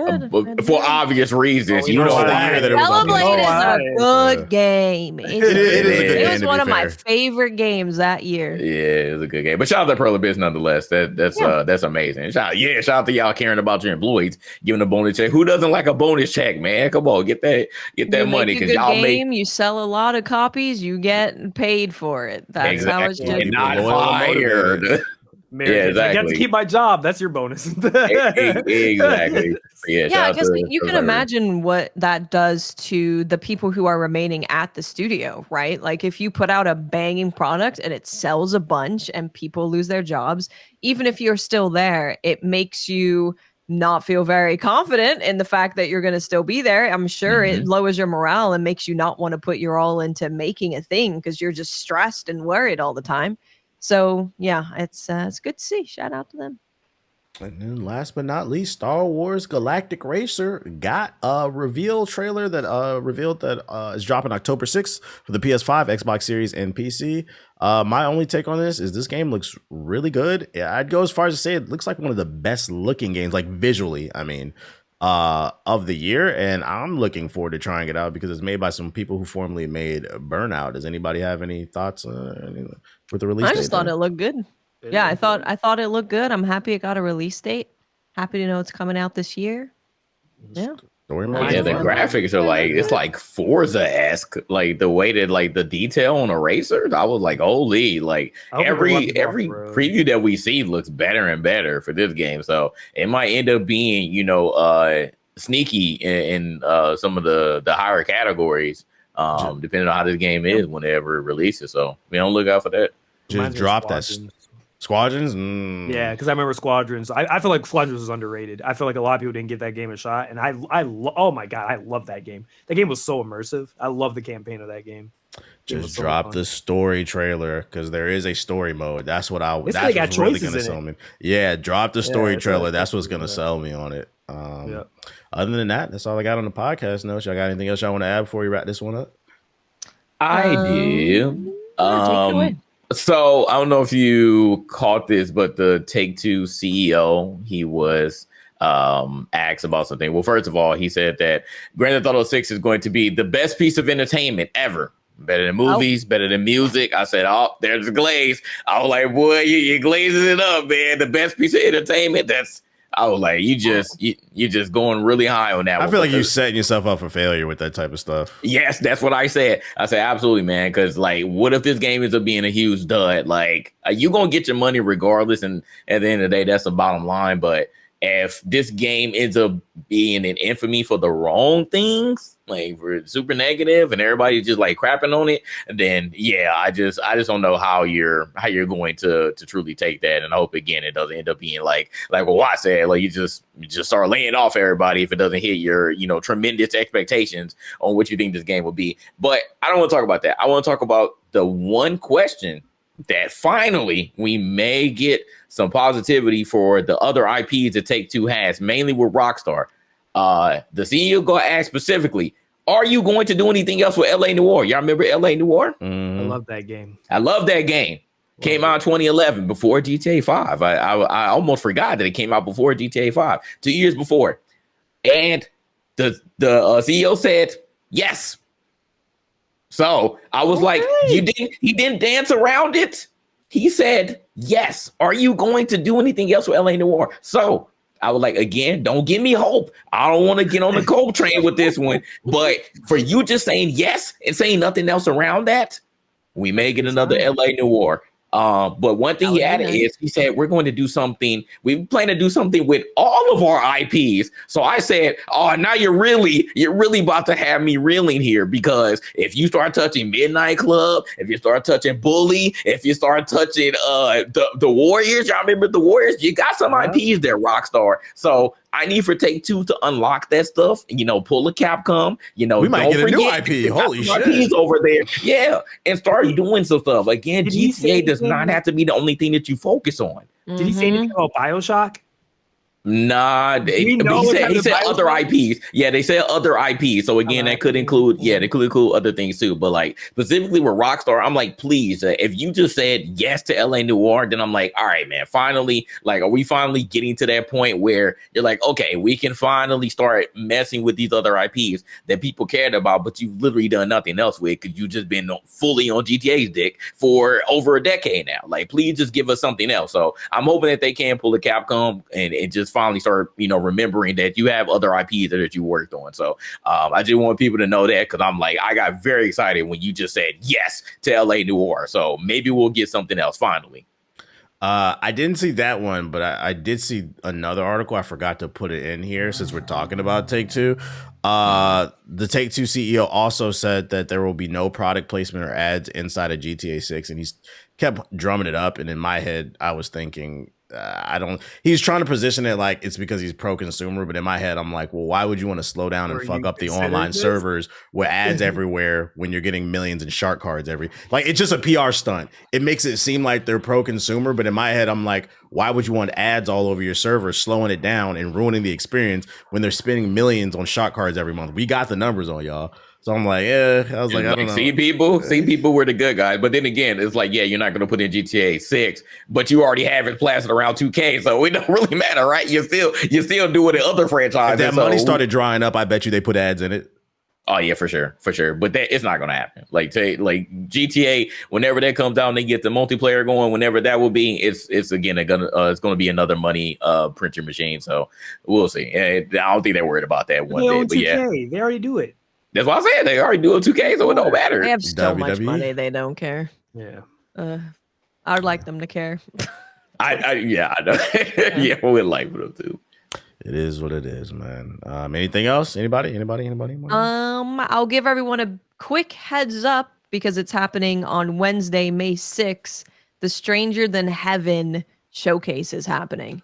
for obvious reasons. You know that it was on Hellblade is a good game. It is a good game. It was one of my favorite games that year. Yeah, it was a good game. But shout out to Pearl Abyss nonetheless. That's amazing. Shout out to y'all caring about your employees, giving a bonus check. Who doesn't like a bonus check, man? Come on, get that money because y'all you sell a lot of copies, you get paid for it. That's how it's just not fired. Exactly. I get to keep my job. That's your bonus. Exactly. Yeah, I guess you can imagine what that does to the people who are remaining at the studio, right? Like if you put out a banging product and it sells a bunch and people lose their jobs, even if you're still there, it makes you not feel very confident in the fact that you're going to still be there. I'm sure it lowers your morale and makes you not want to put your all into making a thing because you're just stressed and worried all the time. So yeah, it's good to see. Shout out to them. And then last but not least, Star Wars Galactic Racer got a reveal trailer that revealed that is dropping October 6th for the PS5, Xbox Series, and PC. My only take on this game looks really good. I'd go as far as to say it looks like one of the best looking games, like visually, I mean, of the year. And I'm looking forward to trying it out because it's made by some people who formerly made Burnout. Does anybody have any thoughts with the release date? I just thought it looked good. Yeah, I thought it looked good. I'm happy it got a release date. Happy to know it's coming out this year. Yeah. The graphics are like, it's like Forza-esque, like the way that like the detail on a racer. I was like, holy, like every preview that we see looks better and better for this game. So it might end up being, sneaky in some of the higher categories, depending on how this game is whenever it releases. So we don't look out for that. Just drop that. Squadrons? Yeah, because I remember Squadrons. I feel like Squadrons is underrated. I feel like a lot of people didn't give that game a shot. And oh my God, I love that game. That game was so immersive. I love the campaign of that game. Just drop the story trailer because there is a story mode. That's what that's what's really going to sell me. Yeah, drop the story trailer. That's what's going to sell me on it. Other than that, that's all I got on the podcast notes. Y'all got anything else y'all want to add before we wrap this one up? I do. So I don't know if you caught this, but the Take-Two CEO, he was asked about something. Well, first of all, he said that Grand Theft Auto 6 is going to be the best piece of entertainment ever. Better than movies, better than music. I said, oh, there's the glaze. I was like, boy, you're glazing it up, man. The best piece of entertainment. I was like, you just going really high on that. I feel like you're setting yourself up for failure with that type of stuff. Yes, that's what I said. I said, absolutely, man. Because like, what if this game ends up being a huge dud? Like, you gonna get your money regardless, and at the end of the day, that's the bottom line. But if this game ends up being in infamy for the wrong things, like for super negative, and everybody's just like crapping on it, then yeah, I just don't know how you're going to truly take that. And I hope again it doesn't end up being like what I said, like you just start laying off everybody if it doesn't hit your tremendous expectations on what you think this game will be. But I don't want to talk about that. I want to talk about the one question that finally we may get some positivity for the other IPs that Take-Two has, mainly with Rockstar. The CEO got asked specifically, are you going to do anything else with LA Noire? Y'all remember LA Noire? I love that game. Came out in 2011 before GTA 5. I almost forgot that it came out before GTA 5, 2 years before. And the CEO said yes. So I was like, he didn't dance around it. He said, yes. Are you going to do anything else with LA Noire? So I was like, again, don't give me hope. I don't want to get on the cold train with this one. But for you just saying yes and saying nothing else around that, we may get another LA Noire. But one thing he added is he said, we're going to do something. We plan to do something with all of our IPs. So I said, oh, now you're really about to have me reeling here, because if you start touching Midnight Club, if you start touching Bully, if you start touching the Warriors, y'all remember the Warriors? You got some IPs there, Rockstar. So I need for Take-Two to unlock that stuff, pull a Capcom, we might get a new IP. Holy shit. IPs over there. Yeah. And start doing some stuff. Again, GTA does not have to be the only thing that you focus on. Did he say anything about BioShock? Nah, he said other IPs. Yeah, they said other IPs. So again, that could include, they could include other things too. But like specifically with Rockstar, I'm like, please, if you just said yes to LA Noire, then I'm like, all right, man, finally, like, are we finally getting to that point where you're like, okay, we can finally start messing with these other IPs that people cared about, but you've literally done nothing else with because you've just been fully on GTA's dick for over a decade now. Like, please just give us something else. So I'm hoping that they can pull a Capcom and just finally start, remembering that you have other IPs that you worked on. So I just want people to know that, because I'm like, I got very excited when you just said yes to LA Noire. So maybe we'll get something else finally. I didn't see that one, but I did see another article. I forgot to put it in here since we're talking about Take-Two. The Take-Two CEO also said that there will be no product placement or ads inside of GTA 6, and he's kept drumming it up. And in my head, I was thinking, he's trying to position it like it's because he's pro-consumer, but in my head, I'm like, well, why would you want to slow down and fuck up the online servers with ads everywhere when you're getting millions in shark cards like, it's just a PR stunt. It makes it seem like they're pro-consumer, but in my head, I'm like, why would you want ads all over your server, slowing it down and ruining the experience when they're spending millions on shark cards every month? We got the numbers on y'all. So I'm like, I was like, I don't know. See, people were the good guys. But then again, it's like, you're not going to put in GTA 6, but you already have it plastered around 2K. So it don't really matter, right? You're still doing the other franchises. If that money started drying up, I bet you they put ads in it. Oh yeah, for sure. But it's not going to happen. Like GTA, whenever that comes out and they get the multiplayer going, whenever that will be, it's again it's going to be another money printer machine. So we'll see. I don't think they're worried about that one day. But yeah, they already do it. That's what I said. They already do a 2K, so it don't matter. They have so much money, they don't care. Yeah. I'd like them to care. I know. Yeah, we'd like them to. It is what it is, man. Anything else? Anybody? I'll give everyone a quick heads up because it's happening on Wednesday, May 6th. The Stranger Than Heaven showcase is happening.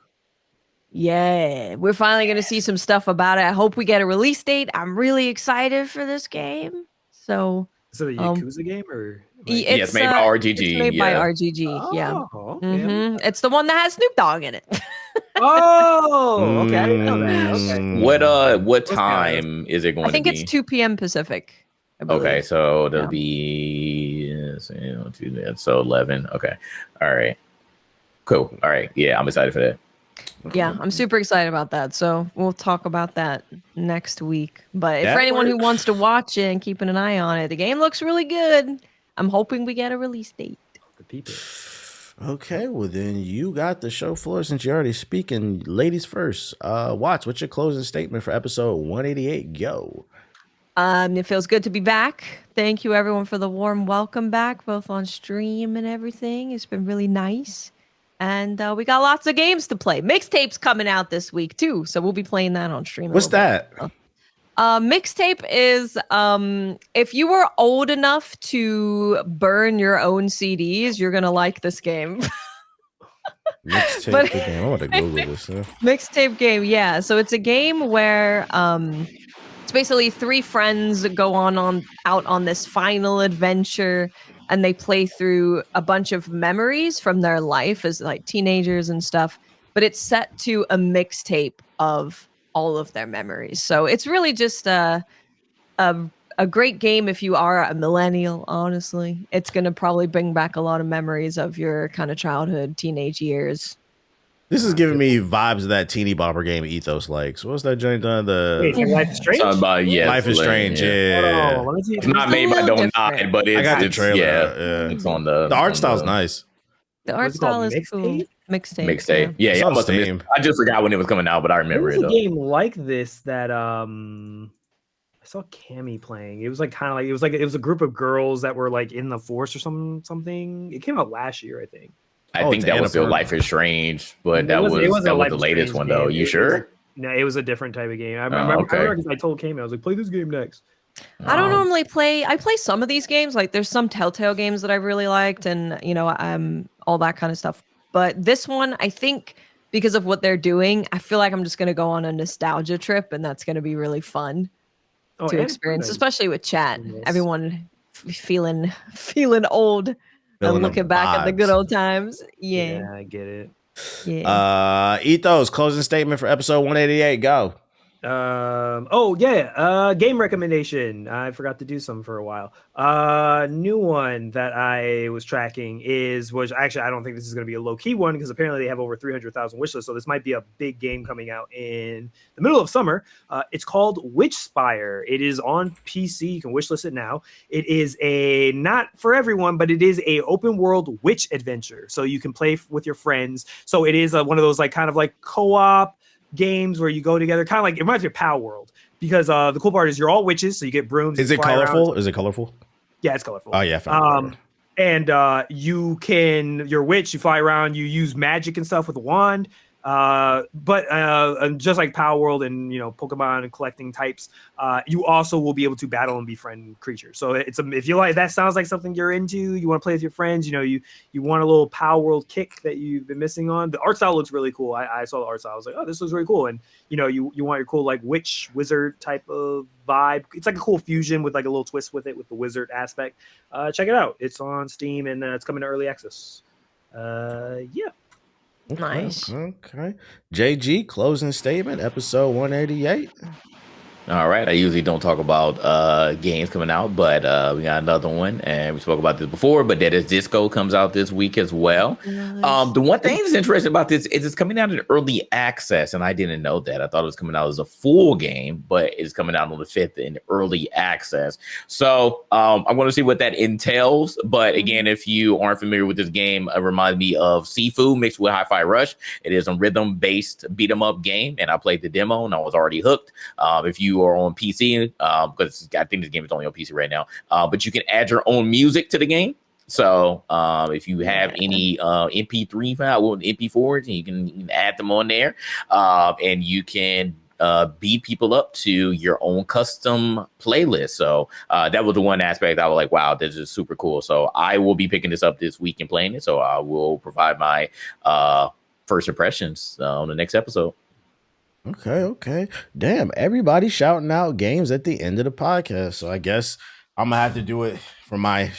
Yeah, we're finally going to see some stuff about it. I hope we get a release date. I'm really excited for this game. So is it a Yakuza game or? It's made by RGG. It's made by RGG. Yeah. It's the one that has Snoop Dogg in it. Oh, okay. I didn't know that. Okay. What time is it going to be? I think it's 2 p.m. Pacific. Okay, so there'll be so 11. Okay. All right. Cool. All right. Yeah, I'm excited for that. Yeah, I'm super excited about that. So we'll talk about that next week. But for anyone who wants to watch it and keeping an eye on it, the game looks really good. I'm hoping we get a release date. The people. Okay, well then you got the show floor since you're already speaking. Ladies first. Watts, what's your closing statement for episode 188? Go. It feels good to be back. Thank you everyone for the warm welcome back, both on stream and everything. It's been really nice. And we got lots of games to play. Mixtape's coming out this week too, so we'll be playing that on stream. What's that? Mixtape is if you were old enough to burn your own CDs, you're gonna like this game. Mixtape game. I want to Google this. Mixtape game, yeah. So it's a game where it's basically 3 friends go out on this final adventure. And they play through a bunch of memories from their life as like teenagers and stuff. But it's set to a mixtape of all of their memories. So it's really just a great game if you are a millennial, honestly. It's going to probably bring back a lot of memories of your kind of childhood, teenage years. This is giving me vibes of that teeny bopper game Ethos likes. What's that joint done? Life is Strange? Life is Strange, yeah. It's not made by Don't Nod, but I got the trailer. Yeah, it's on the art style's nice. The art style is cool. Mixtape. Yeah, I must have I just forgot when it was coming out, but I remember it. There's a game like this that I saw Cammy playing. It was like kind of like it was a group of girls that were like in the force or something. It came out last year, I think. I think that was still Life is Strange, but that was the latest one though. You sure? No, it was a different type of game. I remember because I told Cammy, I was like, play this game next. I don't normally play. I play some of these games. Like there's some Telltale games that I really liked, and all that kind of stuff. But this one, I think because of what they're doing, I feel like I'm just gonna go on a nostalgia trip, and that's gonna be really fun to experience, especially with chat. Everyone feeling old and looking back at the good old times. Yeah, I get it. Yeah. Ethos, closing statement for episode 188. Go. Game recommendation. I forgot to do some for a while. New one that I was tracking was actually, I don't think this is going to be a low key one because apparently they have over 300,000 wishlists. So this might be a big game coming out in the middle of summer. It's called Witchspire. It is on PC. You can wishlist it now. It is not for everyone, but it is a open world witch adventure. So you can play with your friends. So it is one of those kind of co-op games where you go together, kind of it reminds me of Power World, because the cool part is you're all witches, so you get brooms. Is it colorful? Is it colorful? Yeah, it's colorful. Oh yeah. And you're a witch, you fly around, you use magic and stuff with a wand. But just like Power World and Pokemon and collecting types, you also will be able to battle and befriend creatures. So if you like, that sounds like something you're into, you want to play with your friends, you want a little Power World kick that you've been missing on. The art style looks really cool. I saw the art style, I was like, oh, this looks really cool. And you want your cool witch wizard type of vibe. It's a cool fusion with a little twist with it, with the wizard aspect. Check it out. It's on Steam and it's coming to early access. Yeah. Nice. Okay. JG, closing statement, episode 188. All right. I usually don't talk about games coming out, but we got another one, and we spoke about this before, but Dead as Disco comes out this week as well. Nice. The one thing that's interesting about this is it's coming out in early access, and I didn't know that. I thought it was coming out as a full game, but it's coming out on the 5th in early access. So I'm going to see what that entails. But again, if you aren't familiar with this game, it reminds me of Sifu mixed with Hi-Fi Rush. It is a rhythm-based beat-em-up game, and I played the demo, and I was already hooked. If you are on PC, because I think this game is only on PC right now, but you can add your own music to the game. So if you have any MP3 file or MP4s, you can add them on there, and you can beat people up to your own custom playlist. So that was the one aspect I was like, wow, this is super cool. So I will be picking this up this week and playing it. So I will provide my first impressions on the next episode. Okay. Damn, everybody shouting out games at the end of the podcast. So I guess I'm gonna have to do it for my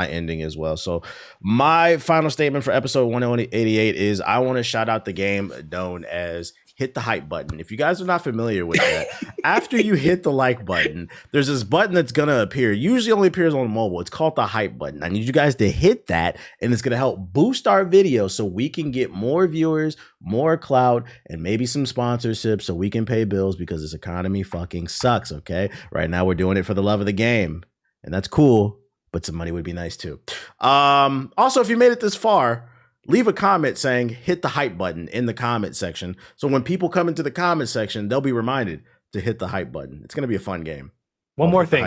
ending as well. So my final statement for episode 188 is I want to shout out the game known as Hit the Hype button. If you guys are not familiar with that, after you hit the like button, there's this button that's going to appear. Usually only appears on mobile. It's called the Hype button. I need you guys to hit that, and it's going to help boost our video so we can get more viewers, more clout, and maybe some sponsorships so we can pay bills because this economy fucking sucks, okay? Right now we're doing it for the love of the game, and that's cool, but some money would be nice too. Also, if you made it this far, leave a comment saying hit the hype button in the comment section. So when people come into the comment section, they'll be reminded to hit the hype button. It's going to be a fun game. One more thing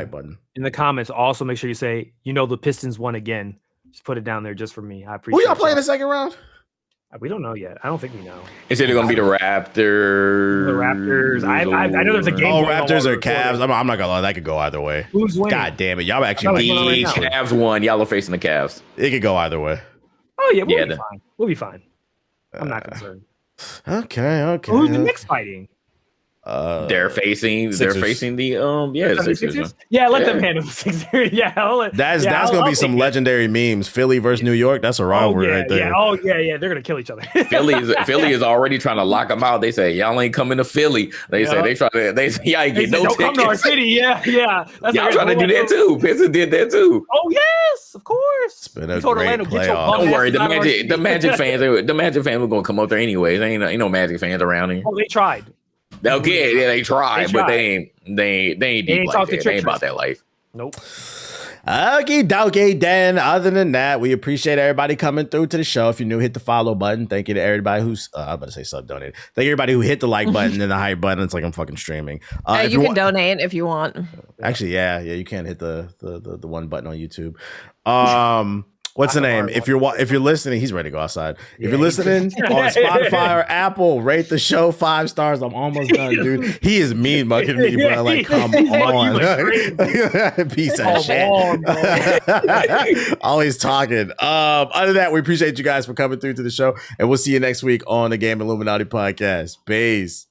in the comments. Also make sure you say, the Pistons won again. Just put it down there just for me. I appreciate it. Who y'all playing the second round? We don't know yet. I don't think we know. Is it going to be the Raptors? The Raptors. I know there's a game. Oh, Raptors or Cavs. I'm not gonna lie. That could go either way. Who's winning? God damn it. Y'all actually the Cavs won. Y'all are facing the Cavs. It could go either way. Oh yeah, we'll be fine. We'll be fine. I'm not concerned. Okay. Who's the Knicks fighting? They're facing the Sixers. Yeah, let them handle the Sixers. That's gonna be some legendary memes. Philly versus New York. That's a rivalry right there. Yeah. They're gonna kill each other. Philly is already trying to lock them out. They say y'all ain't coming to Philly. They say y'all ain't getting no tickets. Come to our city. Yeah. Y'all trying to do that too. Pistons did that too. Oh yes, of course. It's been a great playoff. Don't worry, the Magic fans were gonna come up there anyways. Ain't no Magic fans around here. Oh, they tried. Okay, they tried, but they ain't deep like that. They ain't about that life. Nope. Okay, dokie, then. Other than that, we appreciate everybody coming through to the show. If you're new, hit the follow button. Thank you to everybody who's I was about to say sub donated. Thank you everybody who hit the like button and the hype button. It's like I'm fucking streaming. You can donate if you want. Actually, yeah, you can hit the one button on YouTube. What's the name? If you're listening, he's ready to go outside. If you're listening on Spotify or Apple, rate the show 5 stars. I'm almost done, dude. He is mean mugging me, bro. Like, come on. Piece of shit. Always talking. Other than that, we appreciate you guys for coming through to the show, and we'll see you next week on the Game Illuminati podcast. Peace.